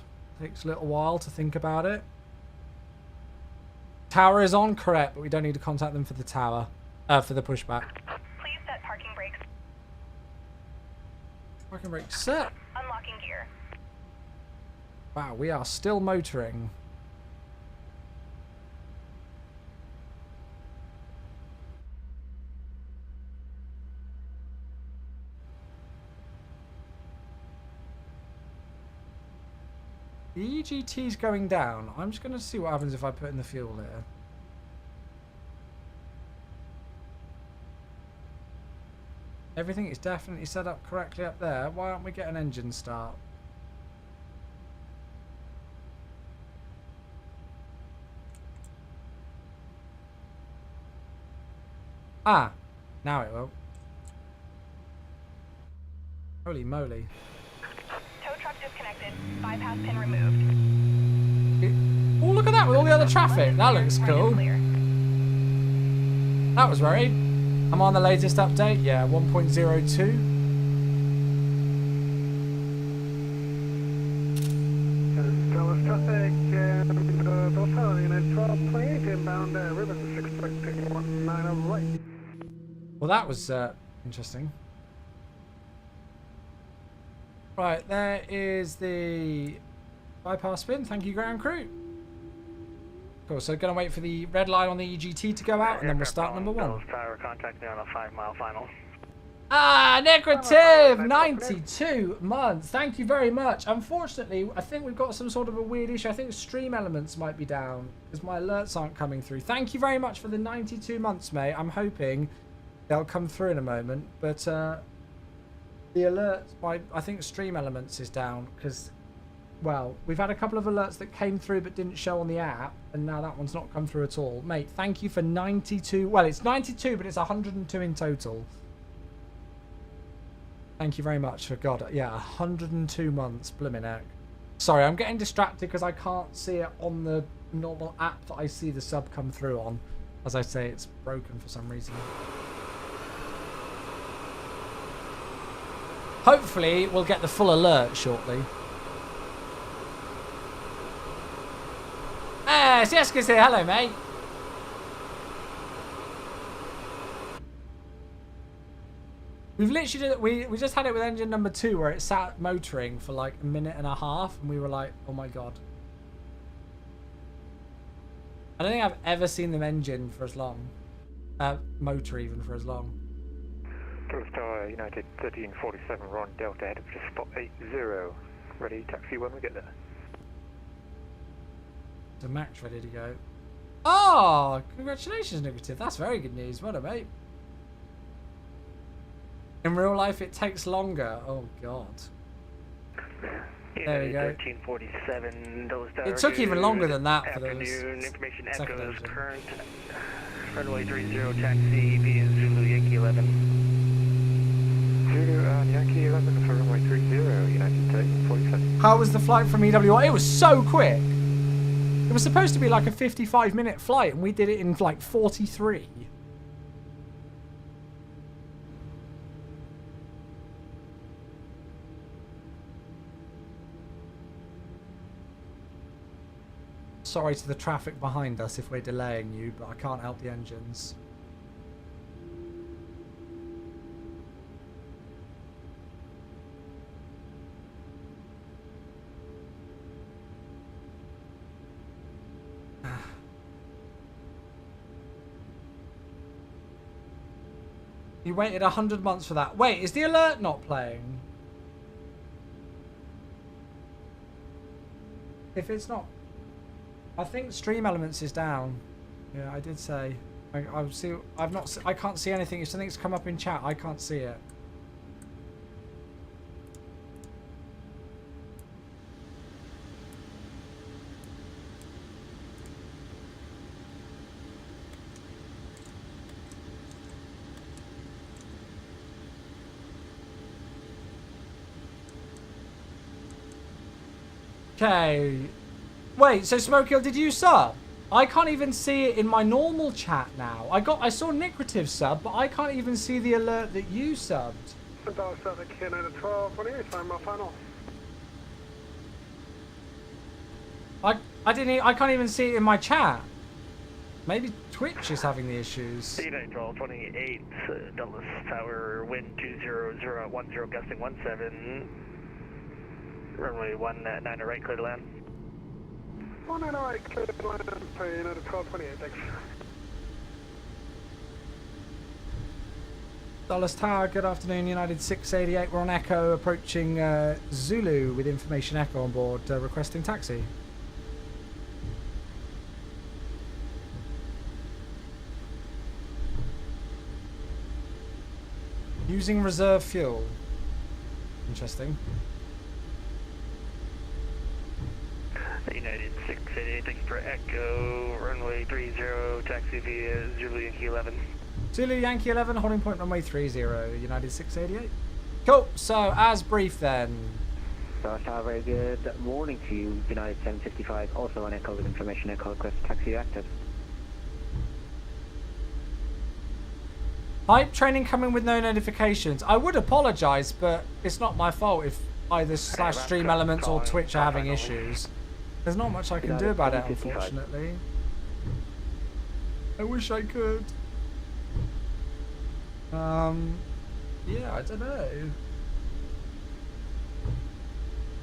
Takes a little while to think about it. Tower is on, correct, but we don't need to contact them for the tower. For the pushback.
Please set parking brakes.
Parking brake set.
Unlocking gear.
Wow, we are still motoring. The EGT's going down. I'm just going to see what happens if I put in the fuel here. Everything is definitely set up correctly up there. Why aren't we getting engine start? Ah, now it will. Holy moly.
Tow truck disconnected. Bypass pin removed.
Oh, look at that with all the other traffic. That looks cool.
Clear.
That was worried. I'm on the latest update. Yeah, 1.02.
Dallas traffic and Delta, United 1228, inbound Ribbons, expecting 19 right.
Well, that was interesting. Right, there is the bypass spin. Thank you, ground crew. Cool, so going to wait for the red line on the EGT to go out, and then we'll start number 1.
Tower contact on a 5-mile final.
Ah, negative! 92 months. Thank you very much. Unfortunately, I think we've got some sort of a weird issue. I think stream elements might be down because my alerts aren't coming through. Thank you very much for the 92 months, mate. I'm hoping they'll come through in a moment. But the alerts, I think stream elements is down because, well, we've had a couple of alerts that came through but didn't show on the app. And now that one's not come through at all. Mate, thank you for 92. Well, it's 92, but it's 102 in total. Thank you very much for God. Yeah, 102 months. Blimmin' heck. Sorry, I'm getting distracted because I can't see it on the normal app that I see the sub come through on. As I say, it's broken for some reason. Hopefully, we'll get the full alert shortly. Ah, Sieska's here. Hello, mate. We've literally we just had it with engine number 2 where it sat motoring for like a minute and a half and we were like, oh my god. I don't think I've ever seen them engine for as long. Motor even for as long.
Tower United 1347, Ron Delta, head up to spot 80. Ready, taxi when we get there.
So Max ready to go. Oh, congratulations, Negative. That's very good news. Well done, mate. In real life, it takes longer. Oh, God. There we go.
1347, Dallas Tower.
It took even longer than that for
Afternoon,
those
information
second
echoes,
engine.
current, runway 30, taxi via Zulu Yankee 11. Zulu Yankee 11 for runway 30, United 1347.
How was the flight from EWR? It was so quick. It was supposed to be like a 55-minute flight, and we did it in like 43. Sorry to the traffic behind us if we're delaying you, but I can't help the engines. You waited 100 months for that. Wait, is the alert not playing? If it's not... I think Stream Elements is down. Yeah, I did say. I'll see. I can't see anything. If something's come up in chat, I can't see it. Okay. Wait, so Smokiel, did you sub? I can't even see it in my normal chat now. I saw Nickretive sub, but I can't even see the alert that you subbed.
Dallas Tower, KIAD 1228, time my final.
I can't even see it in my chat. Maybe Twitch is having the issues.
United 1228, Dallas Tower, wind 20010, gusting 17. Runway 19 right, clear to land.
19 right, clear to land, United 1228, thanks.
Dallas Tower, good afternoon, United 688. We're on Echo, approaching Zulu with information Echo on board, requesting taxi. Using reserve fuel. Interesting.
United 688, thank you for Echo, runway 30, taxi via Zulu Yankee 11.
Zulu Yankee 11, holding point runway 30, United 688. Cool, so as brief then.
Dallas Tower, very good morning to you, United 755, also on Echo with information Echo request taxi active.
Hype training coming with no notifications. I would apologise, but it's not my fault if either slash Stream Elements or Twitch are having issues. There's not much I can do about it, unfortunately. I wish I could. Yeah, I don't know.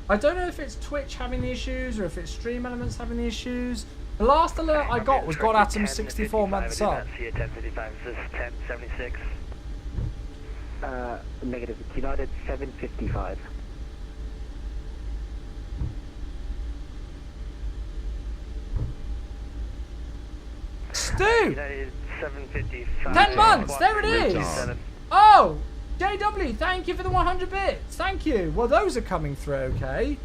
I don't know if it's Twitch having the issues or if it's Stream Elements having the issues. The last alert I got was God Atom 64 months up.
See 1055, this is 1076.
Negative, United 755.
Stu!
United 755.
10 months! There it is! Oh! JW, thank you for the 100 bits. Thank you. Well, those are coming through okay.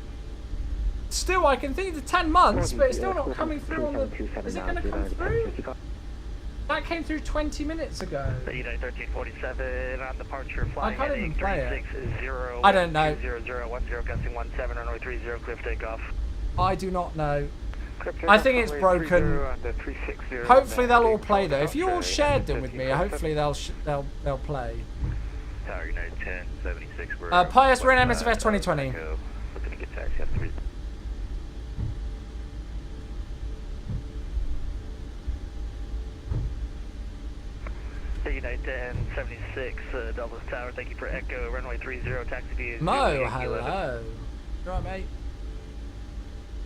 Still, I can think of the 10 months, but it's still not coming through on the... Is it going to come through? That came through 20 minutes ago.
United 1347 on departure flying.
I can't even play it.
0,
I don't know.
0010, gusting 17, runway 30, clear for takeoff.
I do not know. I think it's broken. Hopefully they'll all play though. If you all shared them with me, hopefully they'll play.
Tower United 1076.
Pius, we're in MSFS 2020.
Looking to get taxi up 3.
United 1076, Dallas Tower, thank you for Echo, runway 30, taxi via
Mo, hello. You alright, mate?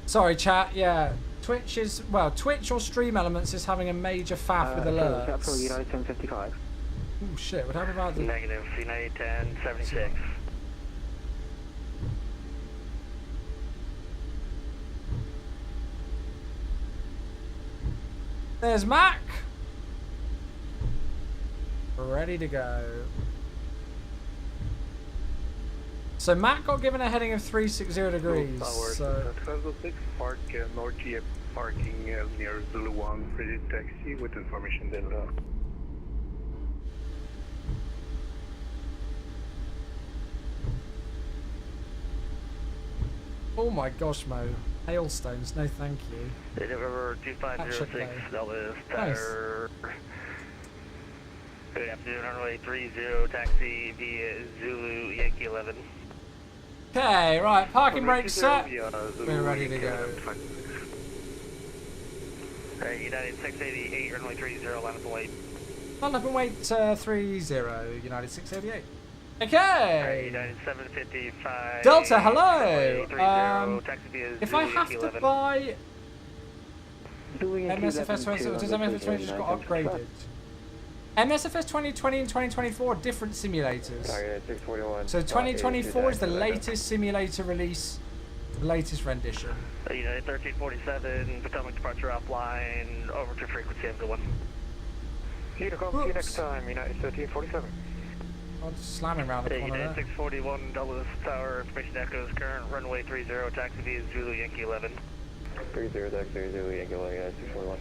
Sorry, chat. Yeah, Twitch is Twitch or Stream Elements is having a major faff with alerts.
That's for United 755.
Oh shit! What happened about the...
Negative, United 1076.
There's Mac. Ready to go. So Matt got given a heading of 360 degrees.
Tower,
So
1206, park North GF parking near Zulu 1, pretty taxi with information Delta.
oh my gosh, Mo. Hailstones, no thank you.
November 2506, Dallas Tower. Good afternoon, runway 30, taxi via Zulu Yankee 11.
Okay, right, parking
Runway
brake
20
set.
via Zulu
We're ready to
Yankee
go.
11. Alright, United 688, runway 30, line up and wait.
Line up and wait 30, United 688.
Alright,
Okay.
United 755.
Delta, hello.
runway 30, taxi via
If
Zulu
I have
Yankee
to
11.
buy
Zulu Yankee
MSFS
11
20, does
to
MSFS 20 just got upgraded? MSFS 2020 and 2024 are different simulators.
Target 641.
So 2024 is the latest simulator release, the latest rendition.
United 1347, Potomac departure offline, over to frequency of the 1.
Unicom, see you next
time, United 1347.
I'm just slamming around the corner
United
there.
641, Dulles Tower, information echoes, current runway 30, taxi via Zulu Yankee 11. 30, taxi Zulu Yankee 11, United 641.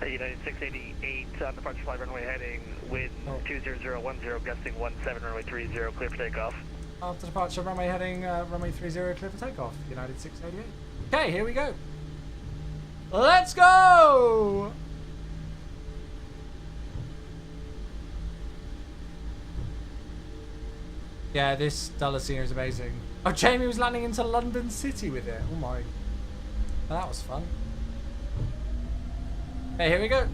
United 688 on departure flight runway heading, wind 20010, gusting 17, runway 30, clear for takeoff.
After departure, runway heading, runway 30, clear for takeoff, United 688. Okay, here we go. Let's go! Yeah, this Dulles scenery is amazing. Oh, Jamie was landing into London City with it. Oh my. Well, that was fun. Okay, here we go.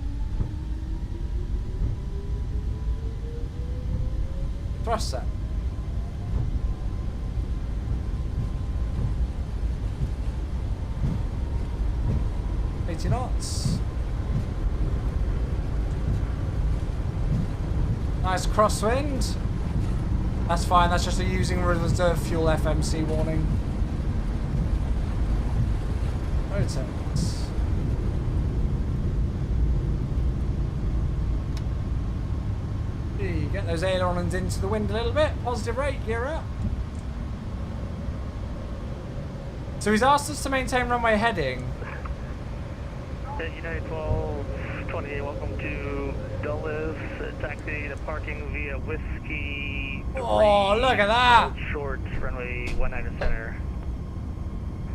Thrust set. $80 knots. Nice crosswind. That's fine, that's just a using reserve fuel FMC warning. Rotate. Get those ailerons into the wind a little bit. Positive rate, gear up. So he's asked us to maintain runway heading.
United 1228, welcome to Dulles, taxi to parking via Whiskey 3.
Oh, look at that.
Short, runway 19 center.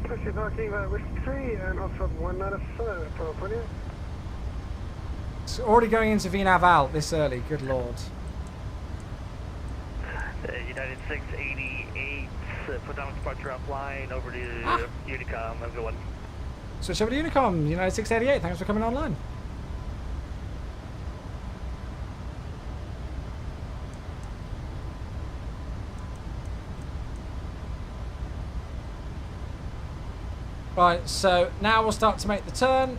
Taxi parking via Whiskey 3 and also 19 for 28.
It's already going into VNAV out this early, good lord.
United 688, Potomac departure offline, over to Unicom, everyone.
Switch over to Unicom, United 688, thanks for coming online. Right, so now we'll start to make the turn.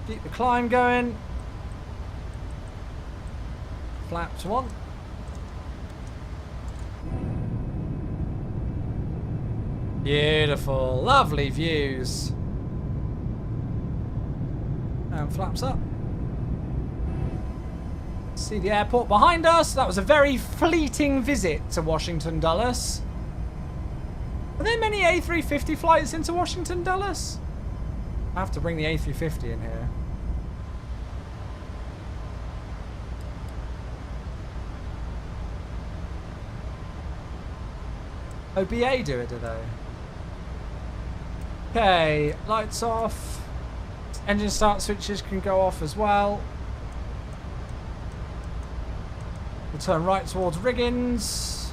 Keep the climb going. Flaps one. Beautiful, lovely views. And flaps up. See the airport behind us. That was a very fleeting visit to Washington Dulles. Are there many A350 flights into Washington Dulles? I have to bring the A350 in here. Oh, BA do it, do they? Okay, lights off. Engine start switches can go off as well. We'll turn right towards riggings.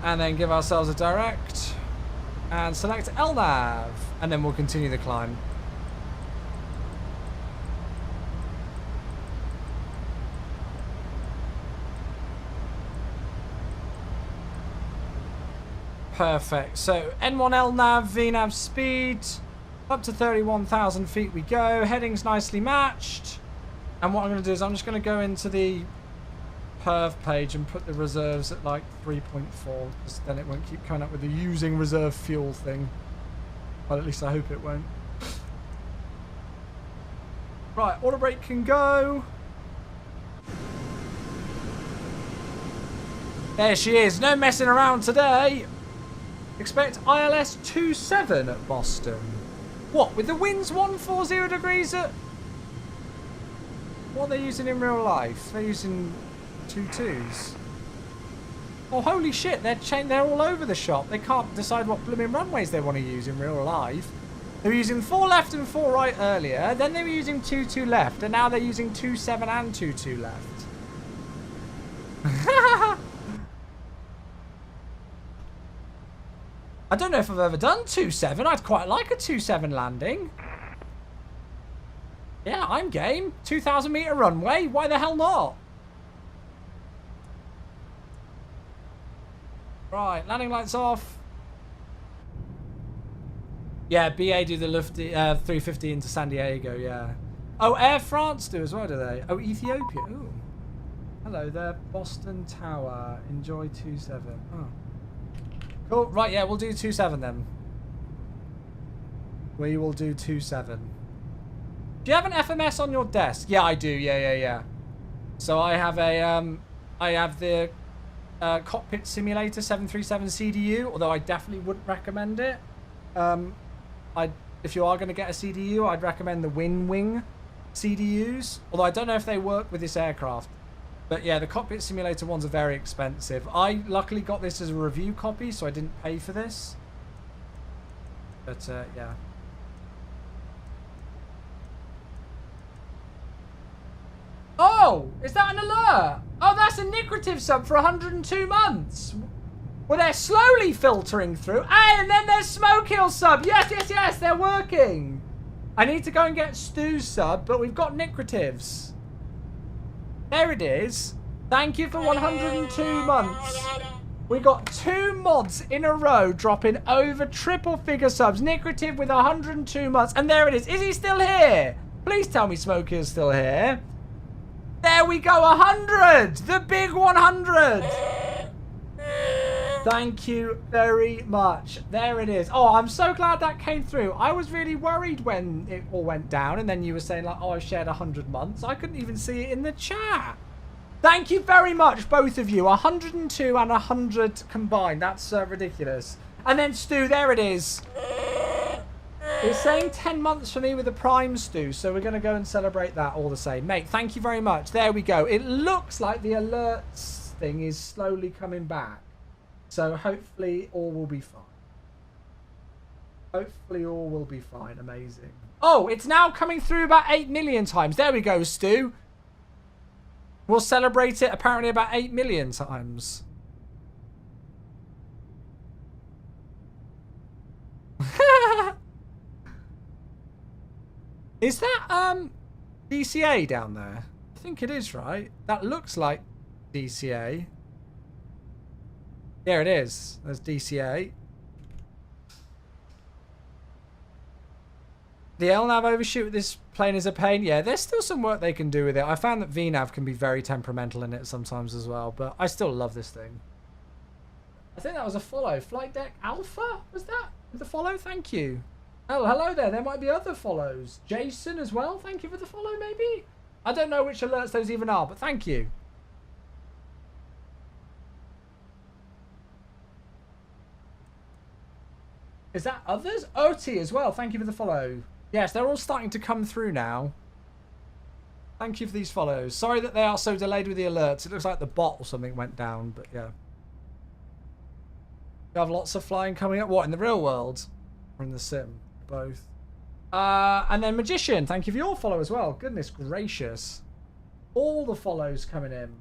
And then give ourselves a direct. And select LNAV. And then we'll continue the climb. Perfect. So N1 LNAV, VNAV speed. Up to 31,000 feet we go. Heading's nicely matched. And what I'm going to do is I'm just going to go into the perf page and put the reserves at like 3.4, because then it won't keep coming up with the using reserve fuel thing. Well, at least I hope it won't. Right, auto brake can go. There she is. No messing around today. Expect ILS 27 at Boston. What, with the winds 140 degrees at... What are they using in real life? They're using 22s. Oh, holy shit, they're all over the shop. They can't decide what blooming runways they want to use in real life. They were using 4 left and 4 right earlier, then they were using 2-2 left, and now they're using 2-7 and 2-2 left. I don't know if I've ever done 2-7. I'd quite like a 2-7 landing. Yeah, I'm game. 2,000 meter runway. Why the hell not? Right, landing lights off. Yeah, BA do the Luft 350 into San Diego, yeah. Oh, Air France do as well, do they? Oh, Ethiopia. Ooh. Hello there, Boston Tower. Enjoy 2-7. Oh. Cool. Right, yeah, we'll do 2-7 then. We will do 2-7. Do you have an FMS on your desk? Yeah, I do. Yeah. So I have a I have the cockpit simulator 737 CDU, although I definitely wouldn't recommend it. If you are going to get a CDU, I'd recommend the Wing CDUs, although I don't know if they work with this aircraft. But yeah, the cockpit simulator ones are very expensive. I luckily got this as a review copy, so I didn't pay for this. But yeah. Oh, is that an alert? Oh, that's a Nickerative sub for 102 months. Well, they're slowly filtering through. Hey, and then there's Smoke Hill sub. Yes, they're working. I need to go and get Stu's sub, but we've got Nickeratives. There it is. Thank you for 102 months. We got 2 mods in a row dropping over triple figure subs. Nickerative with 102 months. And there it is. Is he still here? Please tell me Smoke Hill's still here. There we go, 100! The big 100! Thank you very much. There it is. Oh, I'm so glad that came through. I was really worried when it all went down, and then you were saying, like, oh, I've shared 100 months. I couldn't even see it in the chat. Thank you very much, both of you. 102 and 100 combined. That's ridiculous. And then, Stu, there it is. It's saying 10 months for me with the Prime, Stu, so we're going to go and celebrate that all the same. Mate, thank you very much. There we go. It looks like the alerts thing is slowly coming back. So hopefully all will be fine. Hopefully all will be fine. Amazing. Oh, it's now coming through about 8 million times. There we go, Stu. We'll celebrate it apparently about 8 million times. Is that DCA down there? I think it is, right? That looks like DCA. There it is. There's DCA. The LNAV overshoot with this plane is a pain. Yeah, there's still some work they can do with it. I found that VNAV can be very temperamental in it sometimes as well, but I still love this thing. I think that was a follow. Flight Deck Alpha? Was that the follow? Thank you. Oh, hello there. There might be other follows. Jason as well. Thank you for the follow, maybe? I don't know which alerts those even are, but thank you. Is that others? OT as well. Thank you for the follow. Yes, they're all starting to come through now. Thank you for these follows. Sorry that they are so delayed with the alerts. It looks like the bot or something went down, but yeah. You have lots of flying coming up. What, in the real world? Or in the sim? Both. And then Magician. Thank you for your follow as well. Goodness gracious. All the follows coming in.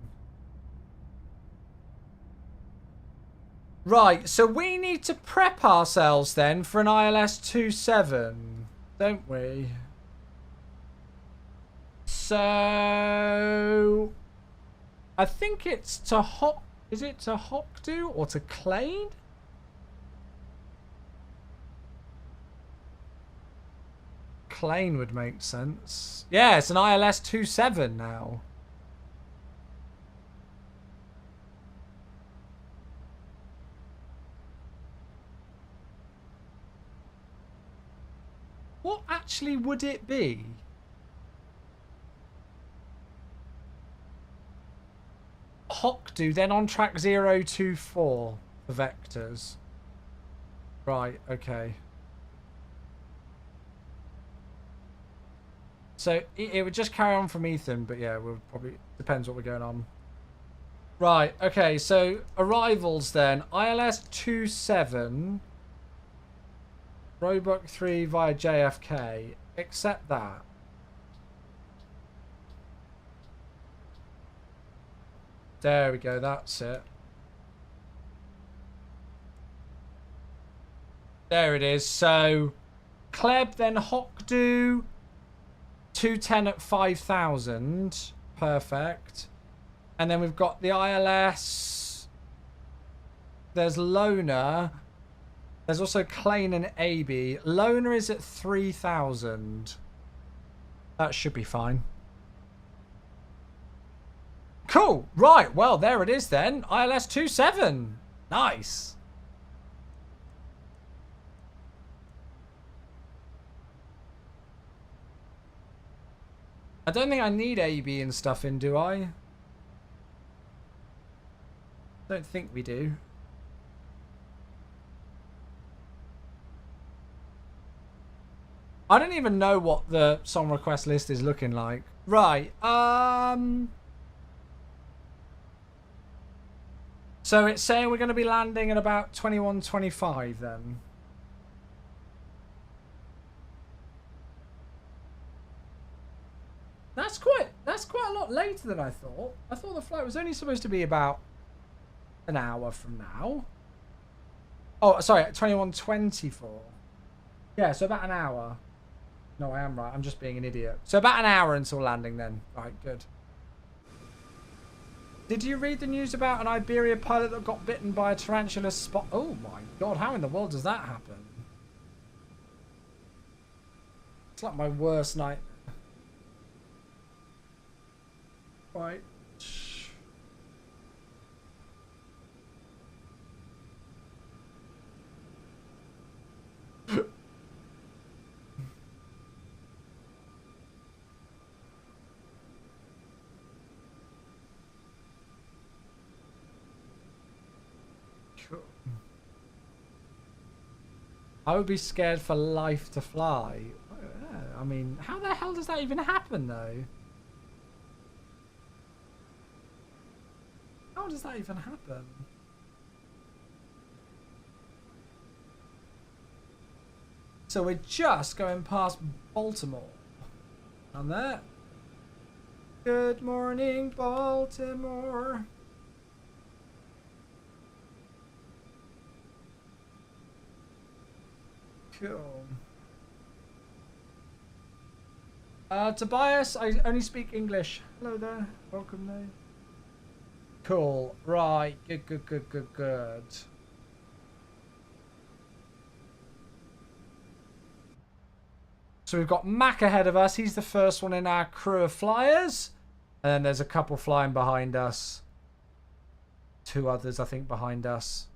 Right, so we need to prep ourselves then for an ILS 27, don't we? So I think it's to is it to Hokdu or to Clade? Clane would make sense. Yeah, it's an ILS 27 now. What actually would it be? Hokdu, then on track 024 for vectors. Right, okay. So it would just carry on from Ethan, but yeah, we'll probably depends what we're going on. Right, okay, so arrivals then. ILS 27, Roebuck 3 via JFK. Accept that. There we go, that's it. There it is. So Kleb, then Hokdu, 210 at 5,000. Perfect. And then we've got the ILS. There's Lona. There's also Klein and AB. Lona is at 3,000. That should be fine. Cool. Right. Well, there it is then. ILS 27. Nice. I don't think I need AB and stuff in, do I? Don't think we do. I don't even know what the song request list is looking like. Right. So it's saying we're going to be landing at about 21:25 then. That's quite a lot later than I thought. I thought the flight was only supposed to be about an hour from now. Oh, sorry, 21:24. Yeah, so about an hour. No, I am right. I'm just being an idiot. So about an hour until landing then. Right, good. Did you read the news about an Iberia pilot that got bitten by a tarantula spot? Oh my god, how in the world does that happen? It's like my worst nightmare. Right. Cool. I would be scared for life to fly. I mean, how the hell does that even happen though? How does that even happen? So we're just going past Baltimore. On that. Good morning, Baltimore. Cool. Tobias, I only speak English. Hello there. Welcome there. Cool. Right. Good. So we've got Mac ahead of us. He's the first one in our crew of flyers. And then there's a couple flying behind us. Two others, I think, behind us.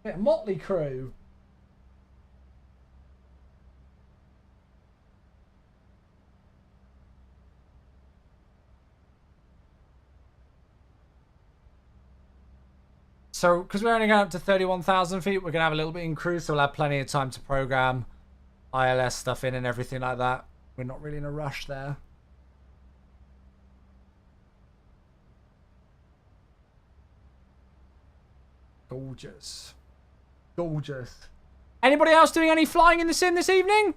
Yeah, motley crew. So, because we're only going up to 31,000 feet, we're going to have a little bit in cruise, so we'll have plenty of time to program ILS stuff in and everything like that. We're not really in a rush there. Gorgeous. Gorgeous. Anybody else doing any flying in the sim this evening?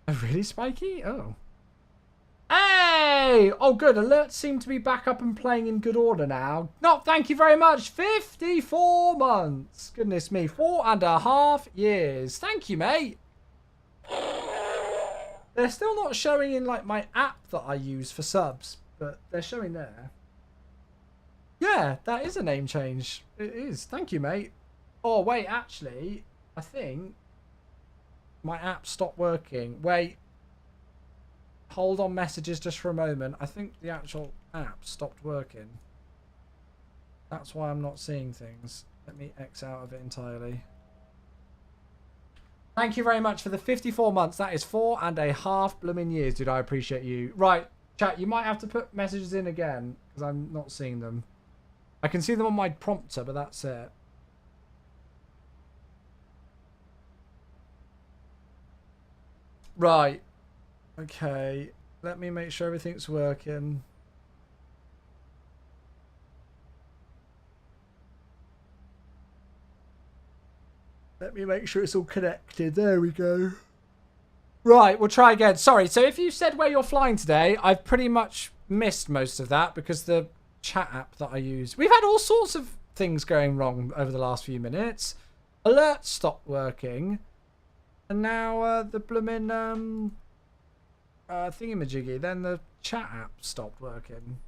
Oh, really, Spiky? Oh. Hey! Oh, good. Alerts seem to be back up and playing in good order now. No, thank you very much. 54 months. Goodness me. 4.5 years. Thank you, mate. They're still not showing in, like, my app that I use for subs, but they're showing there. Yeah, that is a name change. It is. Thank you, mate. Oh, wait, actually, I think my app stopped working. Wait. Hold on messages just for a moment. I think the actual app stopped working. That's why I'm not seeing things. Let me X out of it entirely. Thank you very much for the 54 months. That is 4.5 blooming years, dude. I appreciate you. Right, chat, you might have to put messages in again because I'm not seeing them. I can see them on my prompter, but that's it. Right. Okay. Let me make sure everything's working. Let me make sure it's all connected. There we go. Right, we'll try again. Sorry, so if you said where you're flying today, I've pretty much missed most of that because the chat app that I use... We've had all sorts of things going wrong over the last few minutes. Alerts stopped working. And now the bloomin' thingamajiggy. Then the chat app stopped working.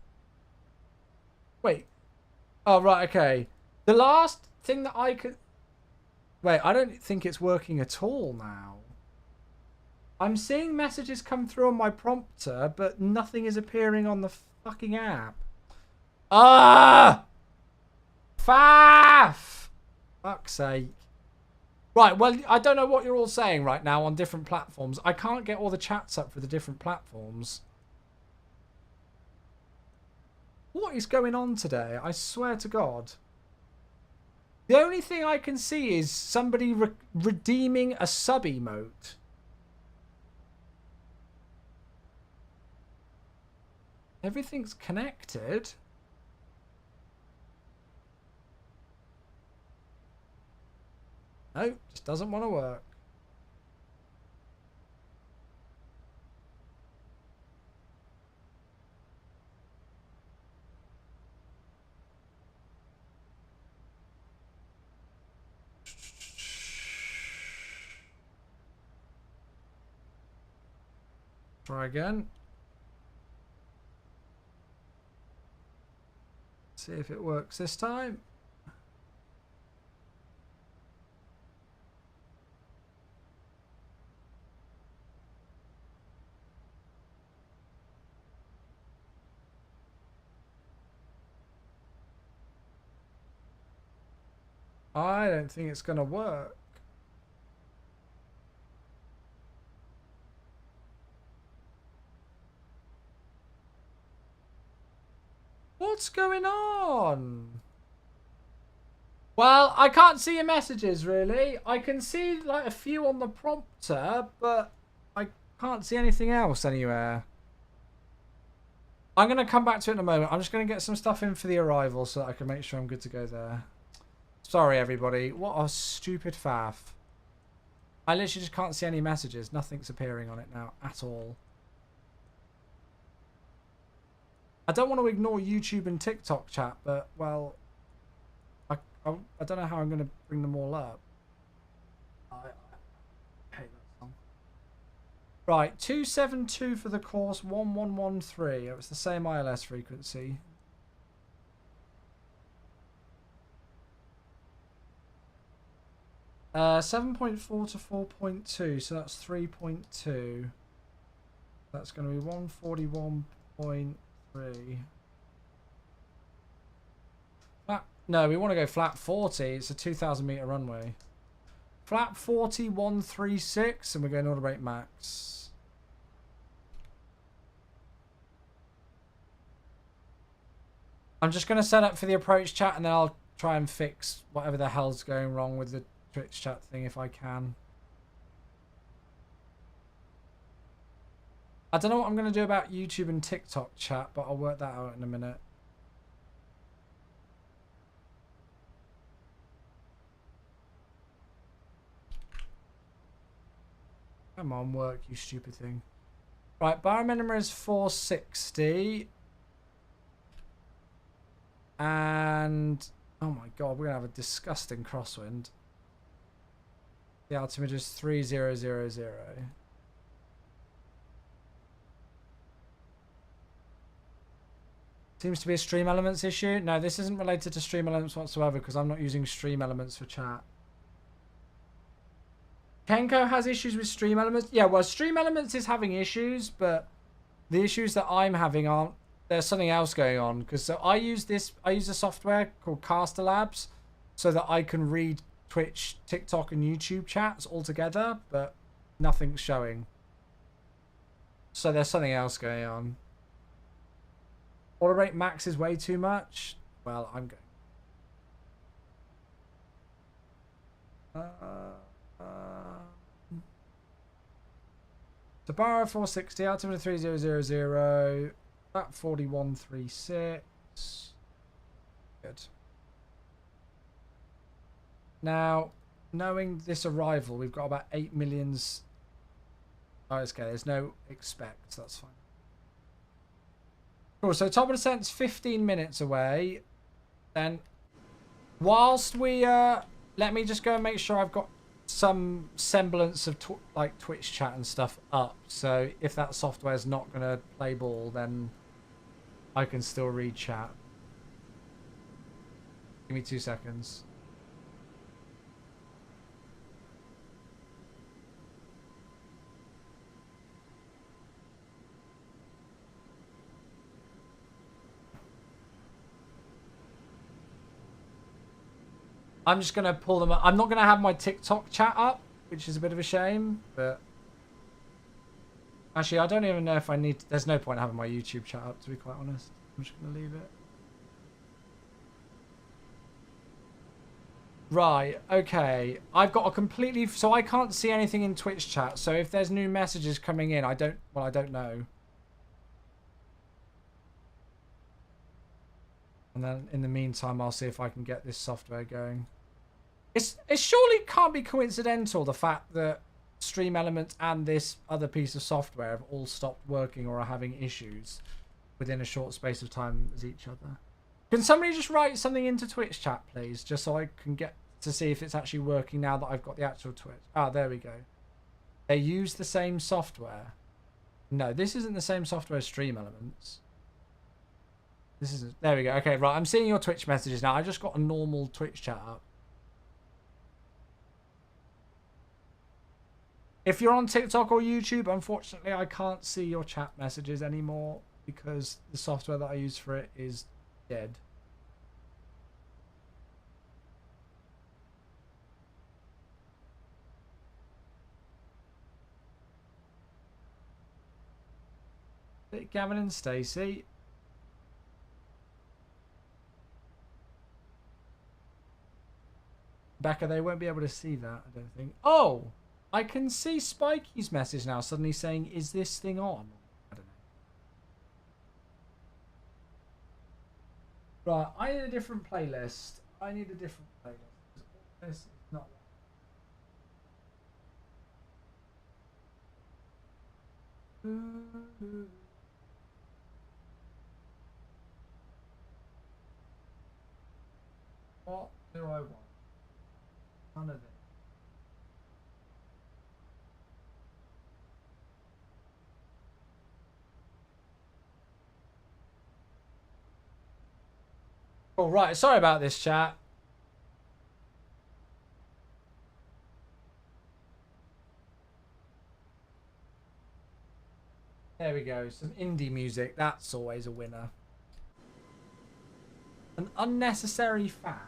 Wait. Oh, right, okay. The last thing that I could... Wait, I don't think it's working at all now. I'm seeing messages come through on my prompter, but nothing is appearing on the fucking app. Ah! Faff! Fuck's sake. Right, well, I don't know what you're all saying right now on different platforms. I can't get all the chats up for the different platforms. What is going on today? I swear to God. The only thing I can see is somebody redeeming a sub emote. Everything's connected. No, just doesn't want to work. Try again. See if it works this time. I don't think it's going to work. What's going on? Well, I can't see your messages, really. I can see, like, a few on the prompter, but I can't see anything else anywhere. I'm going to come back to it in a moment. I'm just going to get some stuff in for the arrival so that I can make sure I'm good to go there. Sorry, everybody. What a stupid faff. I literally just can't see any messages. Nothing's appearing on it now at all. I don't want to ignore YouTube and TikTok chat, but, well, I don't know how I'm going to bring them all up. I hate that song. Right, 272 for the course, 1113. It was the same ILS frequency. Uh, 7.4 to 4.2, so that's 3.2. That's going to be 141.3. Flat, no, we want to go flat 40. It's a 2,000 meter runway. Flat 40, 136, and we're going auto rate max. I'm just going to set up for the approach chat, and then I'll try and fix whatever the hell's going wrong with the Twitch chat thing if I can. I don't know what I'm going to do about YouTube and TikTok chat, but I'll work that out in a minute. Come on, work, you stupid thing. Right, barometer is 460. And, oh my god, we're going to have a disgusting crosswind. The altimeter is 3000. Seems to be a Stream Elements issue. No, this isn't related to Stream Elements whatsoever because I'm not using Stream Elements for chat. Kenko has issues with Stream Elements. Yeah, well, Stream Elements is having issues, but the issues that I'm having aren't there's something else going on. Because so I use a software called Caster Labs so that I can read Twitch, TikTok, and YouTube chats all together, but nothing's showing. So there's something else going on. Auto rate max is way too much. Well, I'm going. Tabara 460, altimeter 3000, that 4136. Good. Now, knowing this arrival, we've got about 8 millions. Oh, okay, there's no expect, so that's fine. Cool, so top of the descent's 15 minutes away. Then, whilst we, let me just go and make sure I've got some semblance of like Twitch chat and stuff up. So if that software is not going to play ball, then I can still read chat. Give me 2 seconds. I'm just going to pull them up. I'm not going to have my TikTok chat up, which is a bit of a shame, but actually, I don't even know if I need to... There's no point having my YouTube chat up, to be quite honest. I'm just going to leave it. Right, okay. I've got a completely... So I can't see anything in Twitch chat, so if there's new messages coming in, I don't know. And then in the meantime, I'll see if I can get this software going. It surely can't be coincidental, the fact that Stream Element and this other piece of software have all stopped working or are having issues within a short space of time as each other. Can somebody just write something into Twitch chat, please, just so I can get to see if it's actually working now that I've got the actual Twitch. Ah, there we go. They use the same software. No, this isn't the same software as Stream Elements. This isn't. There we go. Okay, right. I'm seeing your Twitch messages now. I just got a normal Twitch chat up. If you're on TikTok or YouTube, unfortunately, I can't see your chat messages anymore because the software that I use for it is dead. Gavin and Stacey. Becca, they won't be able to see that, I don't think. Oh! I can see Spikey's message now suddenly saying, is this thing on? I don't know. Right, I need a different playlist. This is not one. What do I want? None of it. All right, sorry about this, chat. There we go, some indie music. That's always a winner. An unnecessary faff.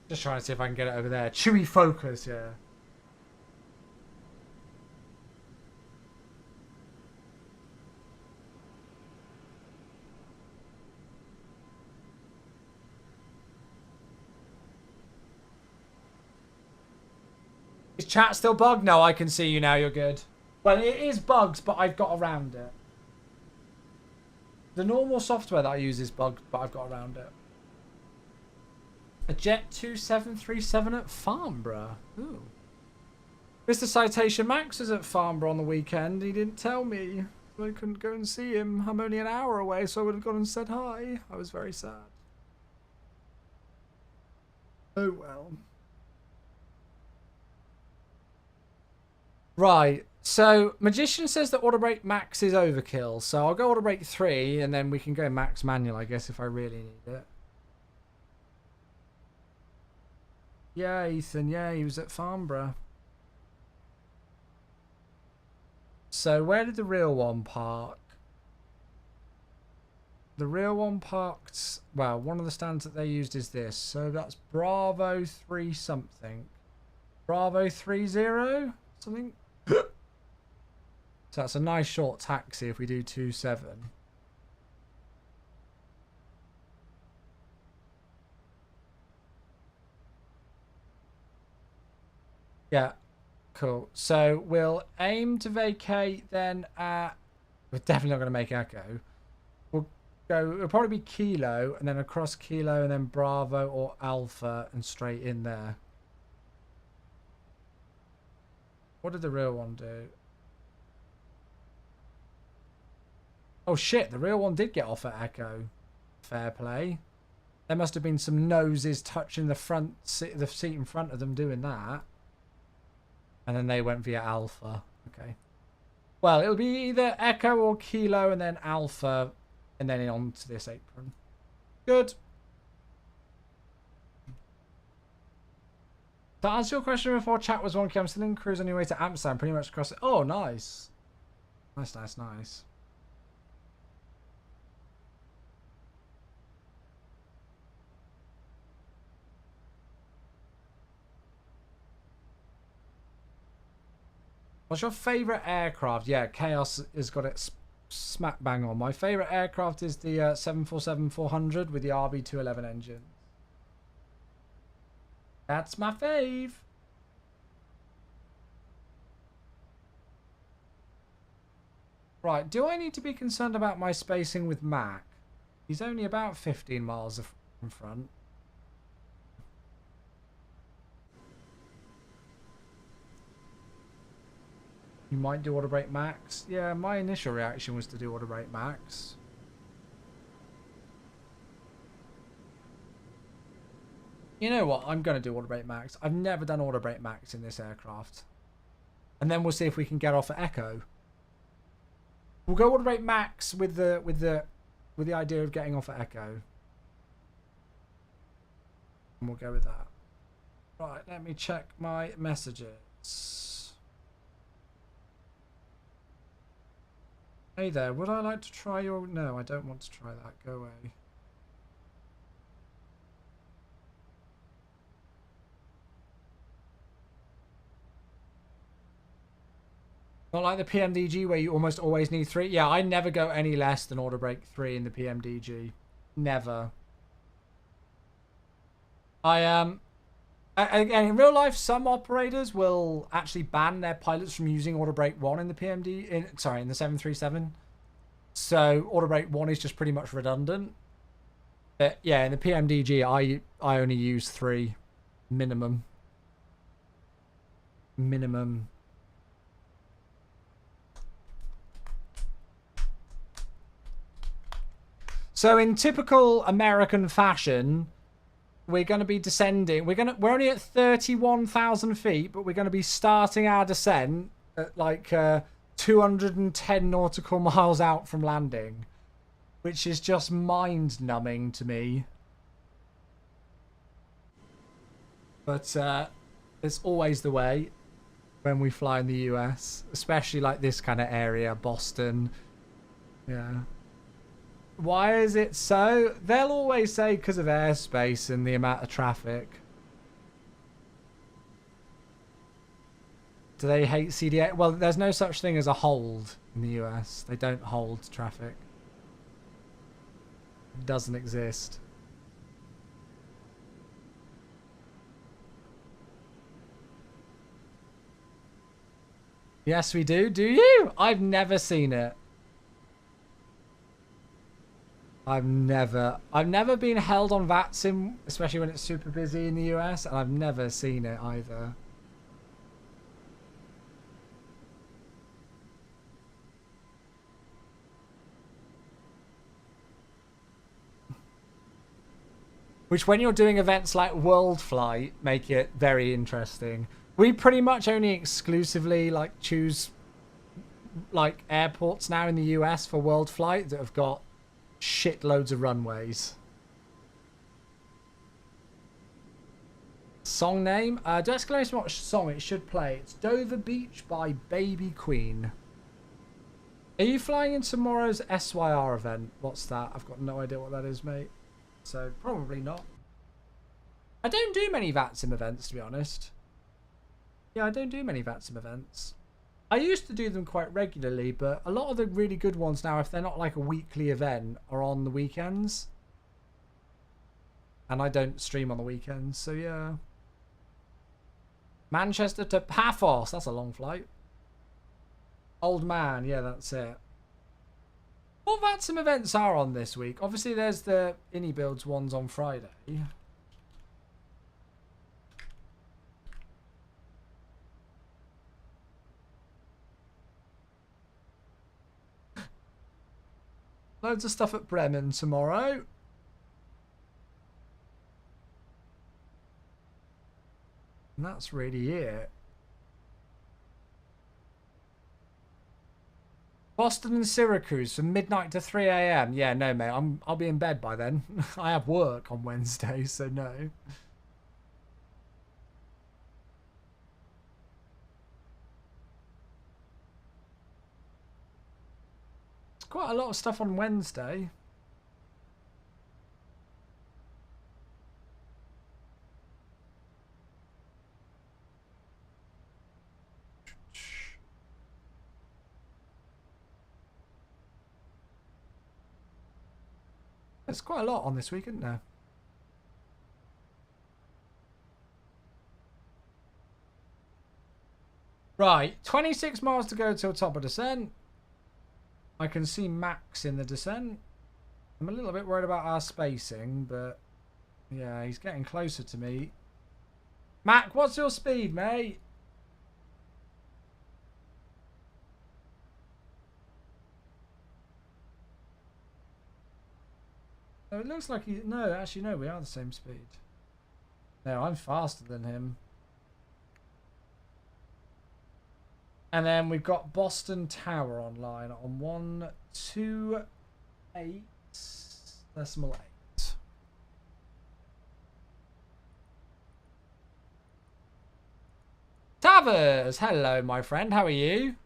Just trying to see if I can get it over there. Chewy focus, yeah. Is chat still bugged? No, I can see you now. You're good. Well, it is bugs, but I've got around it. The normal software that I use is bugged, but I've got around it. A Jet 2737 at Farnborough. Ooh. Mr. Citation Max was at Farnborough on the weekend. He didn't tell me. So I couldn't go and see him. I'm only an hour away, so I would have gone and said hi. I was very sad. Oh well. Right. So Magician says that auto brake max is overkill. So I'll go auto brake 3 and then we can go max manual, I guess, if I really need it. Yeah, Ethan. Yeah, he was at Farnborough. So where did the real one park? The real one parked... Well, one of the stands that they used is this. So that's Bravo 3 something. Bravo 30 something? So that's a nice short taxi if we do 2-7. Yeah, cool. So we'll aim to vacate then at... We're definitely not going to make Echo. It'll probably be Kilo and then across Kilo and then Bravo or Alpha and straight in there. What did the real one do? Oh shit, the real one did get off at Echo. Fair play. There must have been some noses touching the seat in front of them doing that. And then they went via Alpha. Okay. Well, it'll be either Echo or Kilo and then Alpha and then on to this apron. Good. To answer your question before chat was wonky, I'm still in cruise on your way to Amsterdam, pretty much across it. Oh, nice. Nice, nice, nice. What's your favourite aircraft? Yeah, Chaos has got it smack bang on. My favourite aircraft is the 747-400 with the RB211 engine. That's my fave. Right, do I need to be concerned about my spacing with Mac? He's only about 15 miles in front. You might do auto brake max. Yeah, my initial reaction was to do auto brake max. You know what? I'm going to do auto brake max. I've never done auto brake max in this aircraft. And then we'll see if we can get off at Echo. We'll go auto brake max with the idea of getting off at Echo. And we'll go with that. Right, let me check my messages. Hey there, would I like to try your... No, I don't want to try that. Go away. Not like the PMDG where you almost always need 3. Yeah, I never go any less than auto brake 3 in the PMDG. Never. Again, in real life, some operators will actually ban their pilots from using auto brake 1 in the in the 737. So auto brake 1 is just pretty much redundant. But yeah, in the PMDG, I only use 3 minimum. Minimum. So in typical American fashion, we're going to be descending. We're only at 31,000 feet, but we're going to be starting our descent at like 210 nautical miles out from landing, which is just mind-numbing to me. But it's always the way when we fly in the US, especially like this kind of area, Boston. Yeah. Why is it so? They'll always say because of airspace and the amount of traffic. Do they hate CDA? Well, there's no such thing as a hold in the US. They don't hold traffic. It doesn't exist. Yes, we do. Do you? I've never seen it. I've never been held on VATSIM, especially when it's super busy in the US, and I've never seen it either. Which, when you're doing events like World Flight, make it very interesting. We pretty much only exclusively like choose like airports now in the US for world flight that have got shitloads of runways. Song name? Do exclamation mark song it should play. It's Dover Beach by Baby Queen. Are you flying in tomorrow's SYR event? What's that? I've got no idea what that is, mate. So probably not. I don't do many VATSIM events, to be honest. Yeah, I don't do many VATSIM events. I used to do them quite regularly, but a lot of the really good ones now, if they're not like a weekly event, are on the weekends. And I don't stream on the weekends, so yeah. Manchester to Paphos. That's a long flight. Old Man. Yeah, that's it. What VATSIM events are on this week? Obviously, there's the Innie Builds ones on Friday. Loads of stuff at Bremen tomorrow. And that's really it. Boston and Syracuse from midnight to 3 a.m. Yeah, no, mate. I'll be in bed by then. I have work on Wednesday, so no. It's quite a lot of stuff on Wednesday. There's quite a lot on this week, isn't there? Right, 26 miles to go till top of descent. I can see Max in the descent. I'm a little bit worried about our spacing, but yeah, he's getting closer to me. Mac, what's your speed, mate? Oh, it looks like he... No, actually, no, we are the same speed. No, I'm faster than him. And then we've got Boston Tower online on 128.8. Tavers! Hello, my friend. How are you?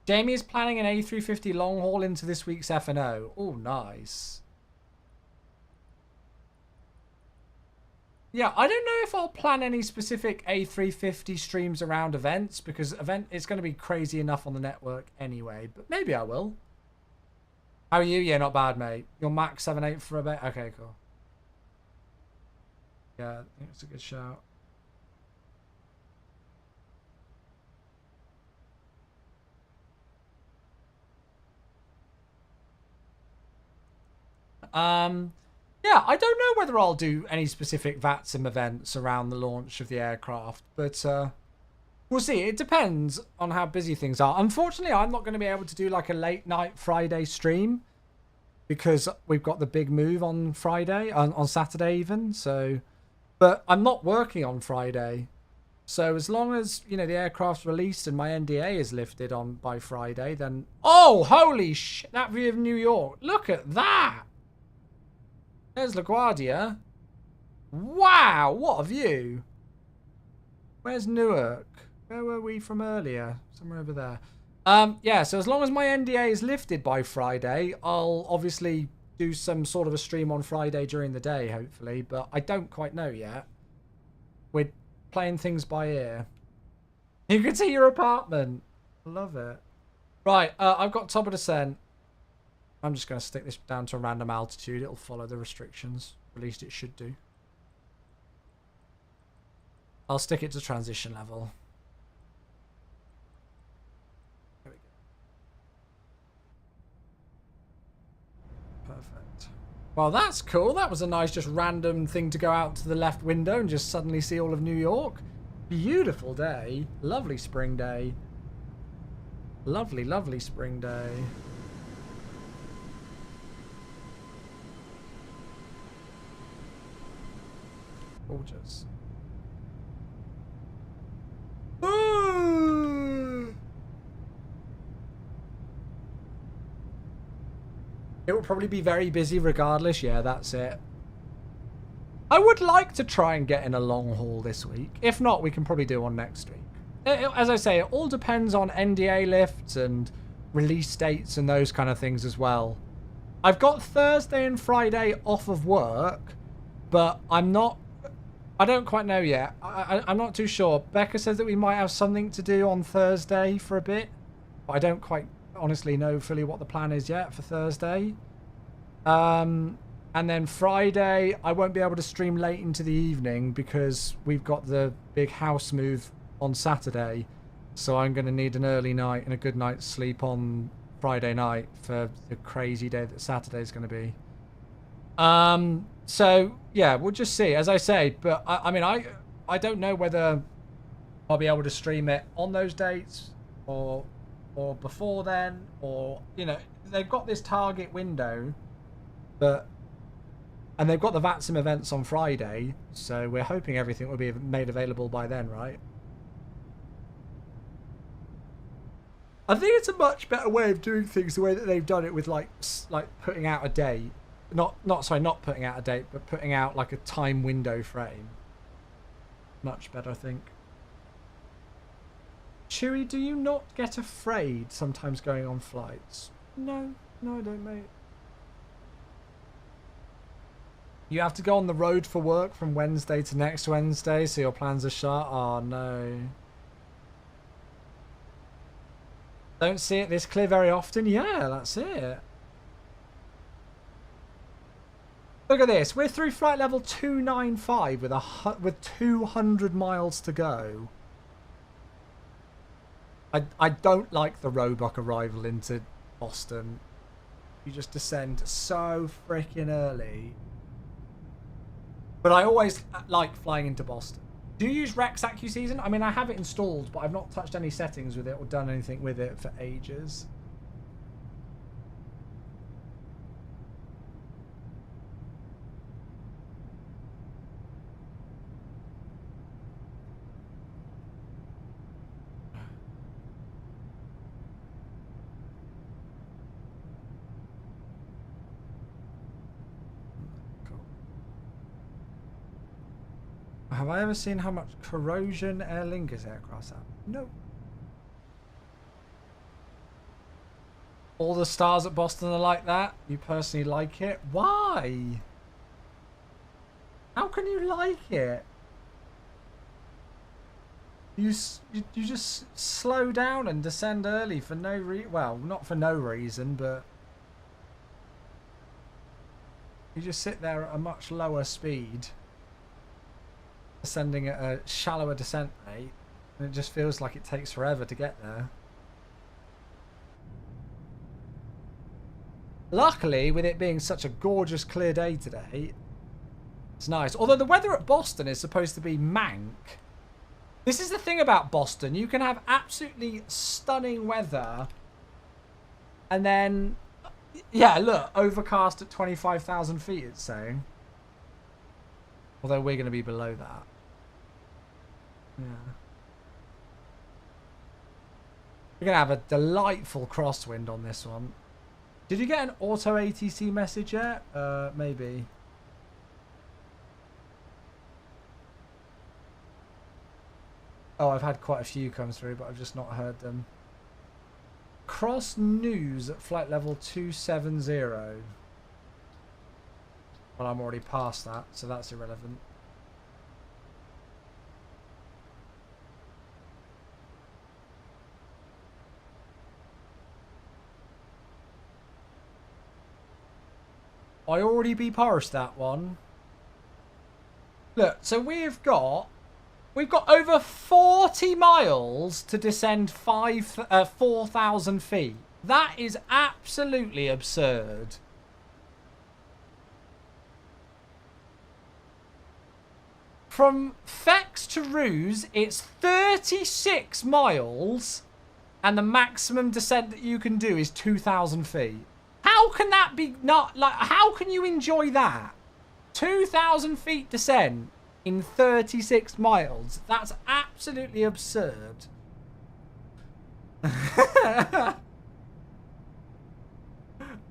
Jamie is planning an A350 long haul into this week's F&O. Oh, nice. Yeah, I don't know if I'll plan any specific A350 streams around events, because it's going to be crazy enough on the network anyway, but maybe I will. How are you? Yeah, not bad, mate. You're Max 78 for a bit? Okay, cool. Yeah, I think it's a good shout. Yeah, I don't know whether I'll do any specific VATSIM events around the launch of the aircraft, but we'll see. It depends on how busy things are. Unfortunately, I'm not going to be able to do like a late night Friday stream because we've got the big move on Friday, on Saturday even. So, but I'm not working on Friday. So as long as, you know, the aircraft's released and my NDA is lifted on by Friday, then... Oh, holy shit, that view of New York. Look at that. There's LaGuardia. Wow, what a view. Where's Newark? Where were we from earlier? Somewhere over there. Yeah, so as long as my NDA is lifted by Friday, I'll obviously do some sort of a stream on Friday during the day, hopefully. But I don't quite know yet. We're playing things by ear. You can see your apartment. I love it. Right, I've got top of descent. I'm just going to stick this down to a random altitude. It'll follow the restrictions. At least it should do. I'll stick it to transition level. There we go. Perfect. Well, that's cool. That was a nice, just random thing to go out to the left window and just suddenly see all of New York. Beautiful day. Lovely spring day. Lovely, lovely spring day. Gorgeous. Ooh. It will probably be very busy regardless. Yeah, that's it. I would like to try and get in a long haul this week. If not, we can probably do one next week. As I say, it all depends on NDA lifts and release dates and those kind of things as well. I've got Thursday and Friday off of work, but I don't quite know yet. I'm not too sure. Becca says that we might have something to do on Thursday for a bit, but I don't quite honestly know fully what the plan is yet for Thursday. And then Friday, I won't be able to stream late into the evening because we've got the big house move on Saturday. So I'm going to need an early night and a good night's sleep on Friday night for the crazy day that Saturday's going to be. So, yeah, we'll just see, as I say. But, I mean, I don't know whether I'll be able to stream it on those dates or before then. Or, you know, they've got this target window, and they've got the VATSIM events on Friday. So we're hoping everything will be made available by then, right? I think it's a much better way of doing things the way that they've done it with like putting out a date. Not putting out a date, but putting out like a time window frame. Much better, I think. Chewy, do you not get afraid sometimes going on flights? No, I don't, mate. You have to go on the road for work from Wednesday to next Wednesday, so your plans are shut? Oh, no. Don't see it this clear very often? Yeah, that's it. Look at this. We're through flight level 295 with 200 miles to go. I don't like the Roebuck arrival into Boston. You just descend so freaking early. But I always like flying into Boston. Do you use Rex AccuSeason? I mean, I have it installed, but I've not touched any settings with it or done anything with it for ages. Have I ever seen how much corrosion Aer Lingus aircraft have? No. All the stars at Boston are like that? You personally like it? Why? How can you like it? You just slow down and descend early for no well, not for no reason, but you just sit there at a much lower speed, descending at a shallower descent rate, and it just feels like it takes forever to get there. Luckily, with it being such a gorgeous clear day today, it's nice. Although the weather at Boston is supposed to be mank. This is the thing about Boston. You can have absolutely stunning weather, and then, yeah, look, overcast at 25,000 feet, it's saying. Although we're going to be below that. Yeah. We're going to have a delightful crosswind on this one. Did you get an auto ATC message yet? Maybe. Oh, I've had quite a few come through, but I've just not heard them. Cross news at flight level 270. Well, I'm already past that, so that's irrelevant. I already be parsed that one. Look, so we've got over 40 miles to descend 4,000 feet. That is absolutely absurd. From Fex to Ruse, it's 36 miles, and the maximum descent that you can do is 2,000 feet. How can that be not, like, how can you enjoy that? 2,000 feet descent in 36 miles. That's absolutely absurd.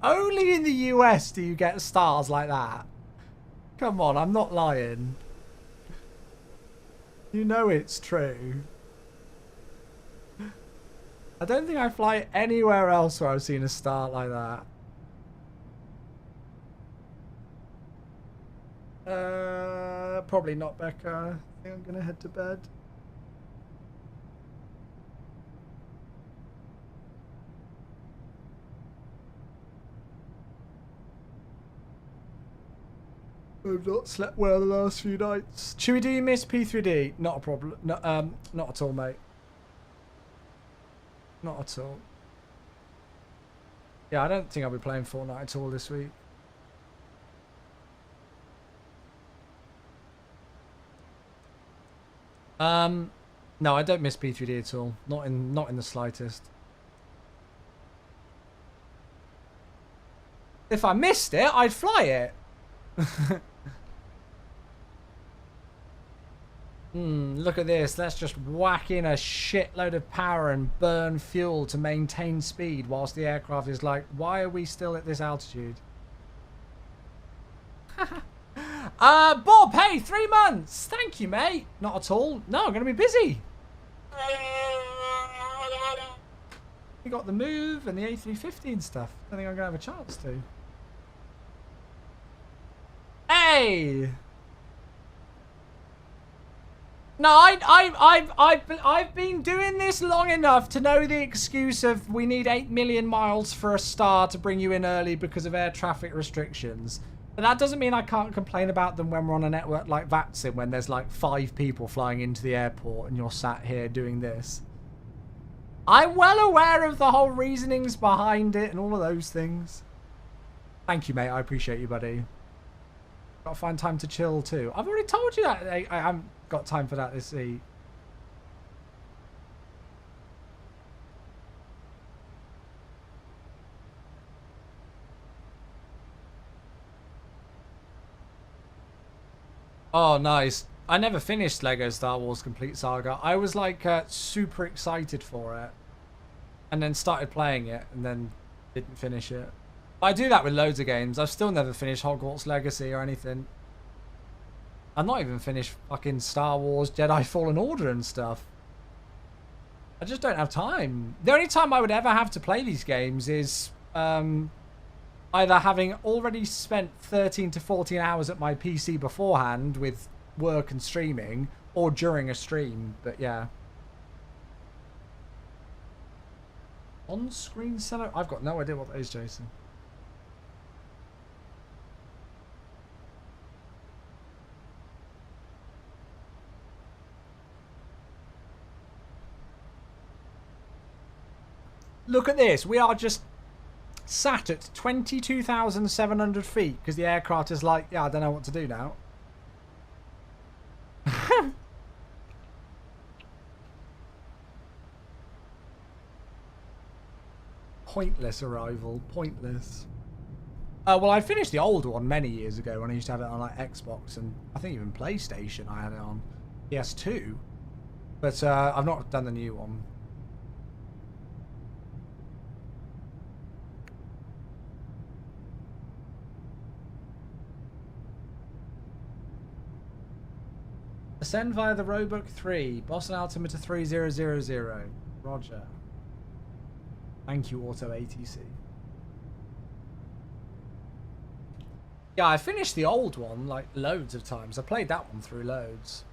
Only in the US do you get stars like that. Come on, I'm not lying. You know it's true. I don't think I fly anywhere else where I've seen a star like that. Probably not, Becca. I think I'm gonna head to bed. I've not slept well the last few nights. Chewy, do you miss P3D? Not a problem. No, not at all, mate. Not at all. Yeah, I don't think I'll be playing Fortnite at all this week. No, I don't miss P3D at all. Not in the slightest. If I missed it, I'd fly it. Look at this. Let's just whack in a shitload of power and burn fuel to maintain speed whilst the aircraft is like, why are we still at this altitude? Bob, hey, 3 months. Thank you, mate. Not at all. No, I'm going to be busy. We got the move and the A350 and stuff. I don't think I'm going to have a chance to. Hey! No, I've been doing this long enough to know the excuse of we need 8 million miles for a star to bring you in early because of air traffic restrictions. But that doesn't mean I can't complain about them when we're on a network like VATSIM, when there's like 5 people flying into the airport and you're sat here doing this. I'm well aware of the whole reasonings behind it and all of those things. Thank you, mate. I appreciate you, buddy. Got to find time to chill too. I've already told you that I haven't got time for that this week. Oh, nice. I never finished Lego Star Wars Complete Saga. I was like super excited for it. And then started playing it and then didn't finish it. I do that with loads of games. I've still never finished Hogwarts Legacy or anything. I've not even finished fucking Star Wars Jedi Fallen Order and stuff. I just don't have time. The only time I would ever have to play these games is either having already spent 13 to 14 hours at my PC beforehand with work and streaming, or during a stream, but yeah. On-screen seller? I've got no idea what that is, Jason. Look at this. We are just sat at 22,700 feet because the aircraft is like, yeah, I don't know what to do now. Pointless arrival. Pointless. Well, I finished the old one many years ago when I used to have it on like Xbox and I think even PlayStation. I had it on PS2. But I've not done the new one. Ascend via the Roebuck 3. Boston altimeter 3000. Roger. Thank you, Auto ATC. Yeah, I finished the old one like loads of times. I played that one through loads.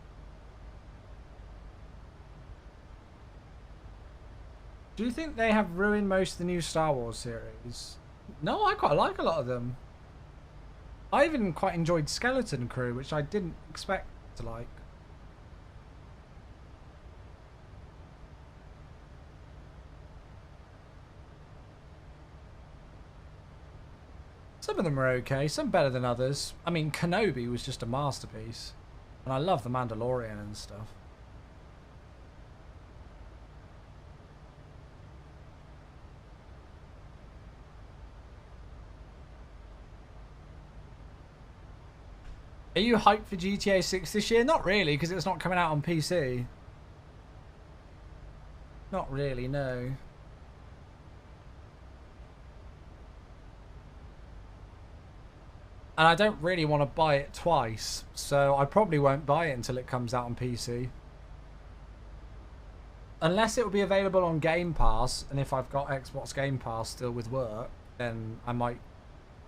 Do you think they have ruined most of the new Star Wars series? No, I quite like a lot of them. I even quite enjoyed Skeleton Crew, which I didn't expect to like. Some of them are okay, some better than others. I mean, Kenobi was just a masterpiece. And I love The Mandalorian and stuff. Are you hyped for GTA 6 this year? Not really, because it's not coming out on PC. Not really, no. And I don't really want to buy it twice, so I probably won't buy it until it comes out on PC. Unless it will be available on Game Pass, and if I've got Xbox Game Pass still with work, then I might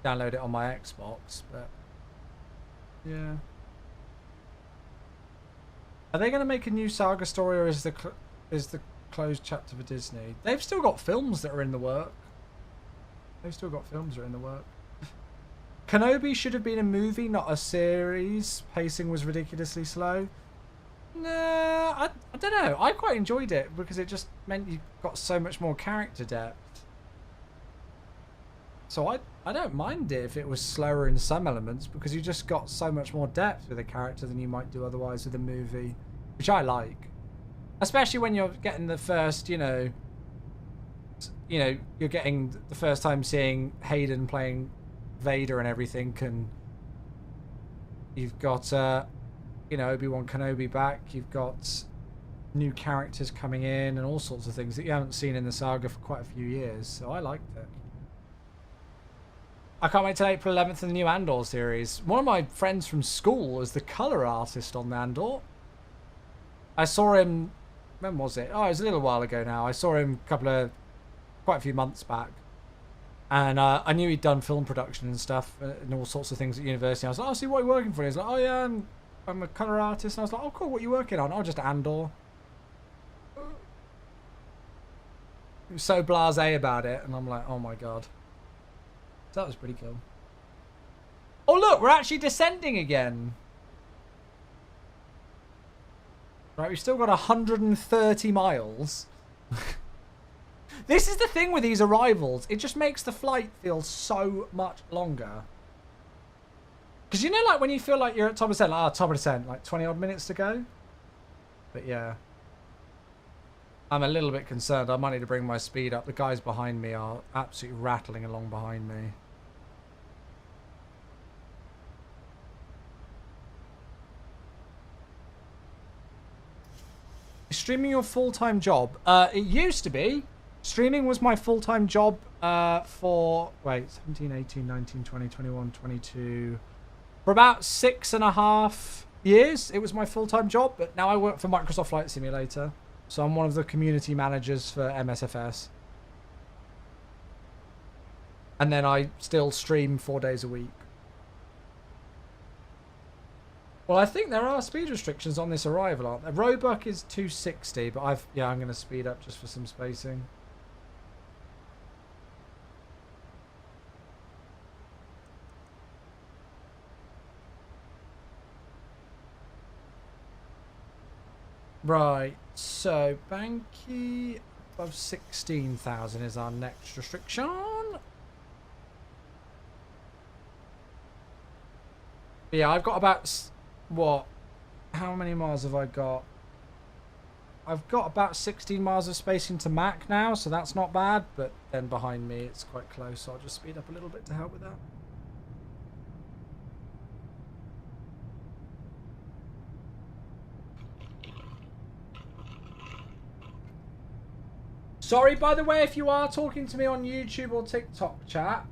download it on my Xbox, but yeah. Are they going to make a new Saga story, or is the closed chapter for Disney? They've still got films that are in the work. Kenobi should have been a movie, not a series. Pacing was ridiculously slow. Nah, I don't know. I quite enjoyed it because it just meant you got so much more character depth. So I don't mind it if it was slower in some elements, because you just got so much more depth with a character than you might do otherwise with a movie, which I like. Especially when you're getting the first, you're getting the first time seeing Hayden playing Vader and everything, and you've got Obi-Wan Kenobi back, you've got new characters coming in and all sorts of things that you haven't seen in the saga for quite a few years, so I liked it. I can't wait till April 11th in the new Andor series. One of my friends from school was the colour artist on Andor. I saw him, when was it? Oh, it was a little while ago now. I saw him quite a few months back. And I knew he'd done film production and stuff and all sorts of things at university. I was like, oh, see, what are you working for? He was like, oh, yeah, I'm a colour artist. And I was like, oh, cool, what are you working on? Oh, just Andor. He was so blasé about it. And I'm like, oh, my God. So that was pretty cool. Oh, look, we're actually descending again. Right, we've still got 130 miles. This is the thing with these arrivals. It just makes the flight feel so much longer. Because like when you feel like you're at top of descent, top of descent, like 20 odd minutes to go. But yeah. I'm a little bit concerned. I might need to bring my speed up. The guys behind me are absolutely rattling along behind me. Is streaming your full-time job? It used to be. Streaming was my full-time job for, 17, 18, 19, 20, 21, 22. For about 6.5 years, it was my full-time job. But now I work for Microsoft Flight Simulator. So I'm one of the community managers for MSFS. And then I still stream 4 days a week. Well, I think there are speed restrictions on this arrival, aren't there? Roebuck is 260, but I'm going to speed up just for some spacing. Right, so Banky above 16,000 is our next restriction. Yeah, I've got about, how many miles have I got? I've got about 16 miles of spacing to Mac now, so that's not bad, but then behind me it's quite close, so I'll just speed up a little bit to help with that. Sorry, by the way, if you are talking to me on YouTube or TikTok chat,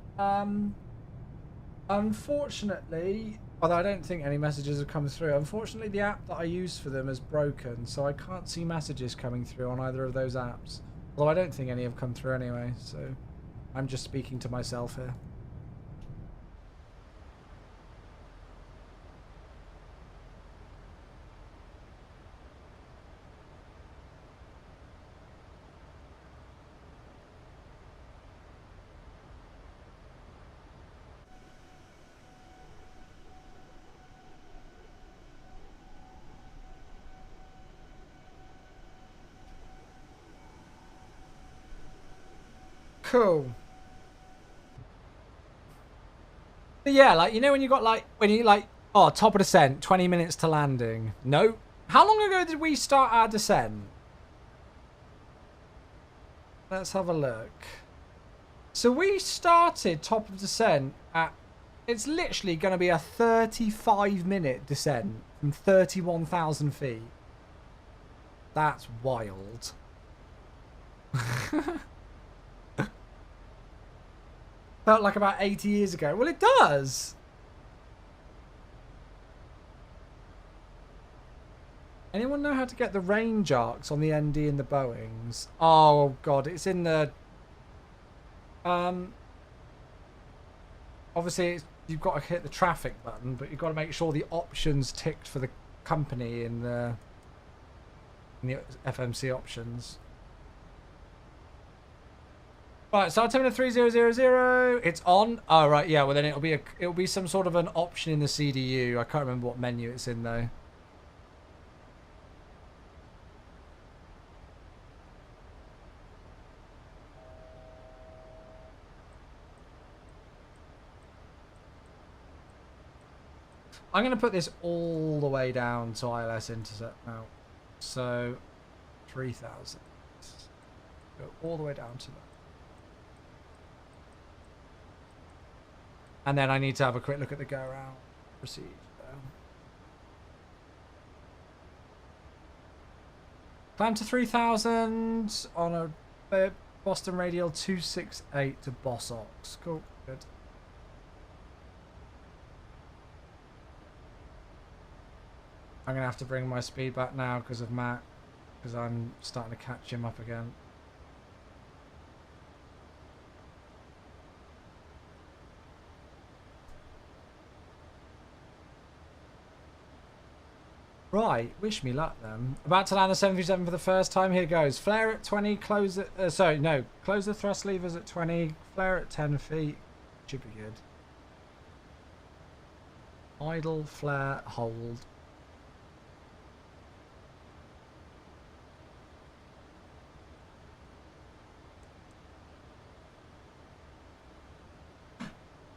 unfortunately, although I don't think any messages have come through, unfortunately the app that I use for them is broken, so I can't see messages coming through on either of those apps. Although I don't think any have come through anyway, so I'm just speaking to myself here. Cool. But yeah, like, when you got top of descent, 20 minutes to landing. No. How long ago did we start our descent? Let's have a look. So we started top of descent at, it's literally going to be a 35-minute descent from 31,000 feet. That's wild. Felt like about 80 years ago. Well, it does. Anyone know how to get the range arcs on the ND and the Boeings? Oh god, it's in the obviously you've got to hit the traffic button, but you've got to make sure the options ticked for the company in the FMC options. Right, start terminal 3000. It's on. Oh right, yeah. Well then it'll be some sort of an option in the CDU. I can't remember what menu it's in though. I'm going to put this all the way down to ILS intercept now. So, 3000. Go all the way down to that. And then I need to have a quick look at the go around procedure. Climb to 3000 on a Boston radial 268 to Boss Ox. Cool, good. I'm going to have to bring my speed back now because of Matt, because I'm starting to catch him up again. Right, wish me luck then. About to land the 737 for the first time. Here goes. Flare at 20, close it. Sorry, no. Close the thrust levers at 20, flare at 10 feet. Should be good. Idle, flare, hold.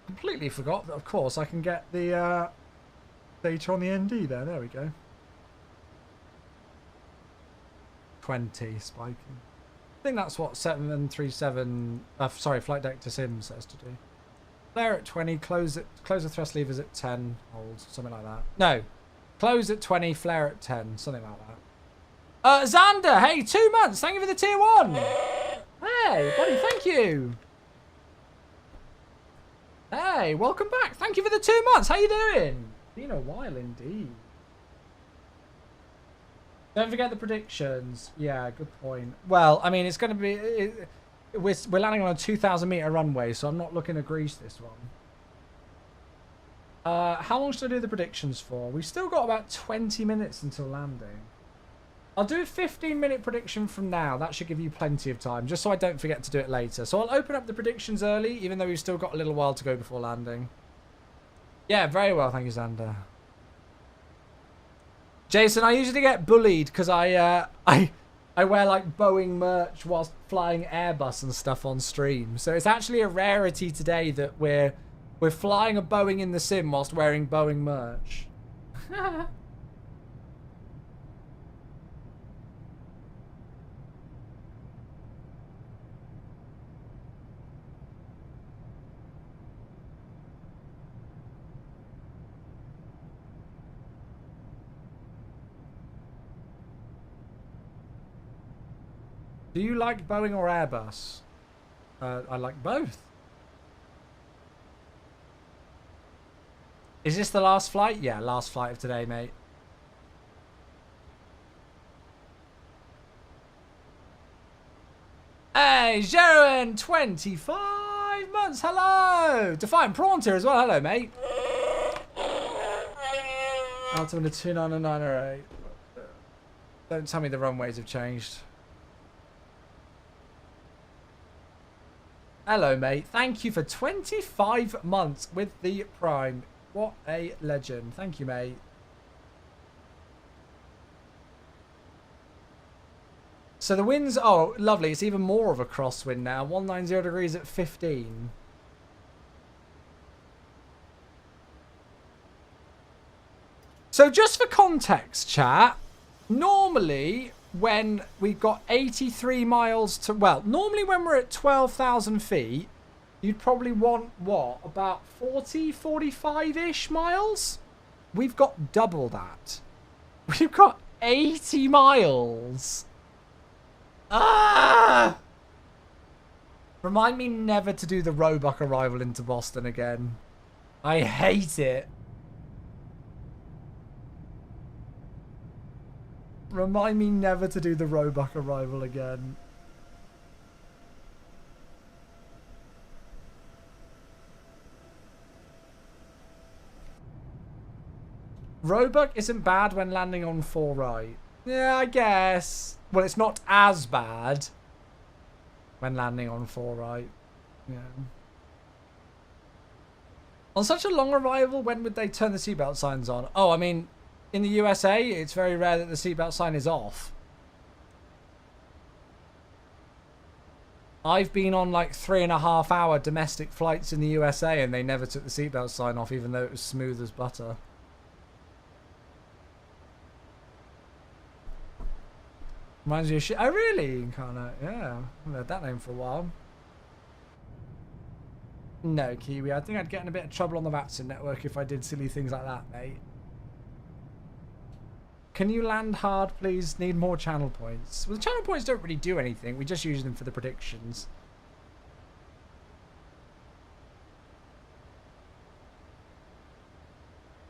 Completely forgot that, of course, I can get the data on the ND there. There we go. 20 spiking. I think that's what 737, sorry, flight deck to sim says to do. Flare at 20, close the thrust levers at 10, hold, something like that. No, close at 20, flare at 10, something like that. Xander, hey, 2 months, thank you for the tier 1. Hey, buddy, thank you. Hey, welcome back. Thank you for the 2 months. How you doing? Been a while indeed. Don't forget the predictions. Yeah, good point. Well, I mean, it's going to be... We're landing on a 2,000 meter runway, so I'm not looking to grease this one. How long should I do the predictions for? We've still got about 20 minutes until landing. I'll do a 15-minute prediction from now. That should give you plenty of time, just so I don't forget to do it later. So I'll open up the predictions early, even though we've still got a little while to go before landing. Yeah, very well. Thank you, Xander. Jason, I usually get bullied because I wear like Boeing merch whilst flying Airbus and stuff on stream. So it's actually a rarity today that we're flying a Boeing in the sim whilst wearing Boeing merch. Do you like Boeing or Airbus? I like both. Is this the last flight? Yeah, last flight of today, mate. Hey, Jeroen, 25 months. Hello. Defiant Prawns here as well. Hello, mate. Altimeter 29908. Don't tell me the runways have changed. Hello, mate. Thank you for 25 months with the Prime. What a legend. Thank you, mate. So the winds... Oh, lovely. It's even more of a crosswind now. 190 degrees at 15. So just for context, chat, normally... when we've got 83 miles to... Well, normally when we're at 12,000 feet, you'd probably want, what, about 40, 45-ish miles? We've got double that. We've got 80 miles. Ah! Remind me never to do the Roebuck arrival into Boston again. I hate it. Remind me never to do the Roebuck arrival again. Roebuck isn't bad when landing on 4 right. Yeah, I guess. Well, it's not as bad when landing on 4 right. Yeah. On such a long arrival, when would they turn the seatbelt signs on? Oh, I mean, in the USA, it's very rare that the seatbelt sign is off. I've been on like 3.5-hour domestic flights in the USA and they never took the seatbelt sign off, even though it was smooth as butter. Reminds me of shit. Oh, really? Incarnate. Yeah. I've heard that name for a while. No, Kiwi. I think I'd get in a bit of trouble on the Vatson network if I did silly things like that, mate. Can you land hard, please? Need more channel points. Well, the channel points don't really do anything. We just use them for the predictions.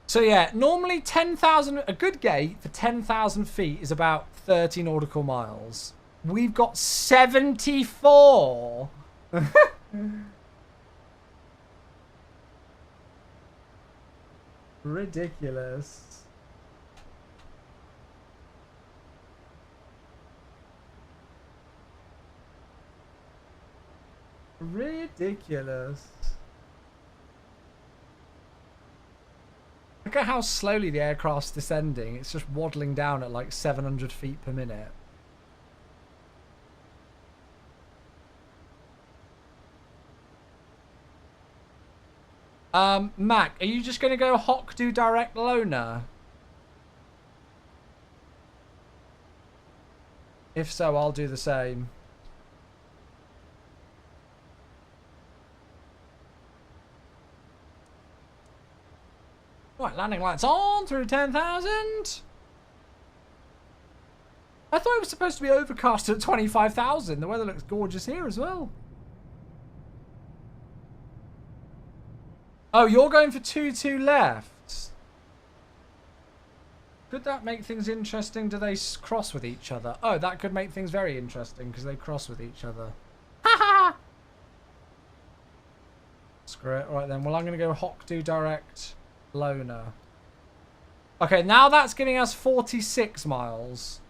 So yeah, normally 10,000, a good gate for 10,000 feet is about 30 nautical miles. We've got 74. Ridiculous. Ridiculous. Look at how slowly the aircraft's descending. It's just waddling down at like 700 feet per minute. Mac, are you just going to go Hawk do direct loner? If so, I'll do the same. Right, landing lights on through 10,000. I thought it was supposed to be overcast at 25,000. The weather looks gorgeous here as well. Oh, you're going for 2-2 left. Could that make things interesting? Do they cross with each other? Oh, that could make things very interesting because they cross with each other. Ha ha! Screw it. Right then. Well, I'm going to go Hawk do direct loner. Okay, now that's giving us 46 miles.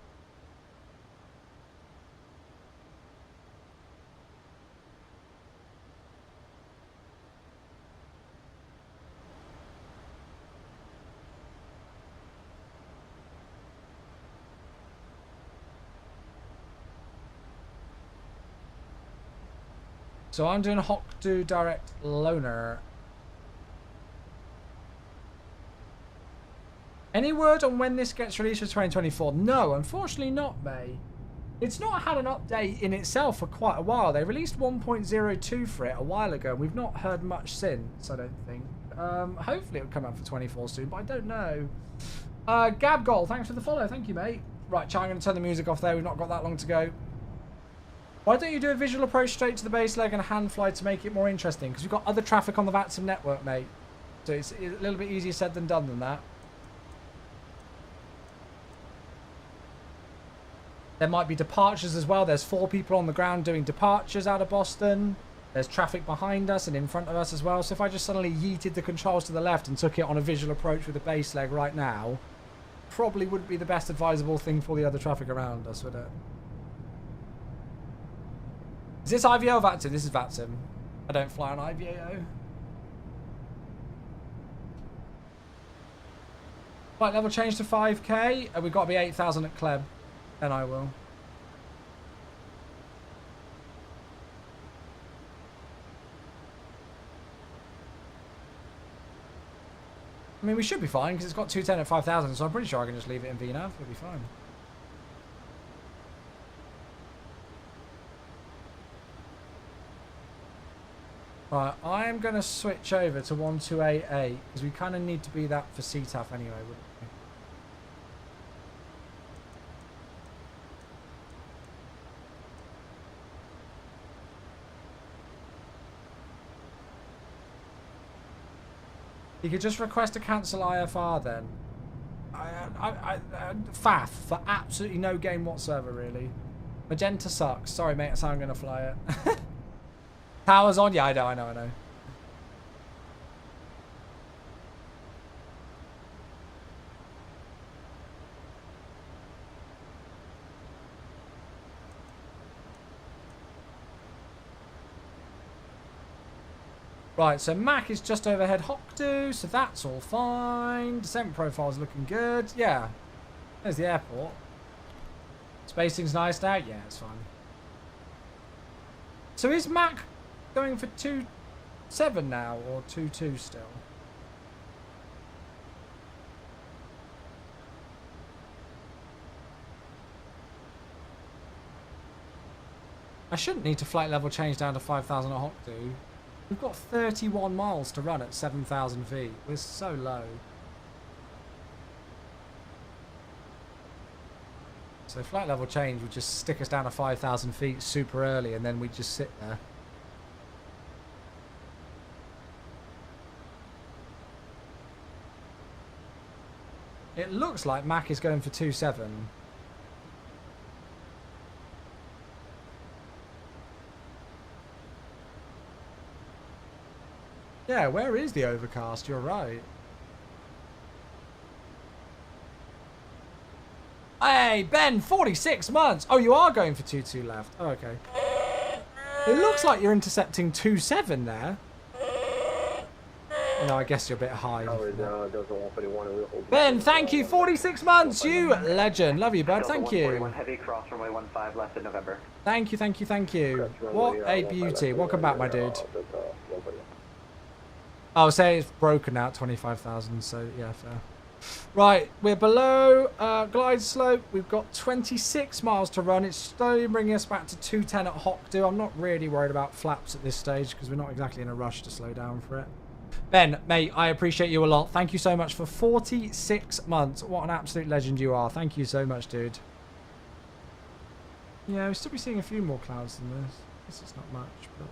So I'm doing Hawk do direct loner. Any word on when this gets released for 2024? No, unfortunately not, May. It's not had an update in itself for quite a while. They released 1.02 for it a while ago, and we've not heard much since, I don't think. Hopefully it'll come out for 24 soon, but I don't know. Gabgol, thanks for the follow. Thank you, mate. Right, Chad, I'm going to turn the music off there. We've not got that long to go. Why don't you do a visual approach straight to the base leg and a hand fly to make it more interesting? Because we've got other traffic on the VATSIM network, mate. So it's a little bit easier said than done than that. There might be departures as well. There's 4 people on the ground doing departures out of Boston. There's traffic behind us and in front of us as well. So if I just suddenly yeeted the controls to the left and took it on a visual approach with the base leg right now, probably wouldn't be the best advisable thing for the other traffic around us, would it? Is this IVO or VATSIM? This is VATSIM. I don't fly on IVAO. Right, level change to 5k. We've got to be 8,000 at Kleb. Then I will. I mean, we should be fine because it's got 210 at 5,000, so I'm pretty sure I can just leave it in VNAV. We'll be fine. Right, I am going to switch over to 1288 because we kind of need to be that for CTAF anyway, wouldn't we? You could just request to cancel IFR then. faff for absolutely no gain whatsoever, really. Magenta sucks. Sorry, mate. That's how I'm going to fly it. Towers on? Yeah, I know. Right, so Mac is just overhead Hockdo, so that's all fine. Descent profile's looking good. Yeah. There's the airport. Spacing's nice now. Yeah, it's fine. So is Mac going for 2.7 now or 2.2 still? I shouldn't need to flight level change down to 5,000 at Hockdo. We've got 31 miles to run at 7,000 feet. We're so low. So flight level change would just stick us down to 5,000 feet super early and then we'd just sit there. It looks like Mac is going for 2.7. Yeah, where is the overcast? You're right. Hey, Ben, 46 months. Oh, you are going for 2.2 left. Oh, okay. It looks like you're intercepting 2.7 there. No, I guess you're a bit high. Ben, thank you. 46 months. You legend. Love you, bud. Thank you.
Heavy cross runway 15 left in November.
Thank you, thank you, thank you. What a beauty. Welcome back, my dude. Oh, say it's broken out 25,000, so yeah, fair. Right, we're below glide slope. We've got 26 miles to run. It's slowly bringing us back to 210 at Hockdo. I'm not really worried about flaps at this stage because we're not exactly in a rush to slow down for it. Ben, mate, I appreciate you a lot. Thank you so much for 46 months. What an absolute legend you are. Thank you so much, dude. Yeah, we'll still be seeing a few more clouds than this. This is not much, but...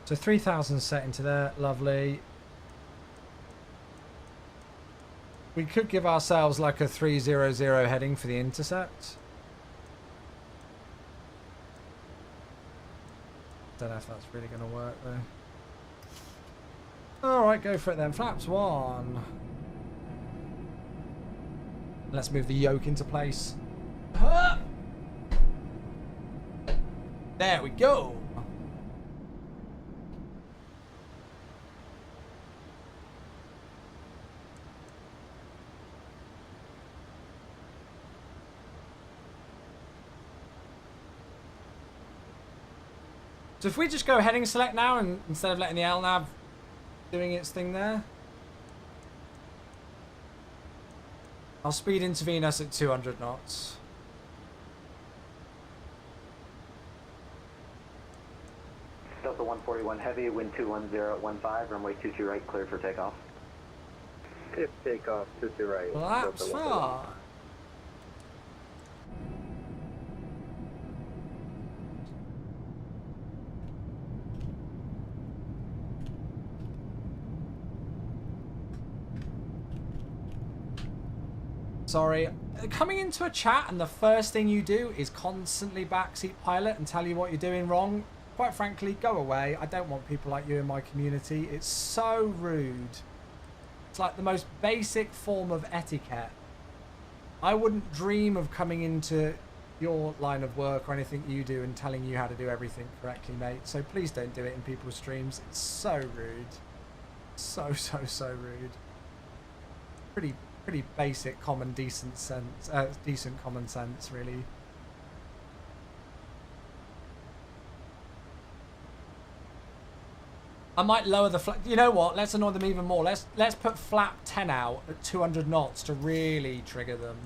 So 3,000 set into there, lovely. We could give ourselves like a 300 heading for the intercept. Don't know if that's really going to work though. Alright, go for it then. Flaps 1. Let's move the yoke into place. There we go. So if we just go heading select now and instead of letting the LNAV doing its thing there. I'll speed intervene us at 200 knots.
Delta 141 heavy, wind 21015, runway 22 right, cleared for takeoff.
Tip takeoff, 22 right.
Well, that's far. Sorry. Coming into a chat and the first thing you do is constantly backseat pilot and tell you what you're doing wrong. Quite frankly, go away. I don't want people like you in my community. It's so rude. It's like the most basic form of etiquette. I wouldn't dream of coming into your line of work or anything you do and telling you how to do everything correctly, mate. So please don't do it in people's streams. It's so rude. So rude. Pretty basic, common, decent sense. Decent common sense, really. I might lower the flap. You know what? Let's annoy them even more. Let's put flap 10 out at 200 knots to really trigger them.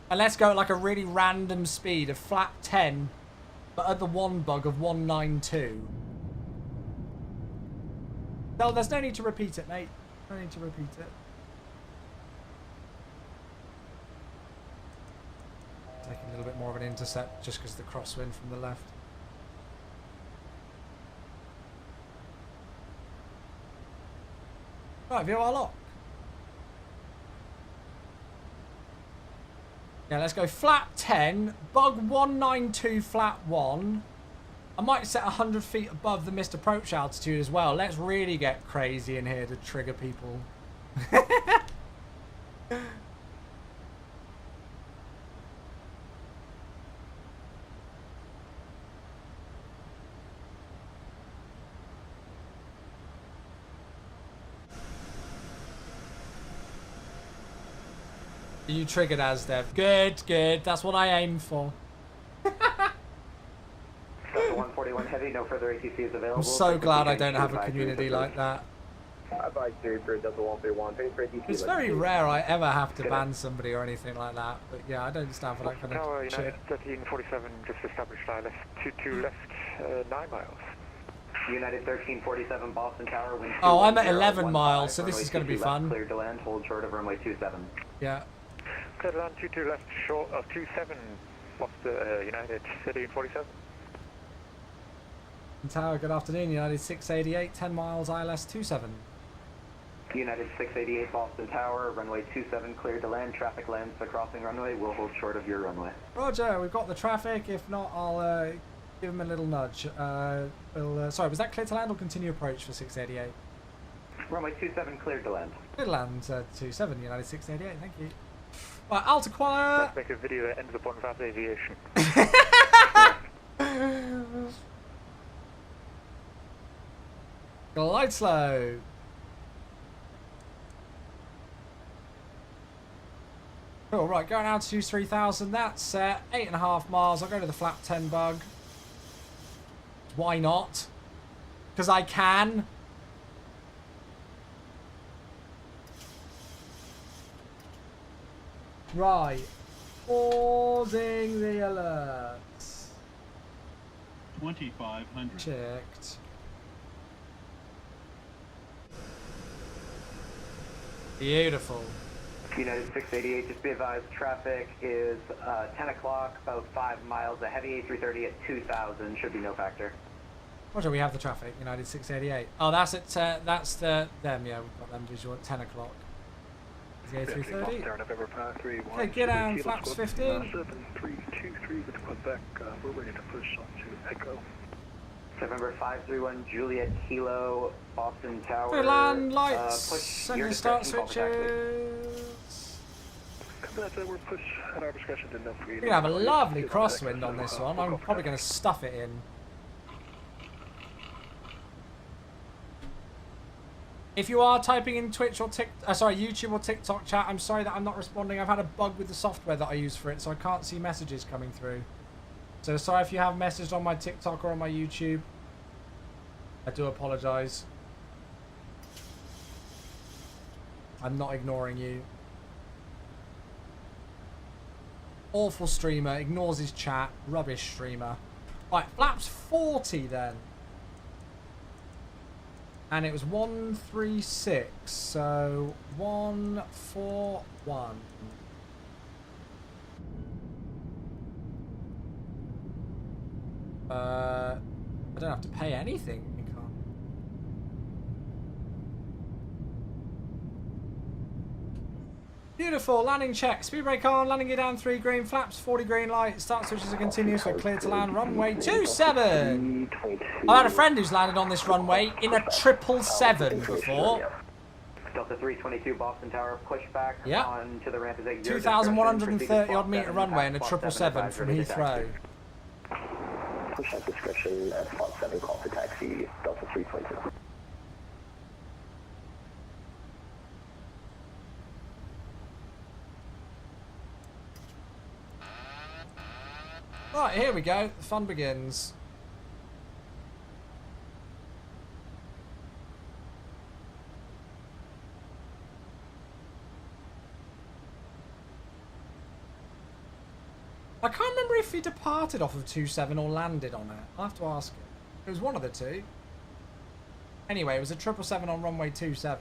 And let's go at like a really random speed of flap 10, but at the one bug of 192. No, there's no need to repeat it, mate. No need to repeat it. Taking a little bit more of an intercept just because of the crosswind from the left. Right, VOR lock. Yeah, let's go flat 10, bug 192 flat 1. I might set 100 feet above the missed approach altitude as well. Let's really get crazy in here to trigger people. You triggered Asdev. Good, good. That's what I aim for.
141 heavy, no further ATC is available.
I'm so glad I don't have a community like that.
iFly 3 for Delta 131, pay for ATC.
It's very rare I ever have to ban somebody or anything like that. But yeah, I don't stand for that kind
Tower,
of
United
shit.
1347, just established ILS 22 left, 9 miles.
United 1347 Boston Tower, wind
Oh, I'm at 11 miles, so this is going to be fun.
Cleared to land, hold short of runway 27.
Yeah.
Clear to land 22 left, short of 27, Boston, United 1347.
Tower, good afternoon. United 688, 10 miles, ILS 27.
United 688 Boston Tower, runway 27, cleared to land, traffic lands the crossing runway, we'll hold short of your runway.
Roger, we've got the traffic. If not, I'll give him a little nudge. Sorry, was that clear to land or continue approach for 688?
Runway 27, cleared to land.
Clear to land 27, United 688, thank you. Right, Alta Choir.
Let's make a video that ends up on Fast Aviation.
Glide slow. Cool, right, going altitude 3000, that's set. 8.5 miles, I'll go to the flat 10 bug. Why not? Because I can. Right. Holding the alerts.
2500.
Checked. Beautiful.
United 688, just be advised, traffic is 10 o'clock, about 5 miles. A heavy A330 at 2000, should be no factor.
Roger, we have the traffic, United 688. Oh, that's at, that's them, yeah, we've got them visual at 10 o'clock. The A330. Okay, get down, flaps 15.
7323 with Pushback, we're ready to push on to Echo.
November 531 Juliet Kilo, Boston Tower.
Good land lights,
Push
and
your
your start
discretion, call for
switches.
We're push at our discretion to know.
We're going to have a lovely crosswind on this one. I'm probably going to stuff it in. If you are typing in Twitch or YouTube or TikTok chat, I'm sorry that I'm not responding. I've had a bug with the software that I use for it, so I can't see messages coming through. So sorry if you have messaged on my TikTok or on my YouTube. I do apologise. I'm not ignoring you. Awful streamer, ignores his chat, rubbish streamer. Right, flaps 40 then. And it was 136, so 141. I don't have to pay anything. You can't. Beautiful, landing check. Speed brake on, landing gear down 3 green, flaps 40 green light, start switches are continuous, we're clear to land, runway 27. I had a friend who's landed on this runway in a 777 before.
Delta 322 Boston Tower, pushback on to the ramp is at your
2,130 odd meter runway in a 777 from Heathrow.
Push at discretion at spot 7, call for taxi, Delta 322.
Right, here we go. The fun begins. I can't remember if he departed off of 27 or landed on it. I'll have to ask him. It was one of the two. Anyway, it was a 777 on runway 27.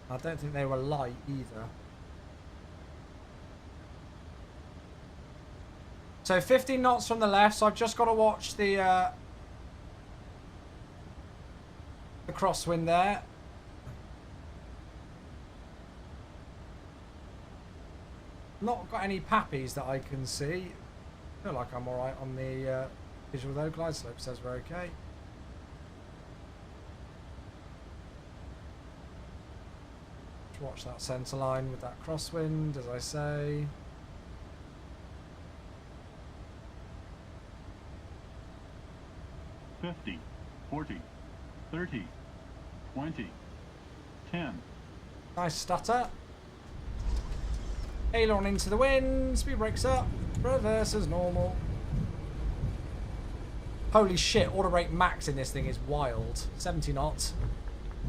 I don't think they were light either. So 15 knots from the left, so I've just got to watch the crosswind there. not got any pappies that I can see. I feel like I'm alright on the visual though. Glide slope says we're okay. Let's watch that centre line with that crosswind, as I say.
Fifty, 40, 30, 20, 10.
Nice stutter. Aileron into the wind. Speed brakes up. Reverse as normal. Holy shit, auto brake max in this thing is wild. 70 knots.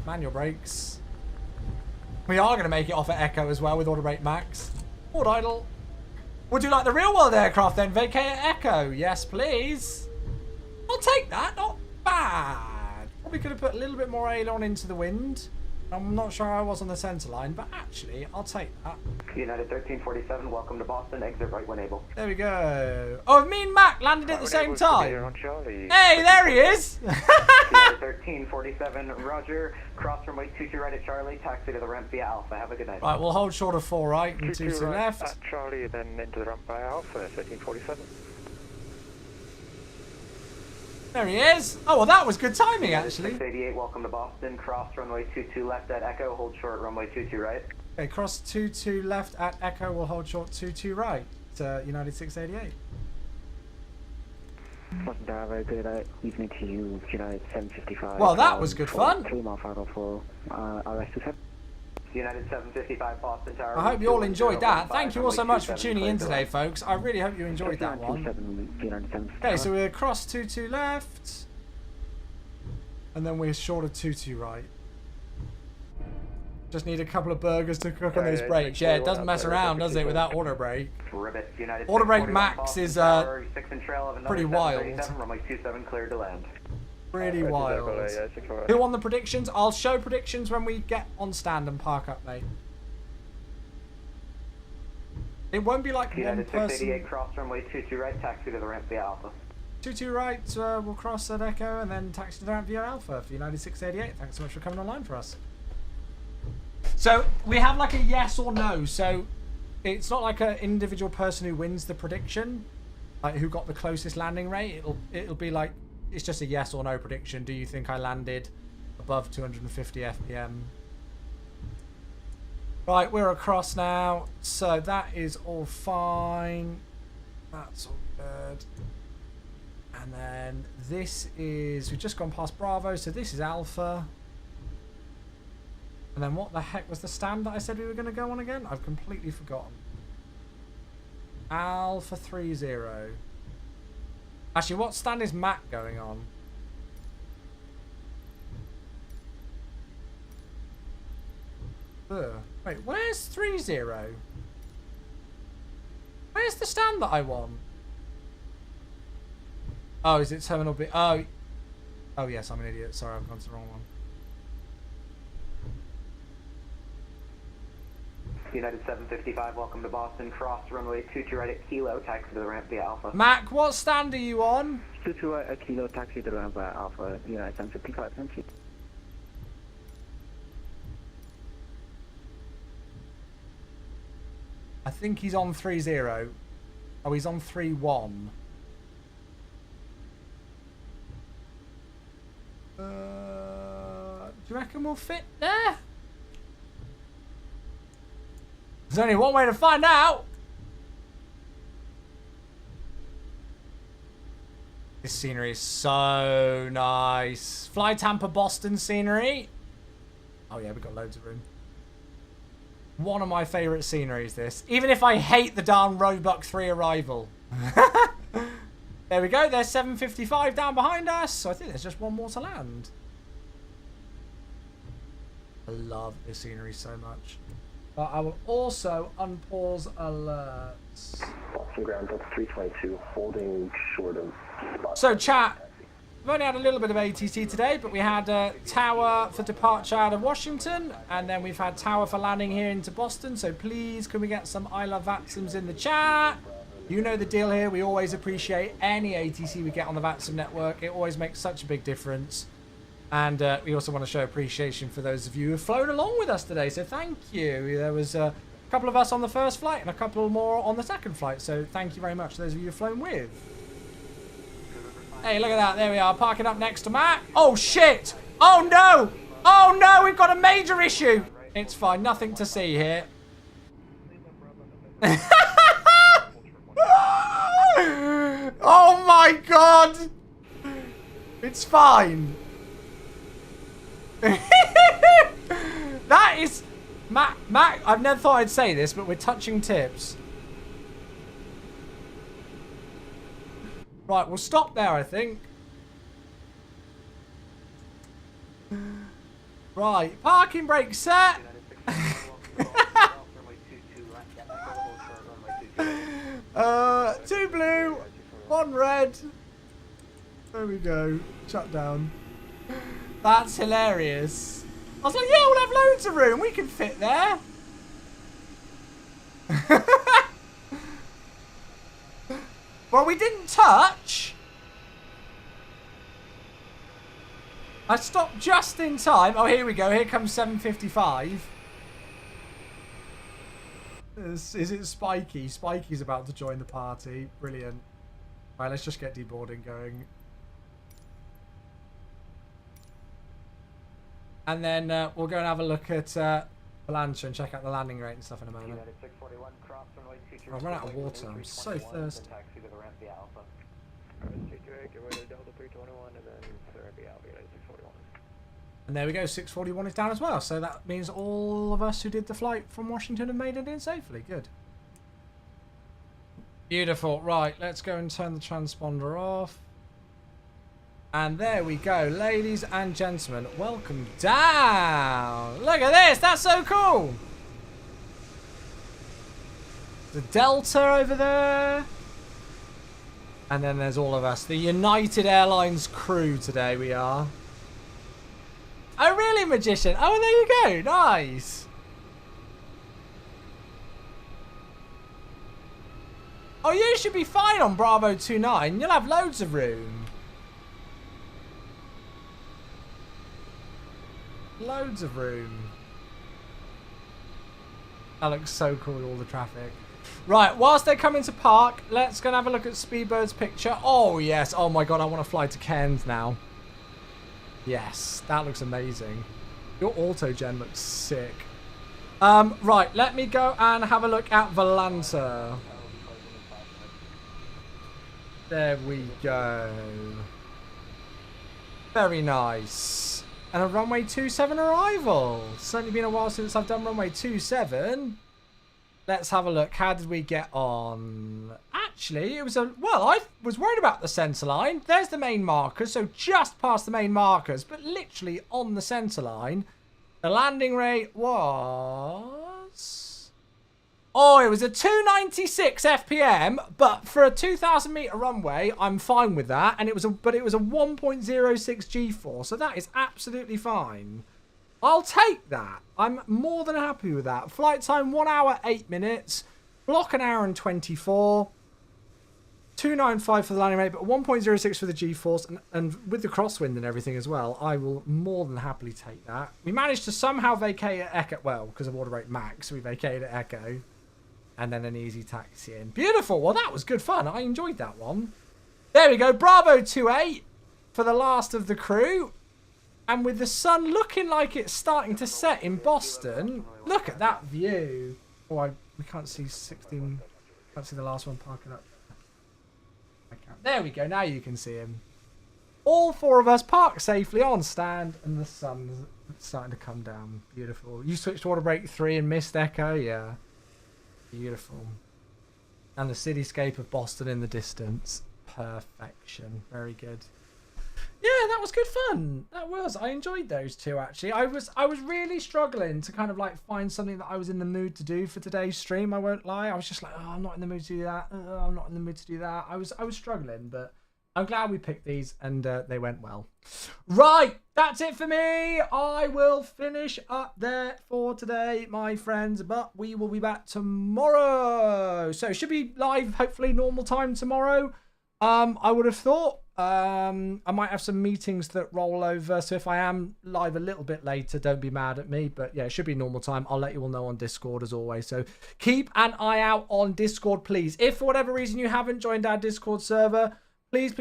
Manual brakes. We are going to make it off at Echo as well with auto brake max. Port idle. Would you like the real world aircraft then? Vacate at Echo. Yes, please. I'll take that. Not bad. Probably could have put a little bit more aileron into the wind. I'm not sure how I was on the centre line, but actually, I'll take that.
United 1347, welcome to Boston. Exit right when able.
There we go. Oh, me and Mac landed at the same time.
On Charlie.
Hey, there he is.
United 1347, Roger. Cross runway 22 right at Charlie. Taxi to the ramp via Alpha. Have a good night.
Right, we'll hold short of 4 right and 2
right
left.
At Charlie, then into the ramp by Alpha, 1347.
There he is. Oh, well, that was good timing, actually.
688, welcome to Boston. Cross runway 22 left at Echo. Hold short runway 22 right.
Okay, cross 22 left at Echo. We'll hold short 22 right. United 688.
Bravo, good evening to you, United 755.
Well, that was good fun.
3 mile final for RS27.
United 755 Boston Tower.
I hope you all enjoyed that. Thank you all so much for tuning in today, folks. I really hope you enjoyed that one. Okay, so we're cross 22 left. And then we're short of 22 right. Just need a couple of burgers to cook on those brakes. Yeah, it doesn't mess around, does it, without auto brake? Auto brake max is pretty wild.
Runway 27 cleared to land.
Pretty wild. Who won the predictions? I'll show predictions when we get on stand and park up, mate. It won't be like one person.
688 cross runway 22 right, taxi to the ramp via Alpha.
22 right, we'll cross at Echo and then taxi to the ramp via Alpha for United 688. Thanks so much for coming online for us. So we have like a yes or no. So it's not like an individual person who wins the prediction, like who got the closest landing rate. It'll be like, it's just a yes or no prediction. Do you think I landed above 250 FPM? Right, we're across now. So that is all fine. That's all good. And then this is, we've just gone past Bravo. So this is Alpha. And then what the heck was the stand that I said we were going to go on again? I've completely forgotten. Alpha 30. Actually, what stand is Matt going on? Wait, where's 30? Where's the stand that I want? Oh, is it Terminal B? Oh, yes, I'm an idiot. Sorry, I've gone to the wrong one.
United 755, welcome to Boston. Cross runway 22 right at Kilo, taxi to the ramp via Alpha.
Mac, what stand are you on?
22 right at Kilo, taxi to the ramp via Alpha, United 755, thank you.
I think he's on 30. Oh, he's on 31. Do you reckon we'll fit there? There's only one way to find out. This scenery is so nice. Fly Tampa Boston scenery. Oh yeah, we've got loads of room. One of my favourite sceneries, this. Even if I hate the darn Roebuck 3 arrival. There we go. There's 755 down behind us. So I think there's just one more to land. I love this scenery so much. But I will also unpause alerts.
Boston ground up 322, holding short of.
So chat, we've only had a little bit of ATC today, but we had Tower for departure out of Washington, and then we've had Tower for landing here into Boston. So please, can we get some I Love Vatsums in the chat? You know the deal here. We always appreciate any ATC we get on the Vatsum network. It always makes such a big difference. And we also want to show appreciation for those of you who have flown along with us today. So thank you. There was couple of us on the first flight and a couple more on the second flight. So thank you very much to those of you who've flown with. Hey, look at that. There we are, parking up next to Matt. Oh, shit. Oh, no. Oh, no, we've got a major issue. It's fine. Nothing to see here. Oh, my God. It's fine. That is... Matt, I've never thought I'd say this, but we're touching tips. Right, we'll stop there, I think. Right, parking brake set. 2 blue, 1 red. There we go. Shut down. That's hilarious. I was like, yeah, we'll have loads of room. We can fit there. Well, we didn't touch. I stopped just in time. Oh, here we go. Here comes 755. Is it Spiky? Spiky's about to join the party. Brilliant. Right, let's just get deboarding going. And then we'll go and have a look at Valancha and check out the landing rate and stuff in a moment. I've run out of water. I'm so thirsty. And there we go. 641 is down as well. So that means all of us who did the flight from Washington have made it in safely. Good. Beautiful. Right, let's go and turn the transponder off. And there we go, ladies and gentlemen, welcome down. Look at this, that's so cool. The Delta over there. And then there's all of us, the United Airlines crew today we are. Oh really, Magician? Oh, there you go, nice. Oh, you should be fine on Bravo 29, you'll have loads of room. Loads of room. That looks so cool with all the traffic. Right, whilst they're coming to park, let's go and have a look at Speedbird's picture. Oh, yes. Oh, my God. I want to fly to Cairns now. Yes, that looks amazing. Your autogen looks sick. Right, let me go and have a look at Valanta. There we go. Very nice. And a runway 27 arrival. Certainly been a while since I've done runway 27. Let's have a look. How did we get on? Actually, it was a... Well, I was worried about the centre line. There's the main markers. So just past the main markers. But literally on the centre line. The landing rate was... Oh, it was a 296 FPM, but for a 2,000 metre runway, I'm fine with that. And it was a 1.06 G-force, so that is absolutely fine. I'll take that. I'm more than happy with that. Flight time 1 hour 8 minutes, block 1 hour and 24, 295 for the landing rate, but 1.06 for the G-force, and with the crosswind and everything as well, I will more than happily take that. We managed to somehow vacate at Echo, well, because of order rate max, we vacated at Echo. And then an easy taxi in. Beautiful. Well, that was good fun. I enjoyed that one. There we go. Bravo 28 for the last of the crew. And with the sun looking like it's starting to set in Boston. Look at that view. Oh, we can't see 16. Can't see the last one parking up. There we go. Now you can see him. All 4 of us parked safely on stand. And the sun's starting to come down. Beautiful. You switched to order break 3 and missed Echo. Yeah. Beautiful. And the cityscape of Boston in the distance. Perfection. Very good. Yeah, that was good fun. That was. I enjoyed those two, actually. I was really struggling to kind of like find something that I was in the mood to do for today's stream. I won't lie. I was just like, oh, I'm not in the mood to do that. Oh, I'm not in the mood to do that. I was struggling, but I'm glad we picked these and they went well. Right, that's it for me. I will finish up there for today, my friends, but we will be back tomorrow. So it should be live, hopefully normal time tomorrow. I would have thought. I might have some meetings that roll over, so if I am live a little bit later, don't be mad at me. But yeah, it should be normal time. I'll let you all know on Discord as always. So keep an eye out on Discord, please. If for whatever reason you haven't joined our Discord server, please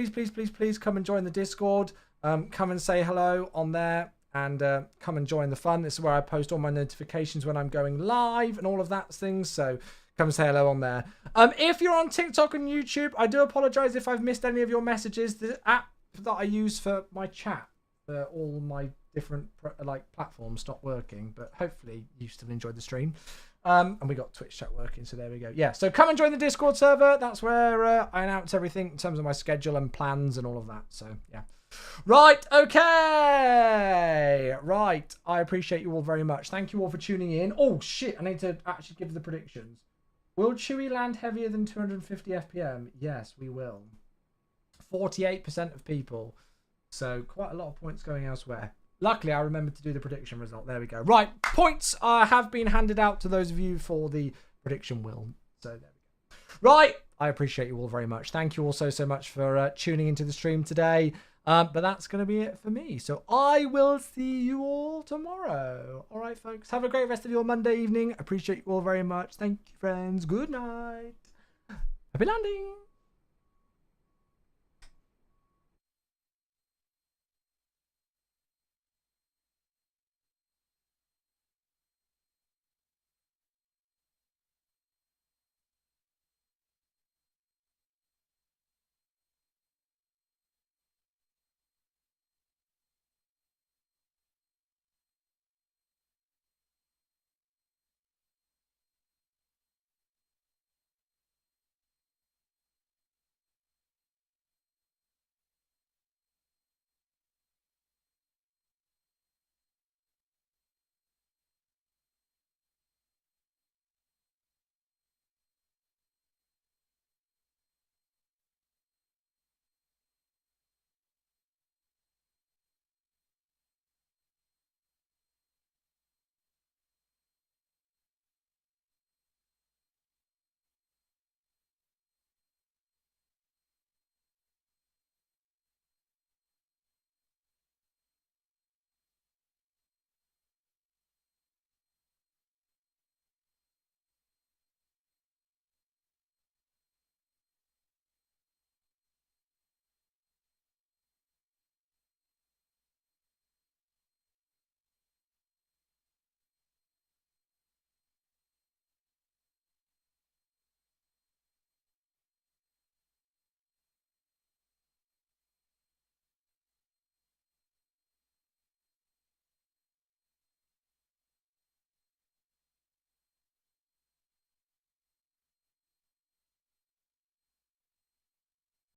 come and join the Discord. Come and say hello on there and come and join the fun. This is where I post all my notifications when I'm going live and all of that things. So come and say hello on there. If you're on TikTok and YouTube, I do apologize if I've missed any of your messages. The app that I use for my chat, for all my different platforms, stopped working, but hopefully you still enjoyed the stream. And we got Twitch chat working, so there we go. Yeah, so come and join the Discord server. That's where I announce everything in terms of my schedule and plans and all of that. So yeah. Right, okay. Right, I appreciate you all very much. Thank you all for tuning in. Oh shit, I need to actually give the predictions. Will Chewie land heavier than 250 FPM? Yes, we will. 48% of people. So quite a lot of points going elsewhere. Luckily, I remembered to do the prediction result. There we go. Right, points have been handed out to those of you for the prediction will. So there we go. Right, I appreciate you all very much. Thank you all so much for tuning into the stream today. But that's going to be it for me. So I will see you all tomorrow. All right, folks. Have a great rest of your Monday evening. Appreciate you all very much. Thank you, friends. Good night. Happy landing.